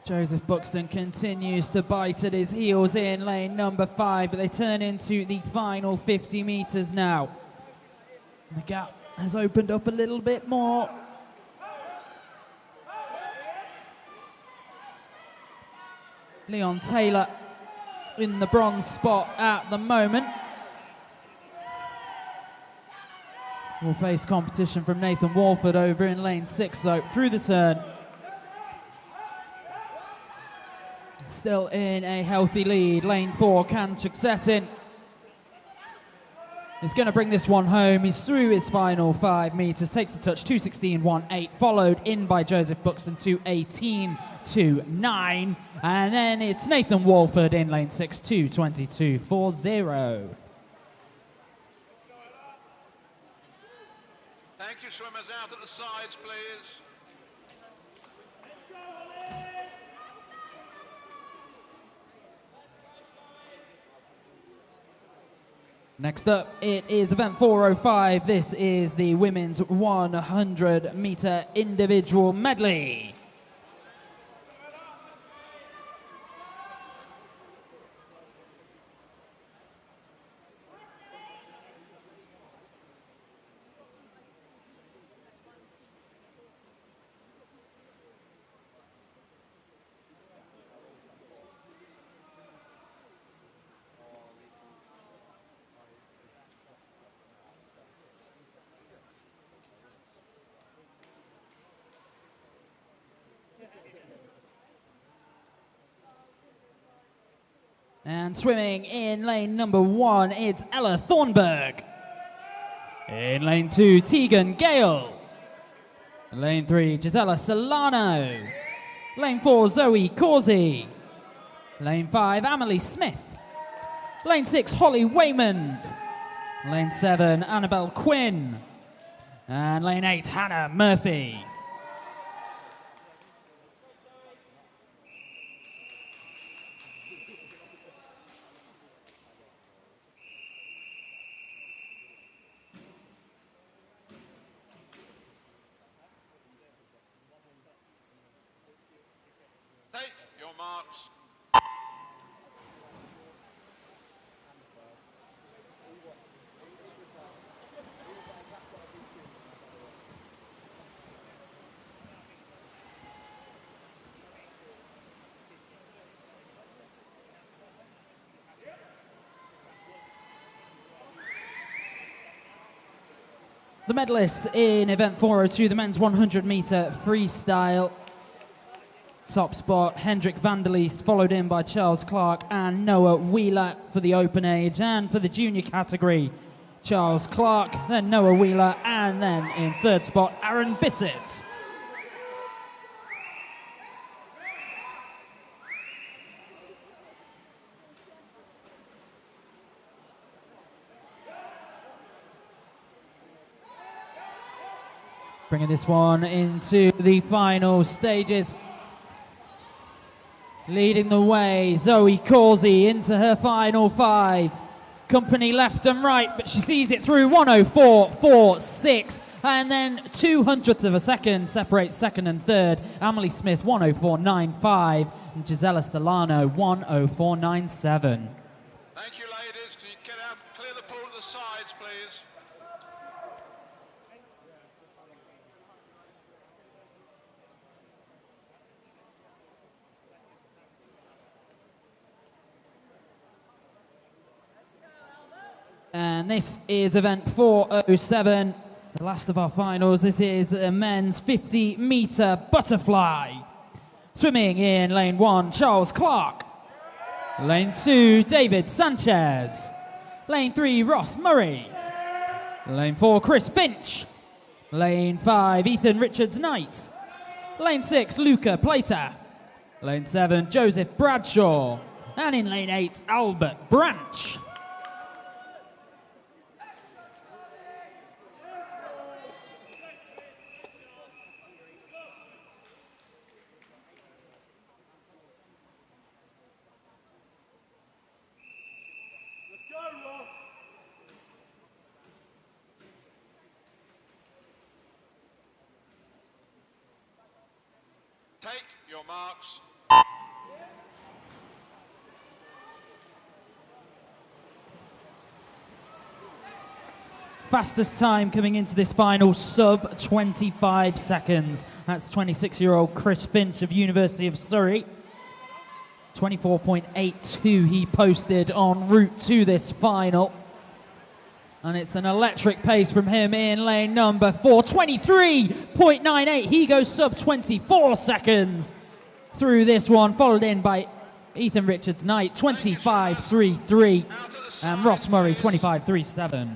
Joseph Buxton continues to bite at his heels in lane number 5, but they turn into the final 50 metres now. And the gap has opened up a little bit more. Leon Taylor in the bronze spot at the moment. Will face competition from Nathan Walford over in lane 6 though, through the turn. Still in a healthy lead, lane 4, Can Tuxetin. He's going to bring this one home. He's through his final 5 metres, takes a touch, 2:16.18, followed in by Joseph Buxton, 2:18.29. And then it's Nathan Walford in lane 6, 2:22.40. Thank you, swimmers. Out at the sides, please. Next up, it is event 405. This is the women's 100-metre individual medley. And swimming in lane number 1, it's Ella Thornburg. In lane 2, Tegan Gale. In lane 3, Gisela Solano. Lane 4, Zoe Causey. Lane 5, Amelie Smith. Lane 6, Holly Waymond. Lane 7, Annabelle Quinn. And lane 8, Hannah Murphy. Take your marks. The medalists in event 402, the men's 100-metre freestyle. Top spot, Hendrik van der Leest, followed in by Charles Clark and Noah Wheeler for the open age. And for the junior category, Charles Clark, then Noah Wheeler, and then in third spot, Aaron Bissett. Bringing this one into the final stages. Leading the way, Zoe Causey into her final 5. Company left and right, but she sees it through 104.46. And then 200ths of a second separates second and third. Amelie Smith, 104.95. And Gisela Solano, 104.97. Thank you, ladies. Can you get out, clear the pool to the sides, please? And this is event 407, the last of our finals. This is the men's 50-meter butterfly. Swimming in lane 1, Charles Clark. Lane 2, David Sanchez. Lane 3, Ross Murray. Lane 4, Chris Finch. Lane 5, Ethan Richards-Knight. Lane 6, Luca Plater. Lane 7, Joseph Bradshaw. And in lane 8, Albert Branch. Take your marks. Fastest time coming into this final, sub 25 seconds. That's 26-year-old Chris Finch of University of Surrey. 24.82 he posted en route to this final. And it's an electric pace from him in lane number 4. 23.98. He goes sub 24 seconds through this one, followed in by Ethan Richards-Knight, 25.33. And Ross Murray, 25.37. Can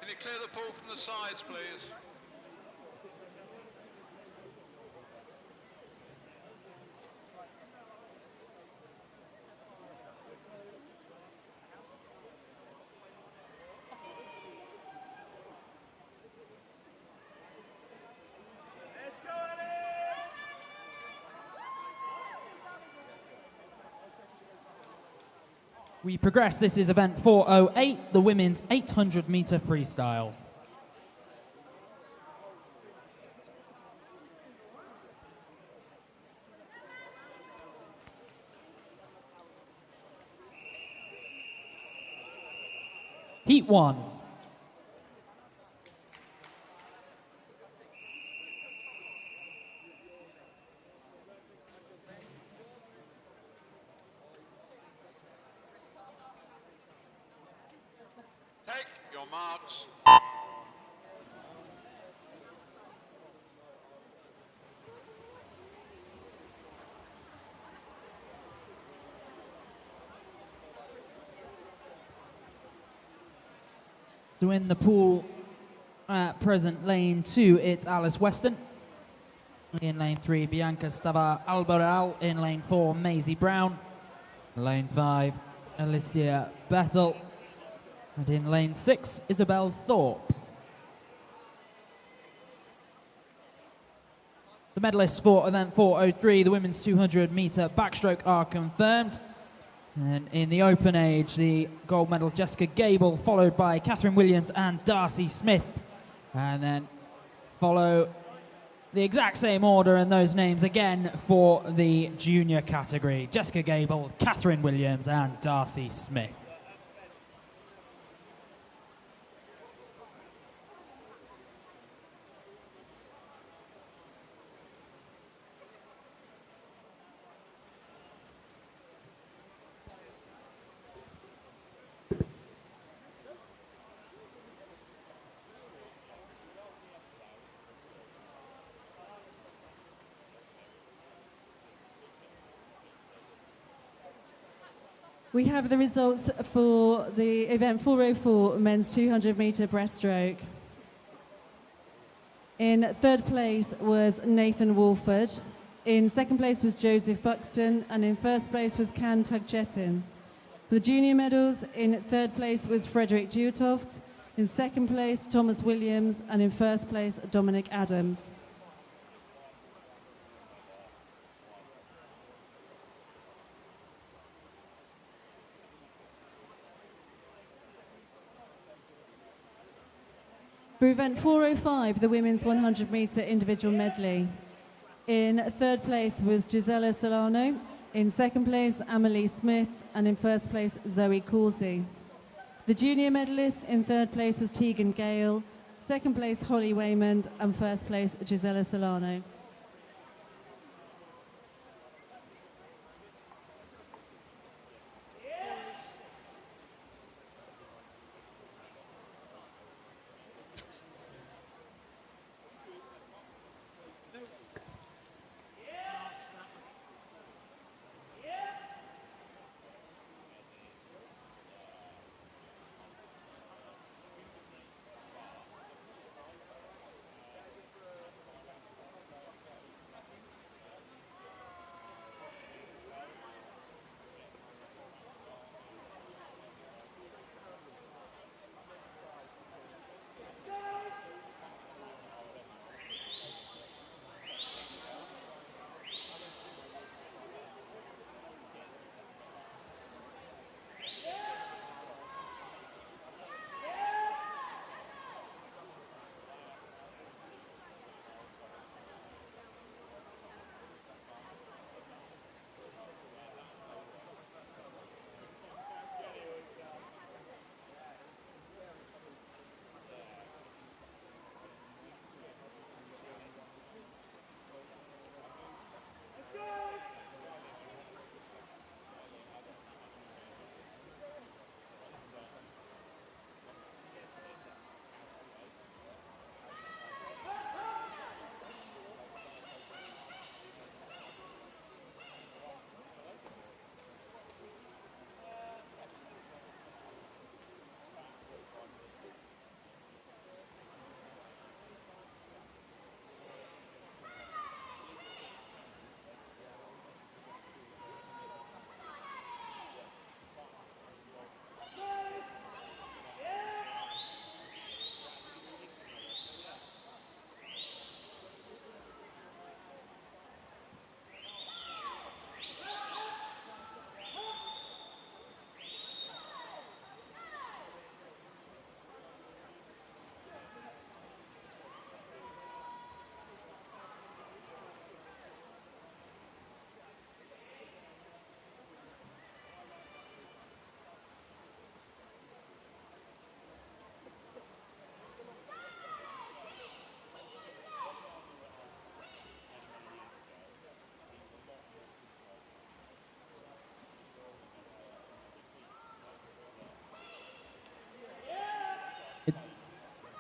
you clear the pool from the sides, please? We progress. This is event 408, the women's 800-meter freestyle. Heat 1. Take your marks. So in the pool at present, lane 2, it's Alice Weston. In lane 3, Bianca Stava Alboral. In lane 4, Maisie Brown. Lane 5, Alicia Bethel. And in lane 6, Isabel Thorpe. The medalists for event 403, the women's 200-meter backstroke, are confirmed. And in the open age, the gold medal, Jessica Gable, followed by Catherine Williams and Darcy Smith. And then follow the exact same order and those names again for the junior category. Jessica Gable, Catherine Williams and Darcy Smith. We have the results for the event 404 men's 200-meter breaststroke. In third place was Nathan Walford. In second place was Joseph Buxton, and in first place was Can Tugjetin. For the junior medals, in third place was Frederick Dutoft. In second place, Thomas Williams, and in first place, Dominic Adams. For event 405, the women's 100-meter individual medley. In third place was Gisela Solano. In second place, Amelie Smith. And in first place, Zoe Causey. The junior medalists, in third place was Tegan Gale. Second place, Holly Waymond. And first place, Gisela Solano.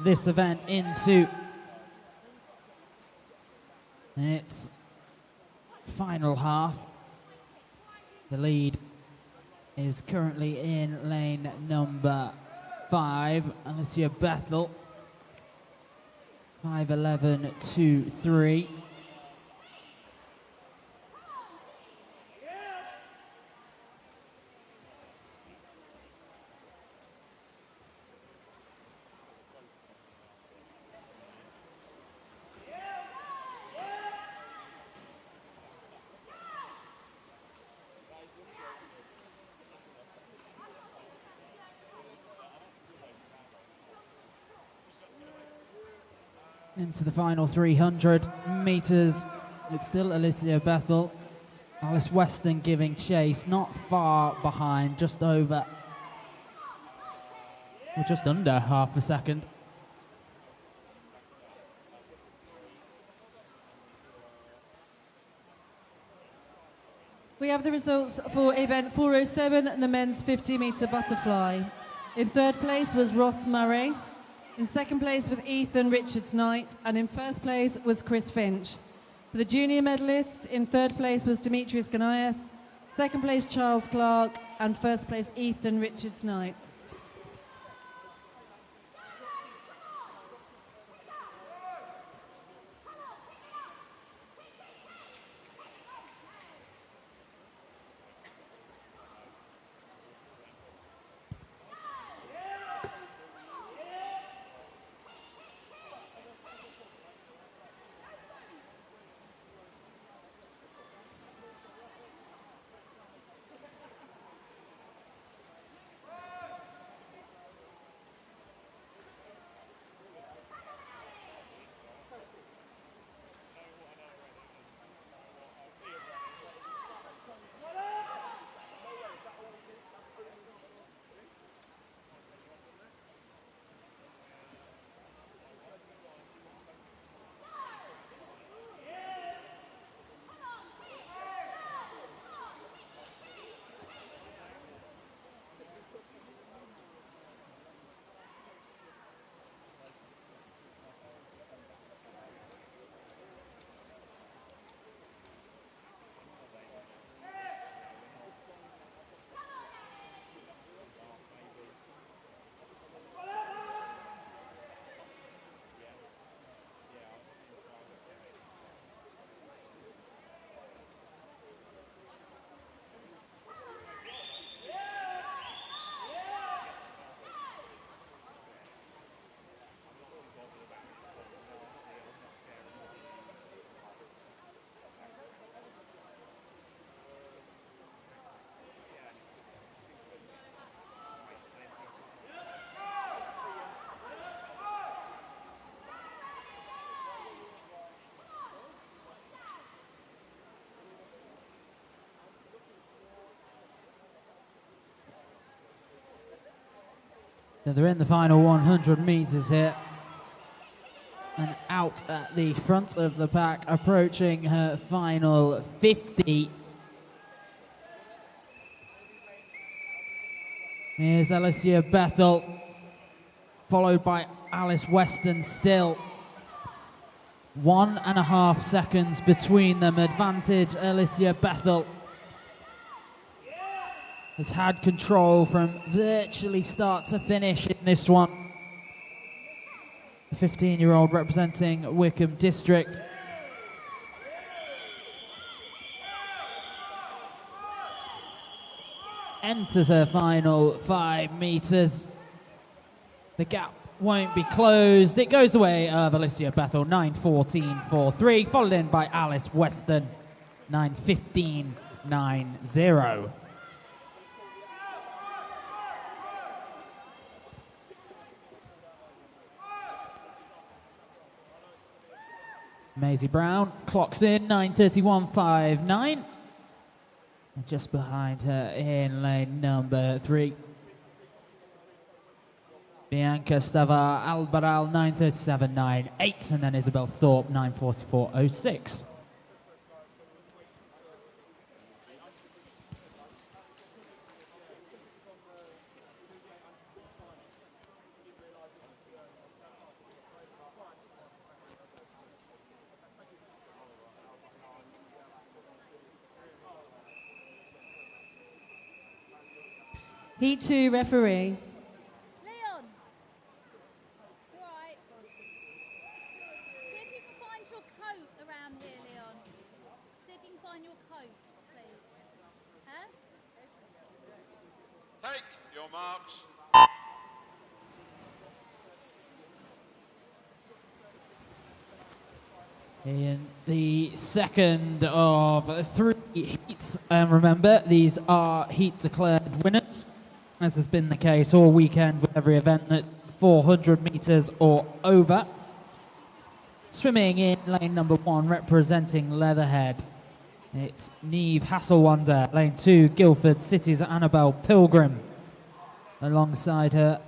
this event into its final half. The lead is currently in lane number 5, Alicia Bethel. 5:11.23. Into the final 300 meters. It's still Alicia Bethel. Alice Weston giving chase, not far behind, just over, or just under half a second. We have the results for event 407, the men's 50-meter butterfly. In third place was Ross Murray. In second place was Ethan Richards-Knight, and in first place was Chris Finch. For the junior medalist, in third place was Demetrius Ganias, second place Charles Clark, and first place Ethan Richards-Knight. So they're in the final 100 meters here. And out at the front of the pack, approaching her final 50. Here's Alicia Bethel, followed by Alice Weston still. 1.5 seconds between them. Advantage Alicia Bethel has had control from virtually start to finish in this one. The 15-year-old representing Wickham District. Enters her final 5 meters. The gap won't be closed. It goes away of Alicia Bethel, 9:14.43, followed in by Alice Weston, 9:15.90. Maisie Brown clocks in 9:31.59. And just behind her in lane number 3. Bianca Stavar Albaral 9:37.98, and then Isabel Thorpe 9:44.06. Heat 2 referee. Leon! You alright? See if you can find your coat around here, Leon. See if you can find your coat, please. Huh? Take your marks. In the second of 3 heats, and remember, these are heat declared winners, as has been the case all weekend with every event at 400 metres or over. Swimming in lane number 1, representing Leatherhead, it's Neve Hasselwander. Lane 2, Guildford City's Annabelle Pilgrim. Alongside her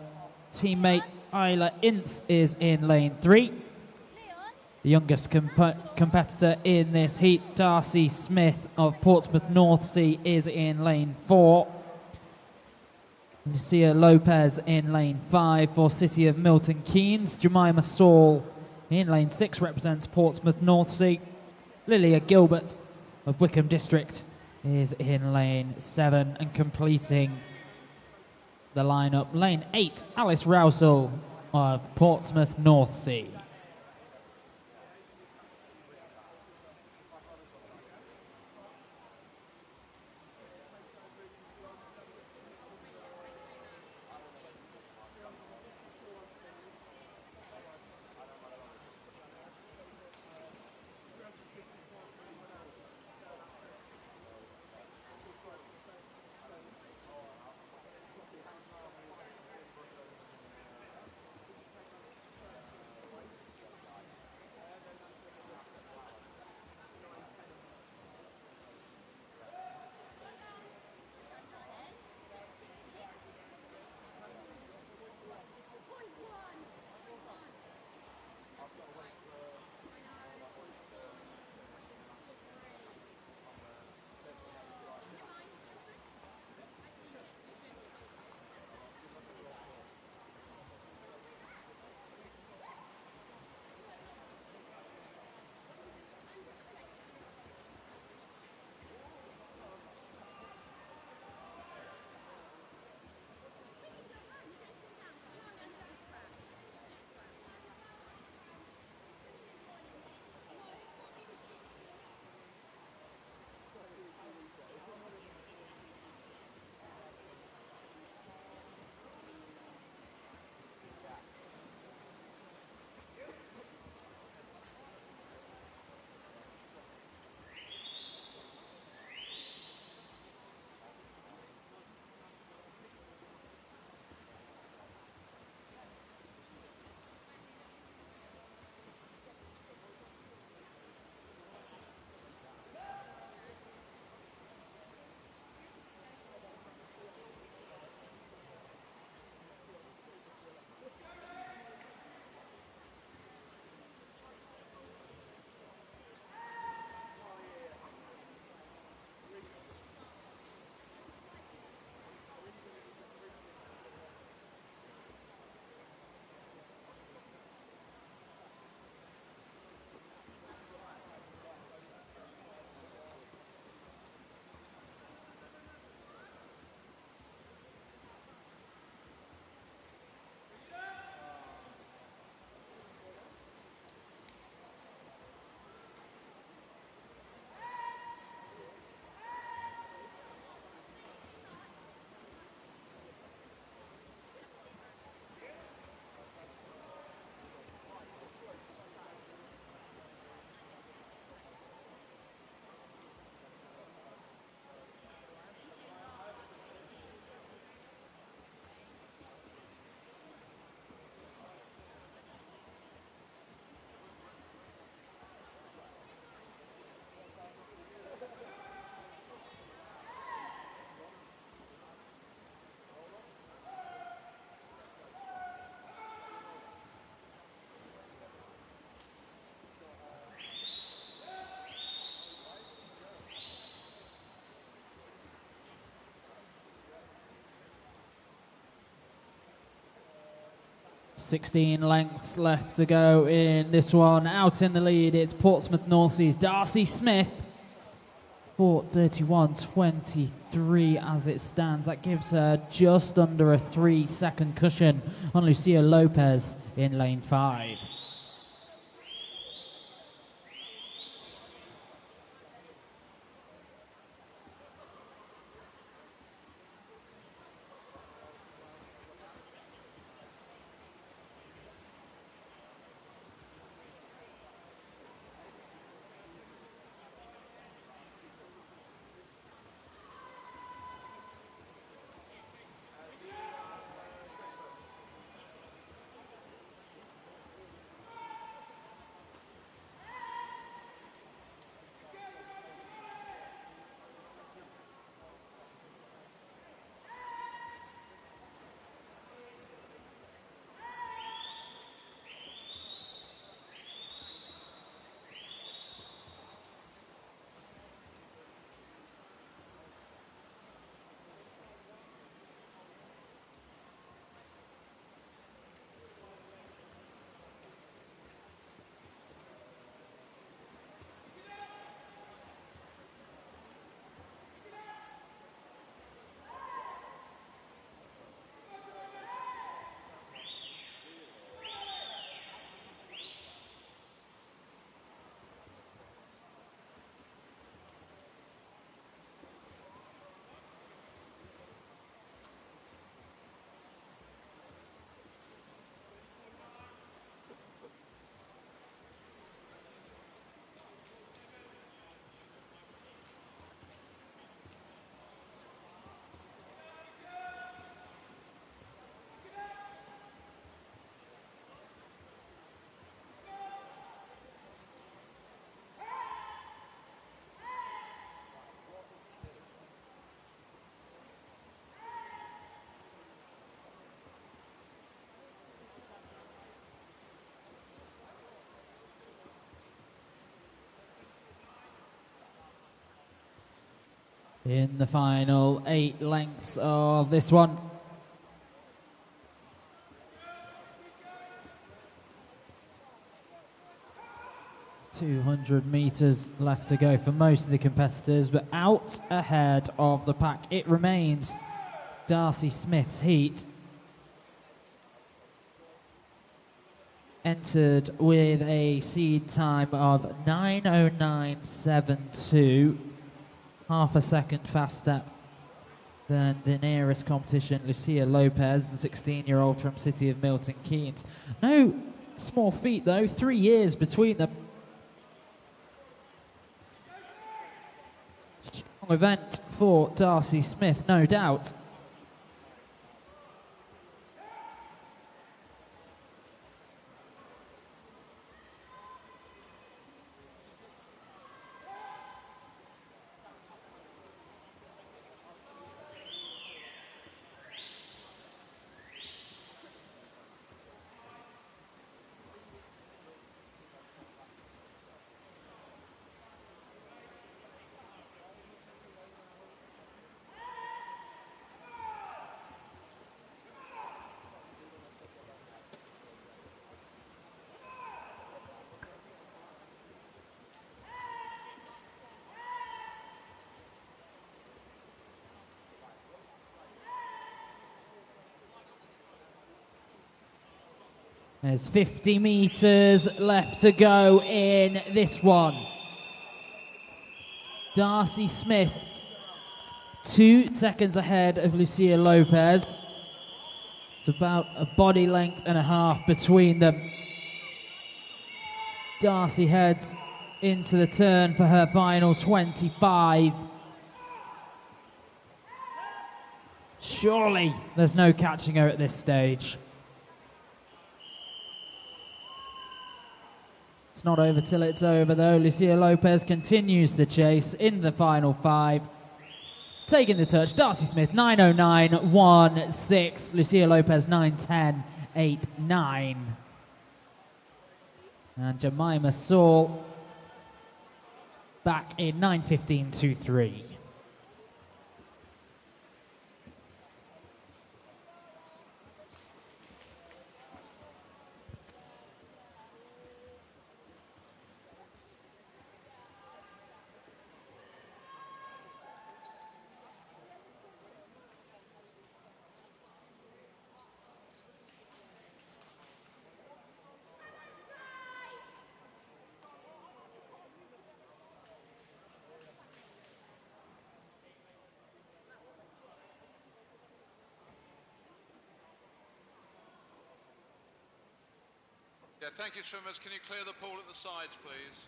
teammate Isla Ince is in lane 3. The youngest competitor in this heat, Darcy Smith of Portsmouth North Sea, is in lane 4. Lucia Lopez in lane 5 for City of Milton Keynes. Jemima Saul in lane 6 represents Portsmouth North Sea. Lilia Gilbert of Wickham District is in lane 7, and completing the lineup, lane 8, Alice Rousel of Portsmouth North Sea. .16 lengths left to go in this one. Out in the lead, it's Portsmouth North Sea's Darcy Smith, 4:31.23 as it stands. That gives her just under a 3-second cushion on Lucia Lopez in lane 5. In the final 8 lengths of this one. .200 meters left to go for most of the competitors, but out ahead of the pack it remains Darcy Smith's heat. Entered with a seed time of 9:09.72. Half a second faster than the nearest competition, Lucia Lopez, the 16-year-old from City of Milton Keynes. No small feat though, 3 years between them. Strong event for Darcy Smith, no doubt. There's 50 meters left to go in this one. Darcy Smith, 2 seconds ahead of Lucia Lopez. It's about a body length and a half between them. Darcy heads into the turn for her final 25. Surely there's no catching her at this stage. It's not over till it's over though. Lucia Lopez continues to chase in the final 5. Taking the touch, Darcy Smith 9:09.16. Lucia Lopez 9:10.89. And Jemima Saul back in 9:15.23. Yeah, thank you, swimmers. Can you clear the pool at the sides, please?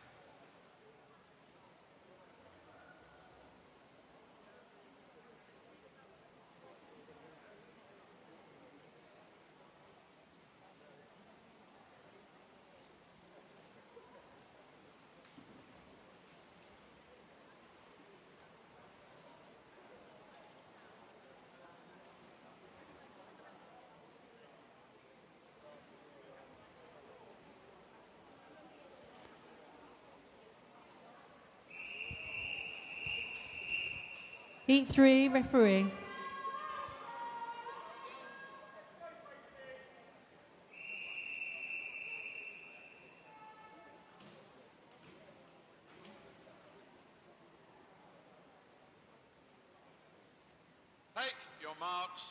Heat 3, referee. Take your marks.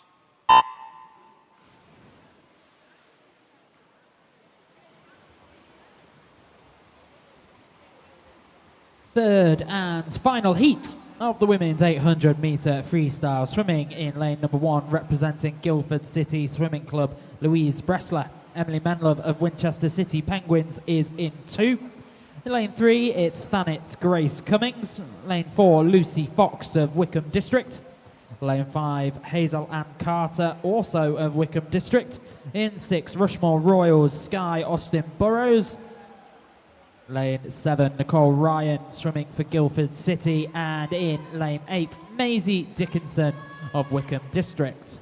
Third and final heat of the women's 800 metre freestyle swimming. In lane number 1, representing Guildford City Swimming Club, Louise Bressler. Emily Menlove of Winchester City Penguins is in 2. In lane 3, it's Thanet Grace Cummings. Lane 4, Lucy Fox of Wickham District. Lane 5, Hazel Ann Carter, also of Wickham District. In 6, Rushmore Royals, Sky Austin Burrows. Lane 7, Nicole Ryan, swimming for Guildford City. And in lane 8, Maisie Dickinson of Wickham District.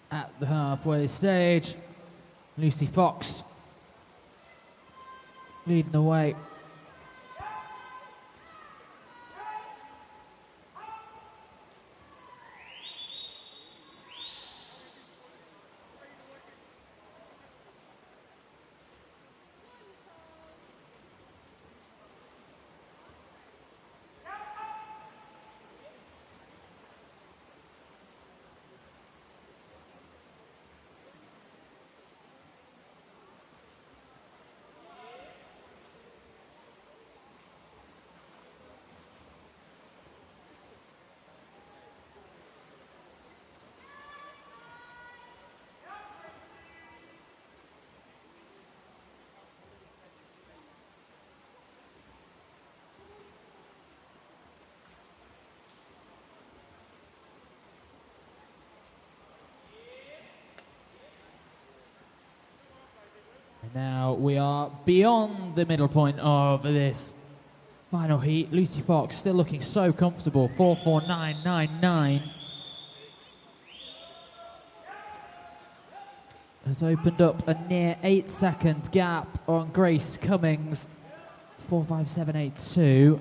At the halfway stage, Lucy Fox leading the way. Now we are beyond the middle point of this final heat. Lucy Fox still looking so comfortable, 4.4999. Has opened up a near 8-second gap on Grace Cummings, 4.5782.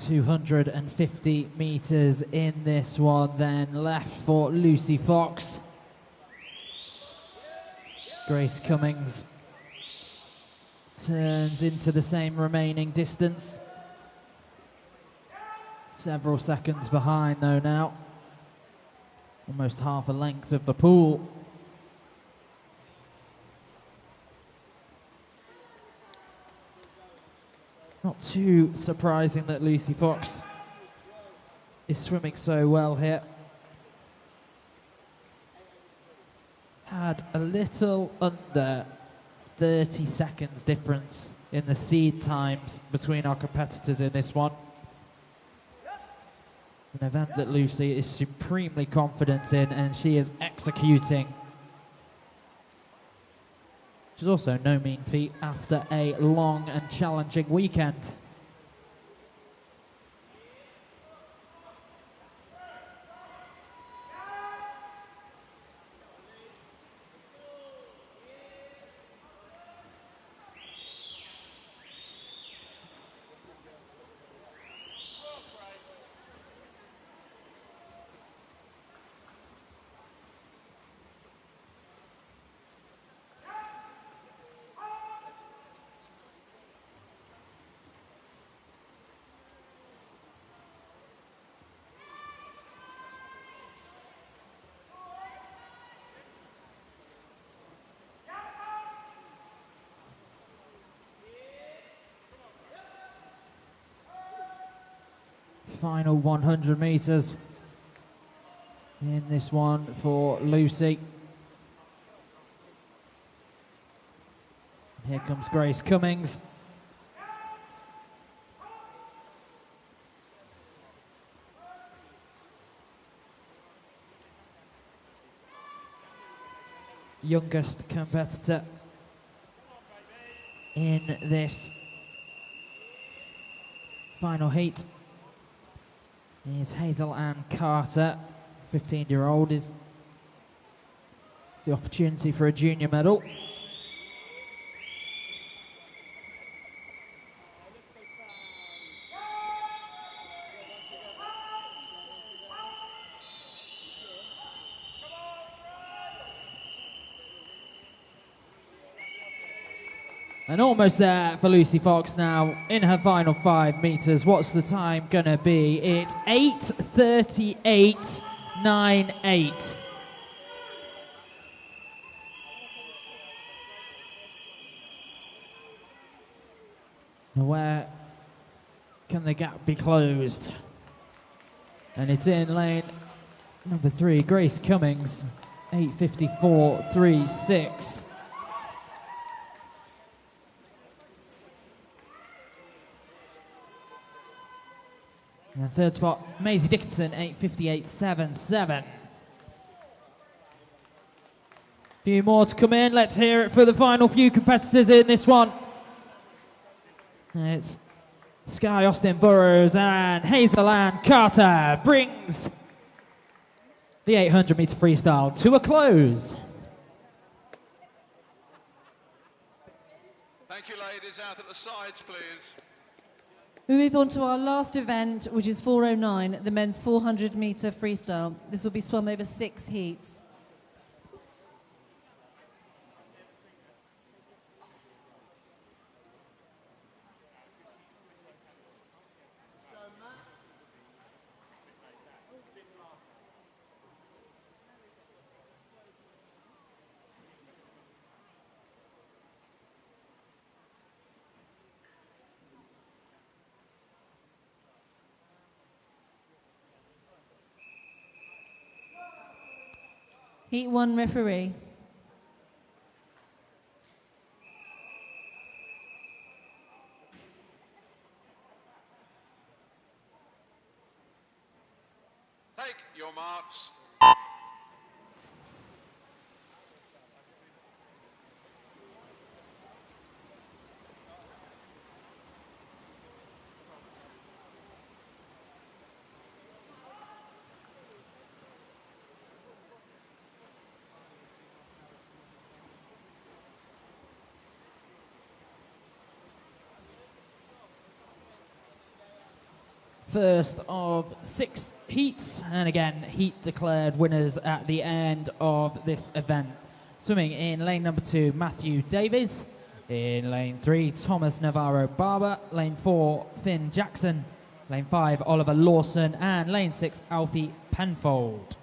250 meters in this one then left for Lucy Fox. Grace Cummings turns into the same remaining distance. Several seconds behind though now. Almost half a length of the pool. Not too surprising that Lucy Fox is swimming so well here. Had a little under 30 seconds difference in the seed times between our competitors in this one. An event that Lucy is supremely confident in, and she is executing. Which is also no mean feat after a long and challenging weekend. Final 100 meters in this one for Lucy. Here comes Grace Cummings. Youngest competitor in this final heat is Hazel Ann Carter, 15-year-old, is the opportunity for a junior medal. And almost there for Lucy Fox now in her final 5 meters. What's the time gonna be? It's 8:38.98. Now where can the gap be closed? And it's in lane number 3, Grace Cummings, 8:54.36. And the third spot, Maisie Dickinson, 8:58.77. Few more to come in. Let's hear it for the final few competitors in this one. It's Sky Austin Burrows and Hazel Ann Carter brings the 800-meter freestyle to a close. Thank you, ladies. Out at the sides, please. We move on to our last event, which is 4:09, the men's 400-meter freestyle. This will be swum over 6 heats. Heat 1 referee. Take your marks. First of 6 heats, and again, heat declared winners at the end of this event. Swimming in lane number 2, Matthew Davies. In lane 3, Thomas Navarro Barber. Lane 4, Finn Jackson. Lane 5, Oliver Lawson. And lane 6, Alfie Penfold.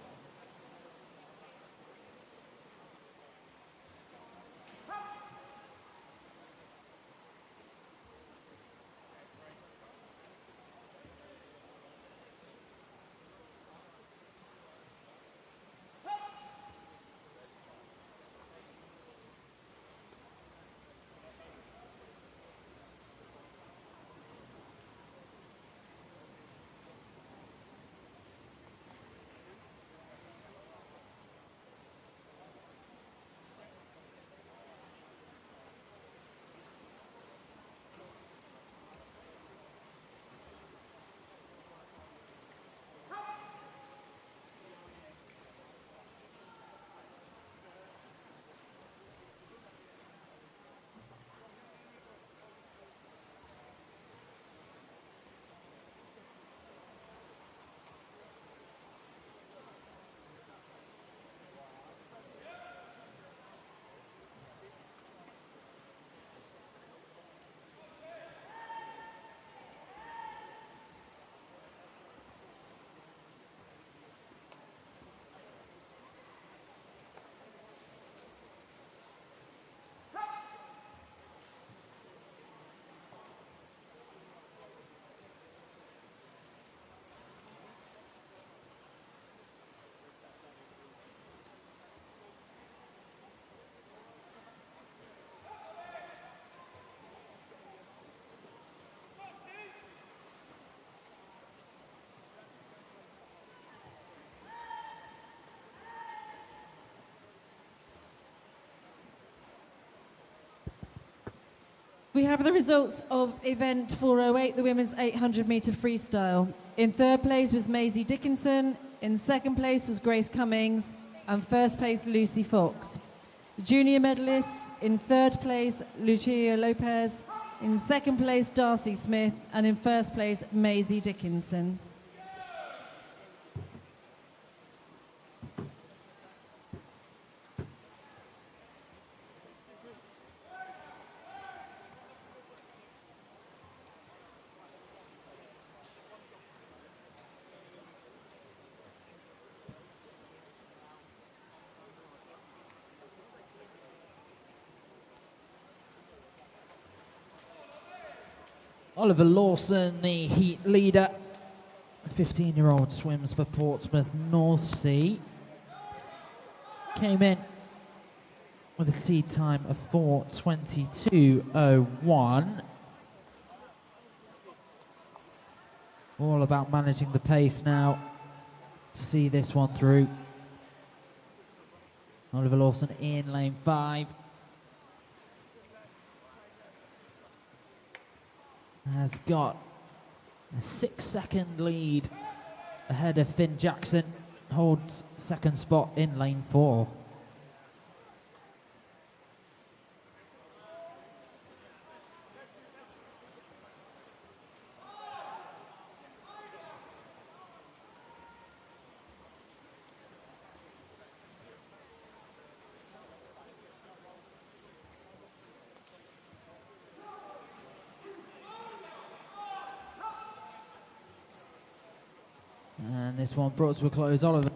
We have the results of event 408, the women's 800 metre freestyle. In third place was Maisie Dickinson, in second place was Grace Cummings, and first place Lucy Fox. The junior medalists, in third place Lucia Lopez, in second place Darcy Smith, and in first place Maisie Dickinson. Oliver Lawson, the heat leader, 15-year-old, swims for Portsmouth North Sea. Came in with a seed time of 4:22.01. All about managing the pace now to see this one through. Oliver Lawson in lane 5. Has got a 6-second lead ahead of Finn Jackson, holds second spot in lane 4. And this one brought to a close. Oliver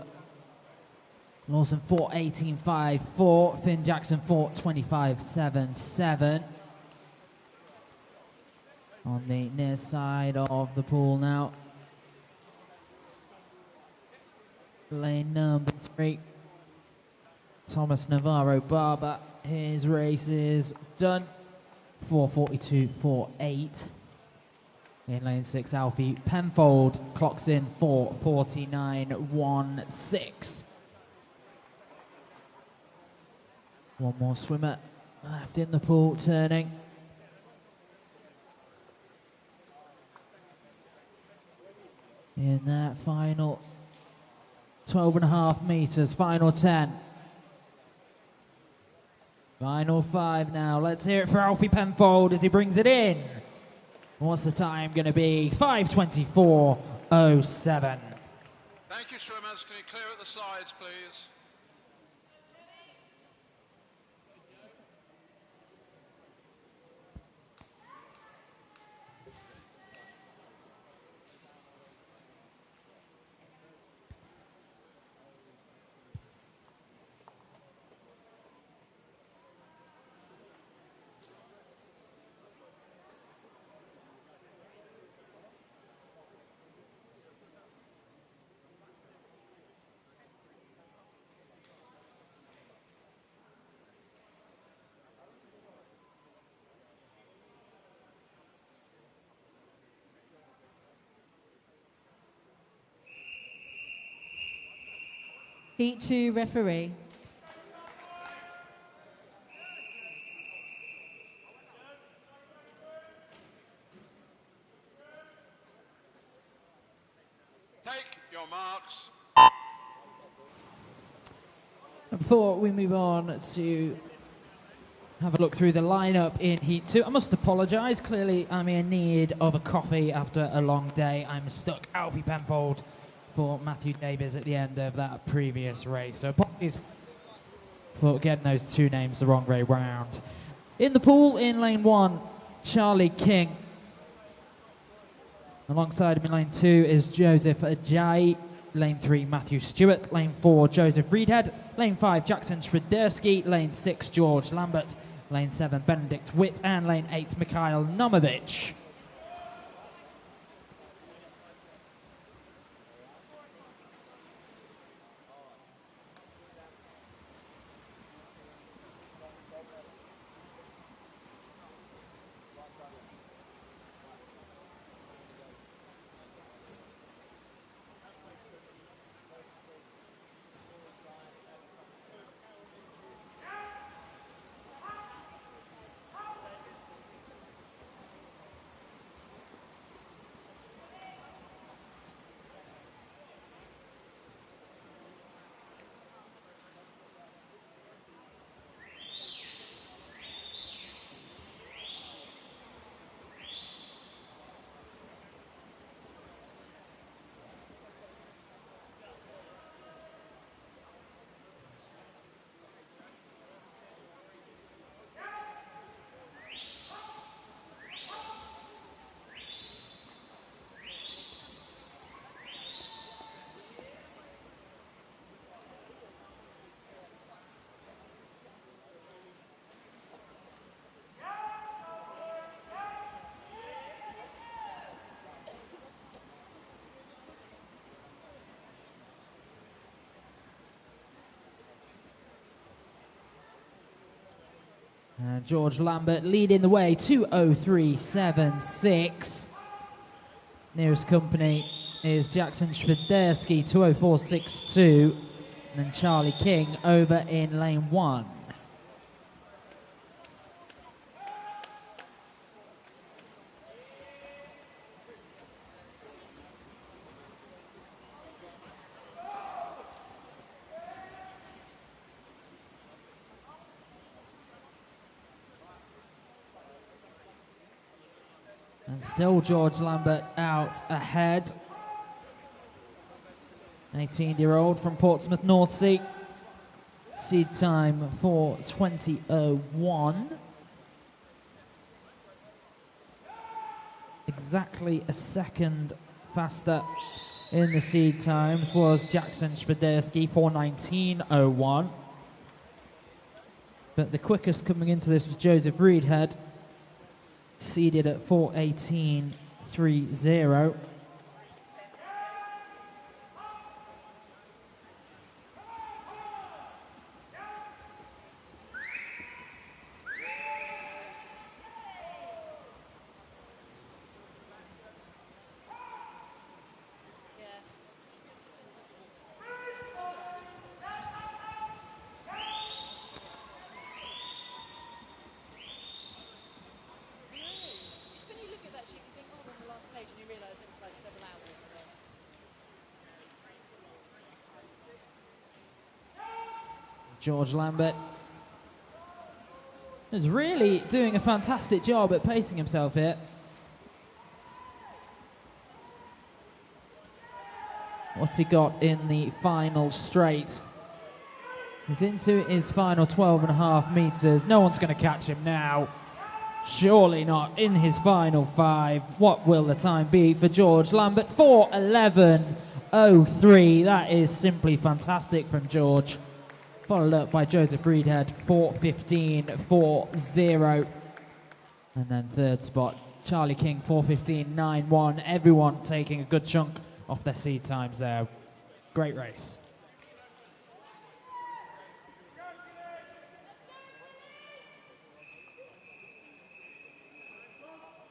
Lawson 4:18.54. Finn Jackson 4:25.77. On the near side of the pool now. Lane number 3. Thomas Navarro Barber, his race is done. 4:42.48. In lane 6, Alfie Penfold clocks in 4:49.16. One more swimmer left in the pool, turning. In that final 12.5 meters, final 10. Final 5 now. Let's hear it for Alfie Penfold as he brings it in. What's the time going to be? 5:24.07. Thank you, swimmers. Can you clear at the sides, please? Heat 2 referee. Take your marks. Before we move on to have a look through the lineup in Heat 2, I must apologise. Clearly, I'm in need of a coffee after a long day. I'm stuck. Alfie Penfold for Matthew Davies at the end of that previous race. So apologies for getting those two names the wrong way round. In the pool, in lane 1, Charlie King. Alongside him in lane 2 is Joseph Ajayi. Lane 3, Matthew Stewart. Lane 4, Joseph Reedhead. Lane 5, Jackson Shradersky. Lane 6, George Lambert. Lane 7, Benedict Witt. And lane 8, Mikhail Nomovich. George Lambert leading the way, 2:03.76. Nearest company is Jackson Shradersky, 2:04.62. And then Charlie King over in lane 1. And still George Lambert out ahead. 18-year-old from Portsmouth North Sea. Seed time 4:20.01. Exactly a second faster in the seed times was Jackson Shradersky, 4:19.01. But the quickest coming into this was Joseph Reedhead, seeded at 4:18.30. George Lambert is really doing a fantastic job at pacing himself here. What's he got in the final straight? He's into his final 12.5 meters. No one's going to catch him now. Surely not in his final 5. What will the time be for George Lambert? 4:11.03. That is simply fantastic from George. Followed up by Joseph Reedhead, 4:15.40. And then third spot, Charlie King, 4:15.91. Everyone taking a good chunk off their seed times there. Great race.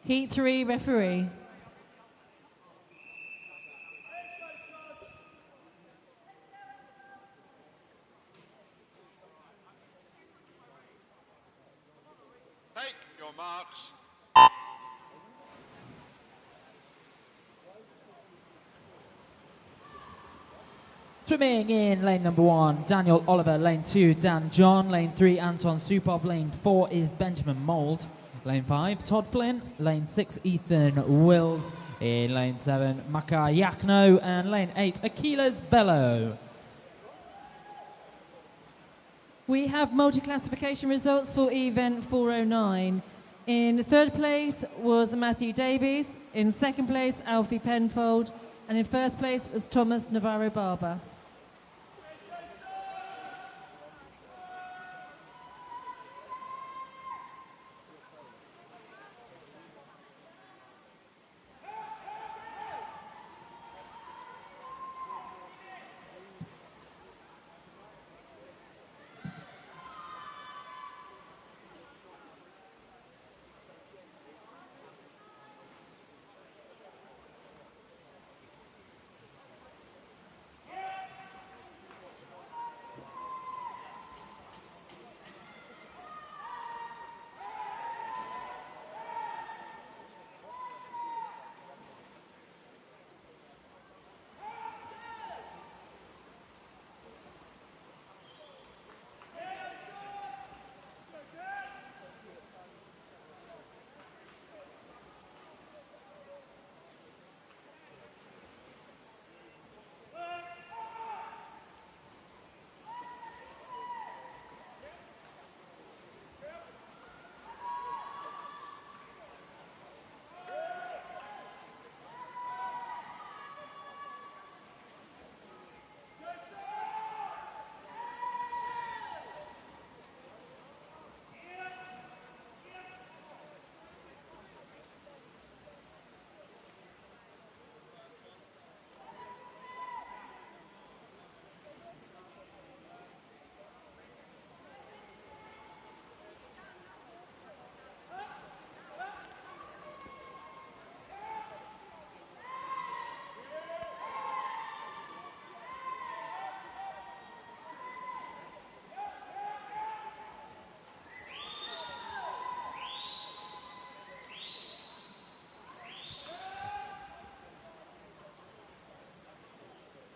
Heat 3 referee. Take your marks. Swimming in lane number 1, Daniel Oliver. Lane 2, Dan John. Lane 3, Anton Supov. Lane 4 is Benjamin Mould. Lane 5, Todd Flynn. Lane 6, Ethan Wills. In lane 7, Makar Yakno. And lane 8, Achilles Bello. We have multi-classification results for event 409. In third place was Matthew Davies. In second place, Alfie Penfold. And in first place was Thomas Navarro Barber.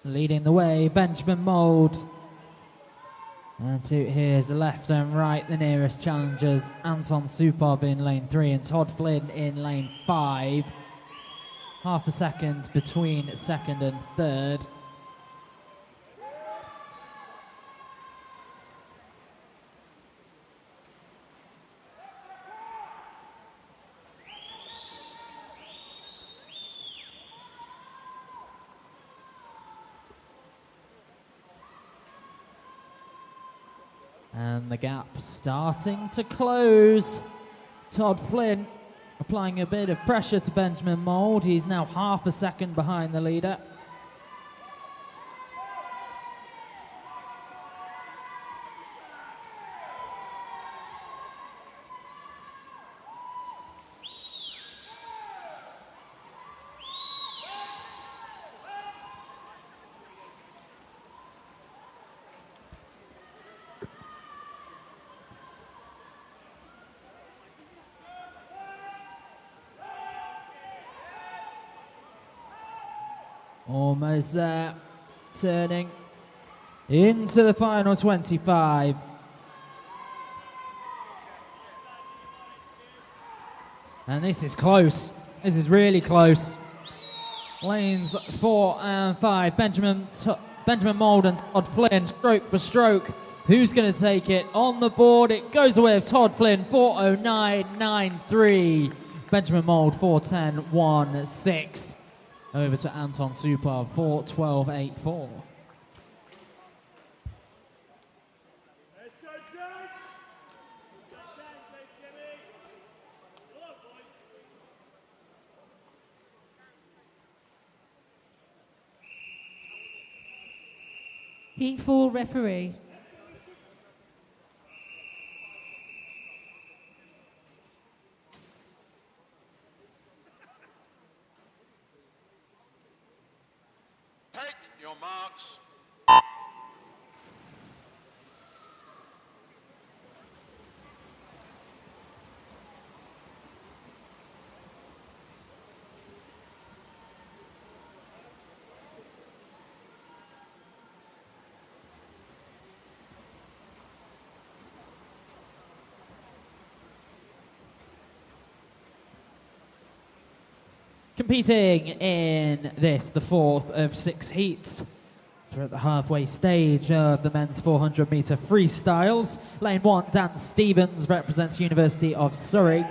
Leading the way, Benjamin Mould. And to his left and right, the nearest challengers, Anton Supov in lane 3 and Todd Flynn in lane 5. Half a second between second and third. And the gap starting to close. Todd Flynn applying a bit of pressure to Benjamin Mould. He's now half a second behind the leader. Almost there, turning into the final 25. And this is close. This is really close. Lanes 4 and 5. Benjamin Mould and Todd Flynn, stroke for stroke. Who's going to take it? On the board, it goes away with Todd Flynn, 4:09.93. Benjamin Mould, 4:10.16. Over to Anton Supar, 4:12.84. Heat 4 referee. Take your marks. Competing in this, the fourth of 6 heats. So we're at the halfway stage of the men's 400 metre freestyles. Lane 1, Dan Stevens represents University of Surrey.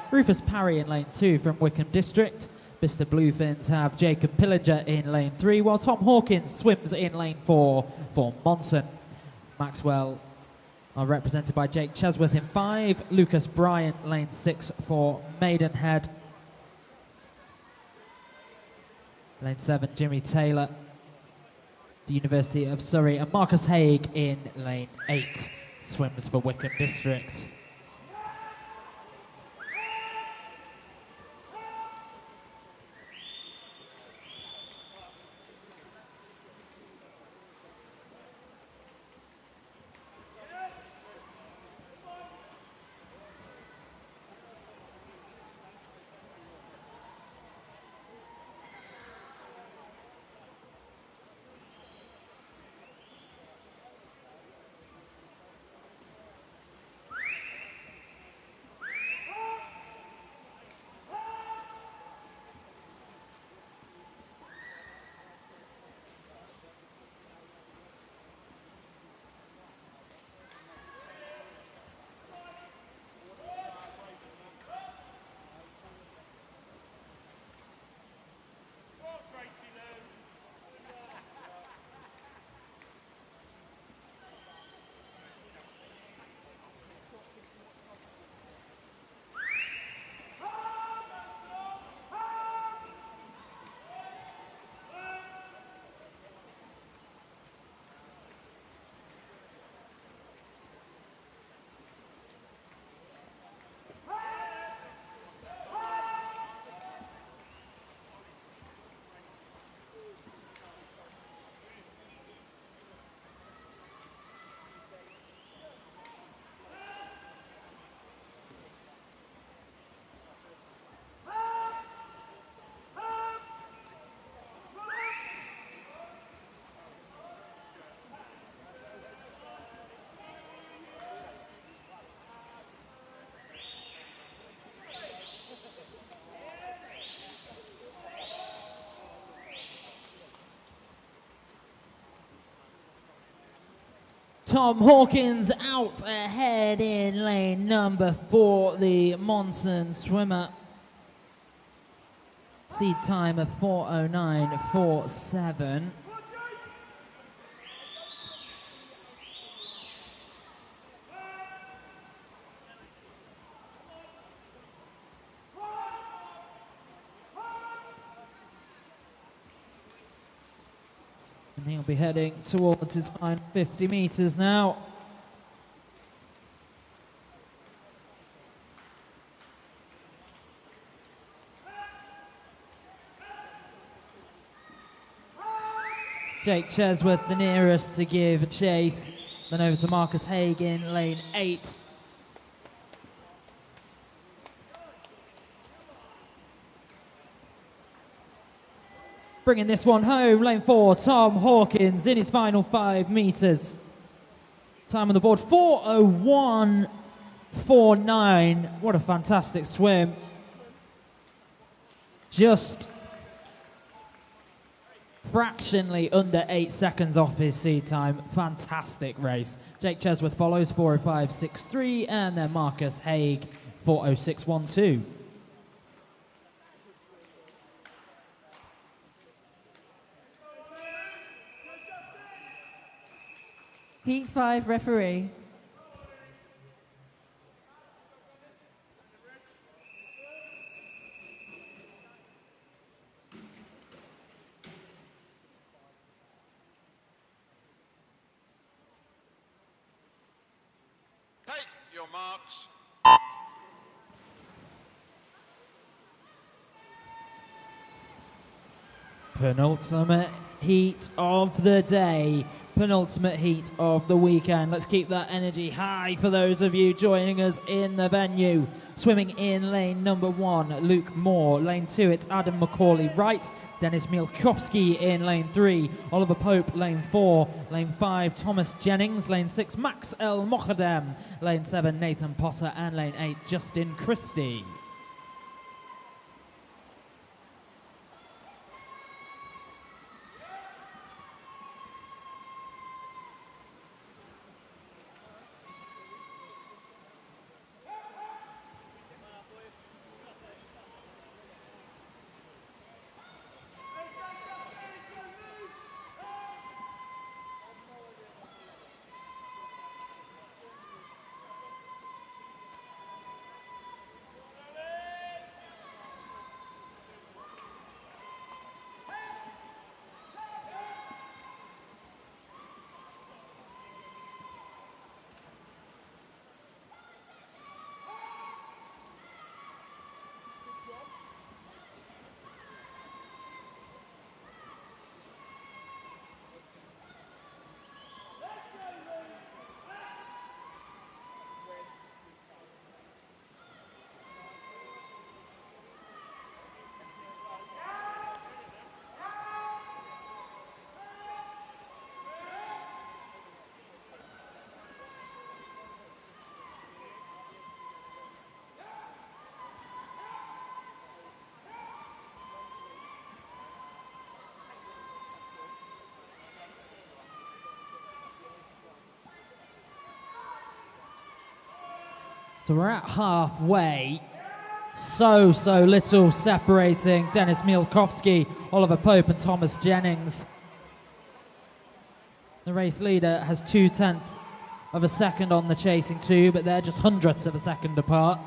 Rufus Parry in lane 2 from Wickham District. Mr. Bluefins have Jacob Pillinger in lane 3, while Tom Hawkins swims in lane 4 for Monson. Maxwell are represented by Jake Chesworth in 5, Lucas Bryant lane 6 for Maidenhead. Lane 7, Jimmy Taylor, the University of Surrey, and Marcus Haig in lane 8, swims for Wickham District. Tom Hawkins out ahead in lane number 4, the Monson swimmer. Seed time of 4:09.47. And he'll be heading towards his final 50 meters now. Jake Chesworth the nearest to give a chase. Then over to Marcus Haig in lane 8. Bringing this one home, lane 4, Tom Hawkins in his final 5 meters. Time on the board, 4:01.49. What a fantastic swim. Just fractionally under 8 seconds off his seed time. Fantastic race. Jake Chesworth follows, 4:05.63, and then Marcus Haig, 4:06.12. Heat 5 referee. Take your marks. Penultimate heat of the day. Penultimate heat of the weekend. Let's keep that energy high for those of you joining us in the venue. Swimming in lane number 1, Luke Moore. Lane 2, it's Adam McCauley Wright. Dennis Mielkowski in lane 3. Oliver Pope, lane 4. Lane 5, Thomas Jennings. Lane 6, Max El Mokhadem. Lane 7, Nathan Potter. And lane 8, Justin Christie. So we're at halfway. So little separating Dennis Mielkowski, Oliver Pope and Thomas Jennings. The race leader has 0.2 of a second on the chasing 2, but they're just hundredths of a second apart.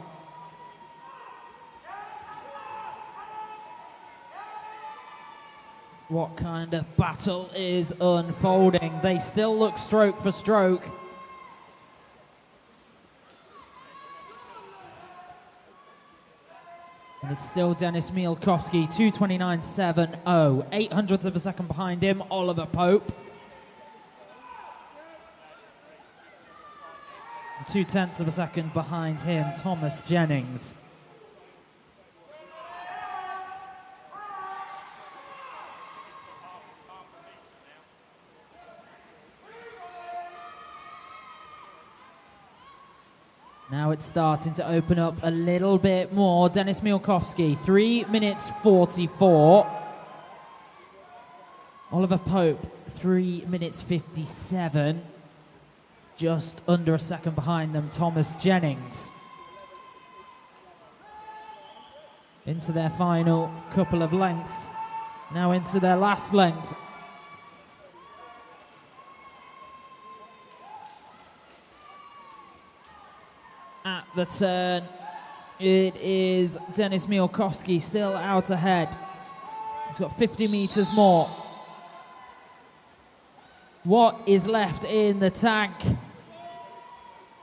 What kind of battle is unfolding? They still look stroke for stroke. And it's still Dennis Mielkowski, 2:29.70. 0.08 of a second behind him, Oliver Pope. And 0.2 of a second behind him, Thomas Jennings. Now it's starting to open up a little bit more. Dennis Mielkowski, 3:44. Oliver Pope, 3:57. Just under a second behind them, Thomas Jennings. Into their final couple of lengths. Now into their last length. At the turn, it is Dennis Mielkowski still out ahead. He's got 50 meters more. What is left in the tank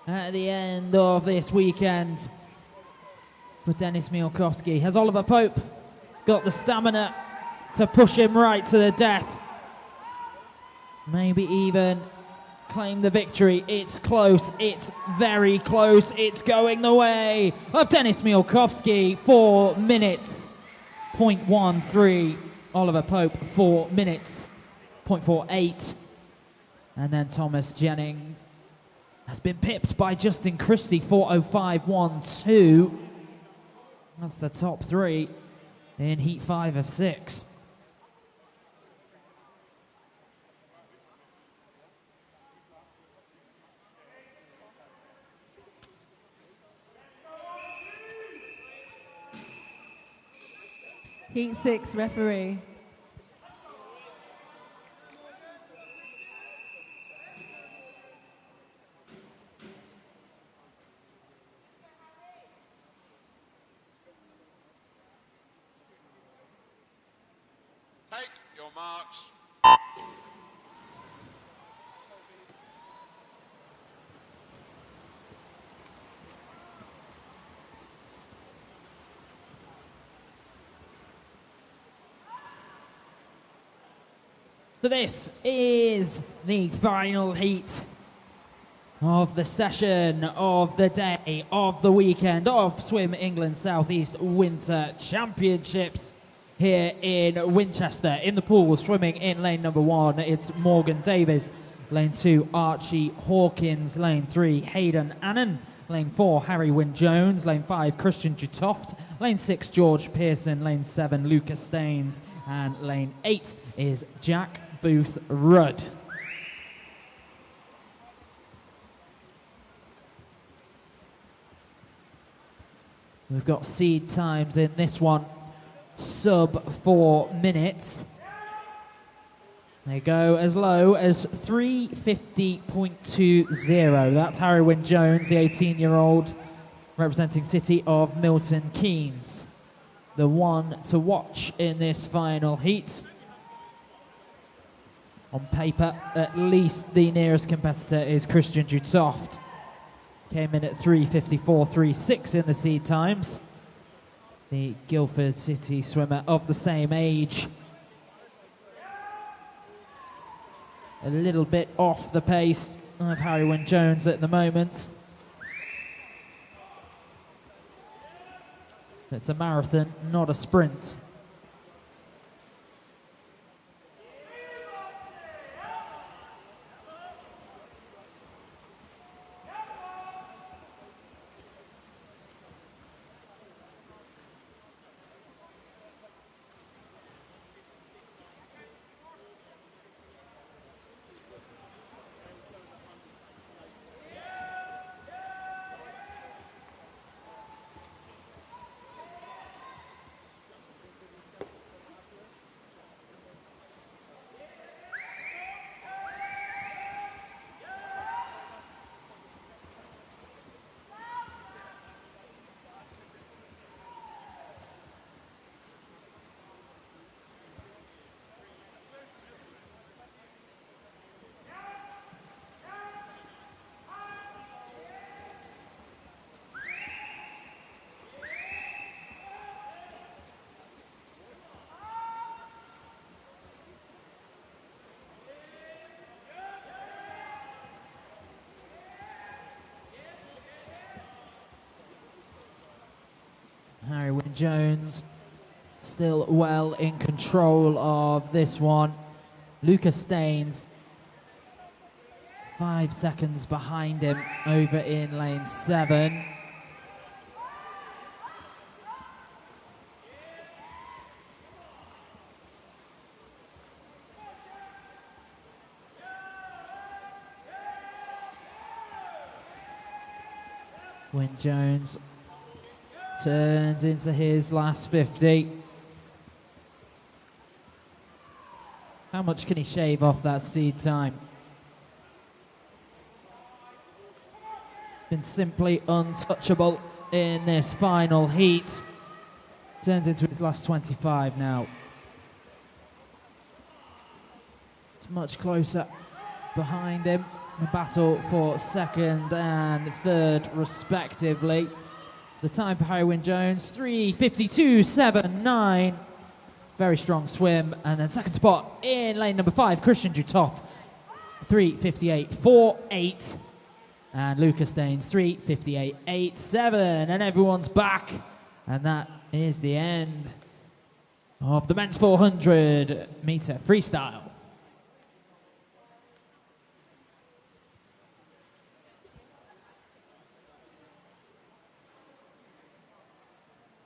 at the end of this weekend for Dennis Mielkowski? Has Oliver Pope got the stamina to push him right to the death? Maybe even claim the victory. It's close. It's very close. It's going the way of Dennis Mielkowski. 4 minutes, 0.13. Oliver Pope 4 minutes, 0.48. And then Thomas Jennings has been pipped by Justin Christie, 4:05.12. That's the top three in heat 5 of 6. Heat 6 referee. Take your marks. So this is the final heat of the session, of the day, of the weekend, of Swim England South East Winter Championships here in Winchester. In the pool, swimming in lane number 1, it's Morgan Davies. Lane 2, Archie Hawkins. Lane 3, Hayden Annan. Lane 4, Harry Wynne-Jones. Lane 5, Christian Dutoft. Lane 6, George Pearson. Lane 7, Lucas Staines. And lane 8 is Jack Booth Rudd. We've got seed times in this one, sub 4 minutes. They go as low as 3:50.20. That's Harry Wynne-Jones, the 18-year-old representing City of Milton Keynes. The one to watch in this final heat. On paper, at least the nearest competitor is Christian Dutoft. Came in at 3:54.36 in the seed times. The Guildford City swimmer of the same age. A little bit off the pace of Harry Wynne-Jones at the moment. It's a marathon, not a sprint. Harry Wynne-Jones still well in control of this one. Lucas Staines 5 seconds behind him over in lane 7. Wynne-Jones turns into his last 50. How much can he shave off that seed time? Been simply untouchable in this final heat. Turns into his last 25 now. It's much closer behind him. The battle for second and third respectively. The time for Harry Wynne-Jones, 3:52.79. Very strong swim. And then second spot in lane number 5, Christian Dutoft, 3:58.48. And Lucas Staines, 3:58.87. And everyone's back. And that is the end of the men's 400 meter freestyle.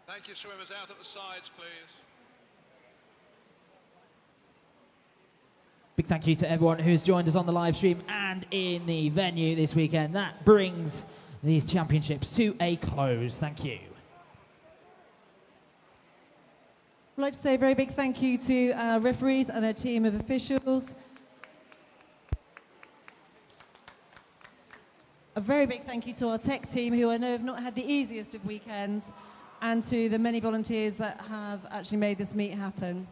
Thank you, swimmers. Out at the sides, please. Big thank you to everyone who's joined us on the live stream and in the venue this weekend. That brings these championships to a close. Thank you. I'd like to say a very big thank you to our referees and their team of officials. A very big thank you to our tech team, who I know have not had the easiest of weekends, and to the many volunteers that have actually made this meet happen.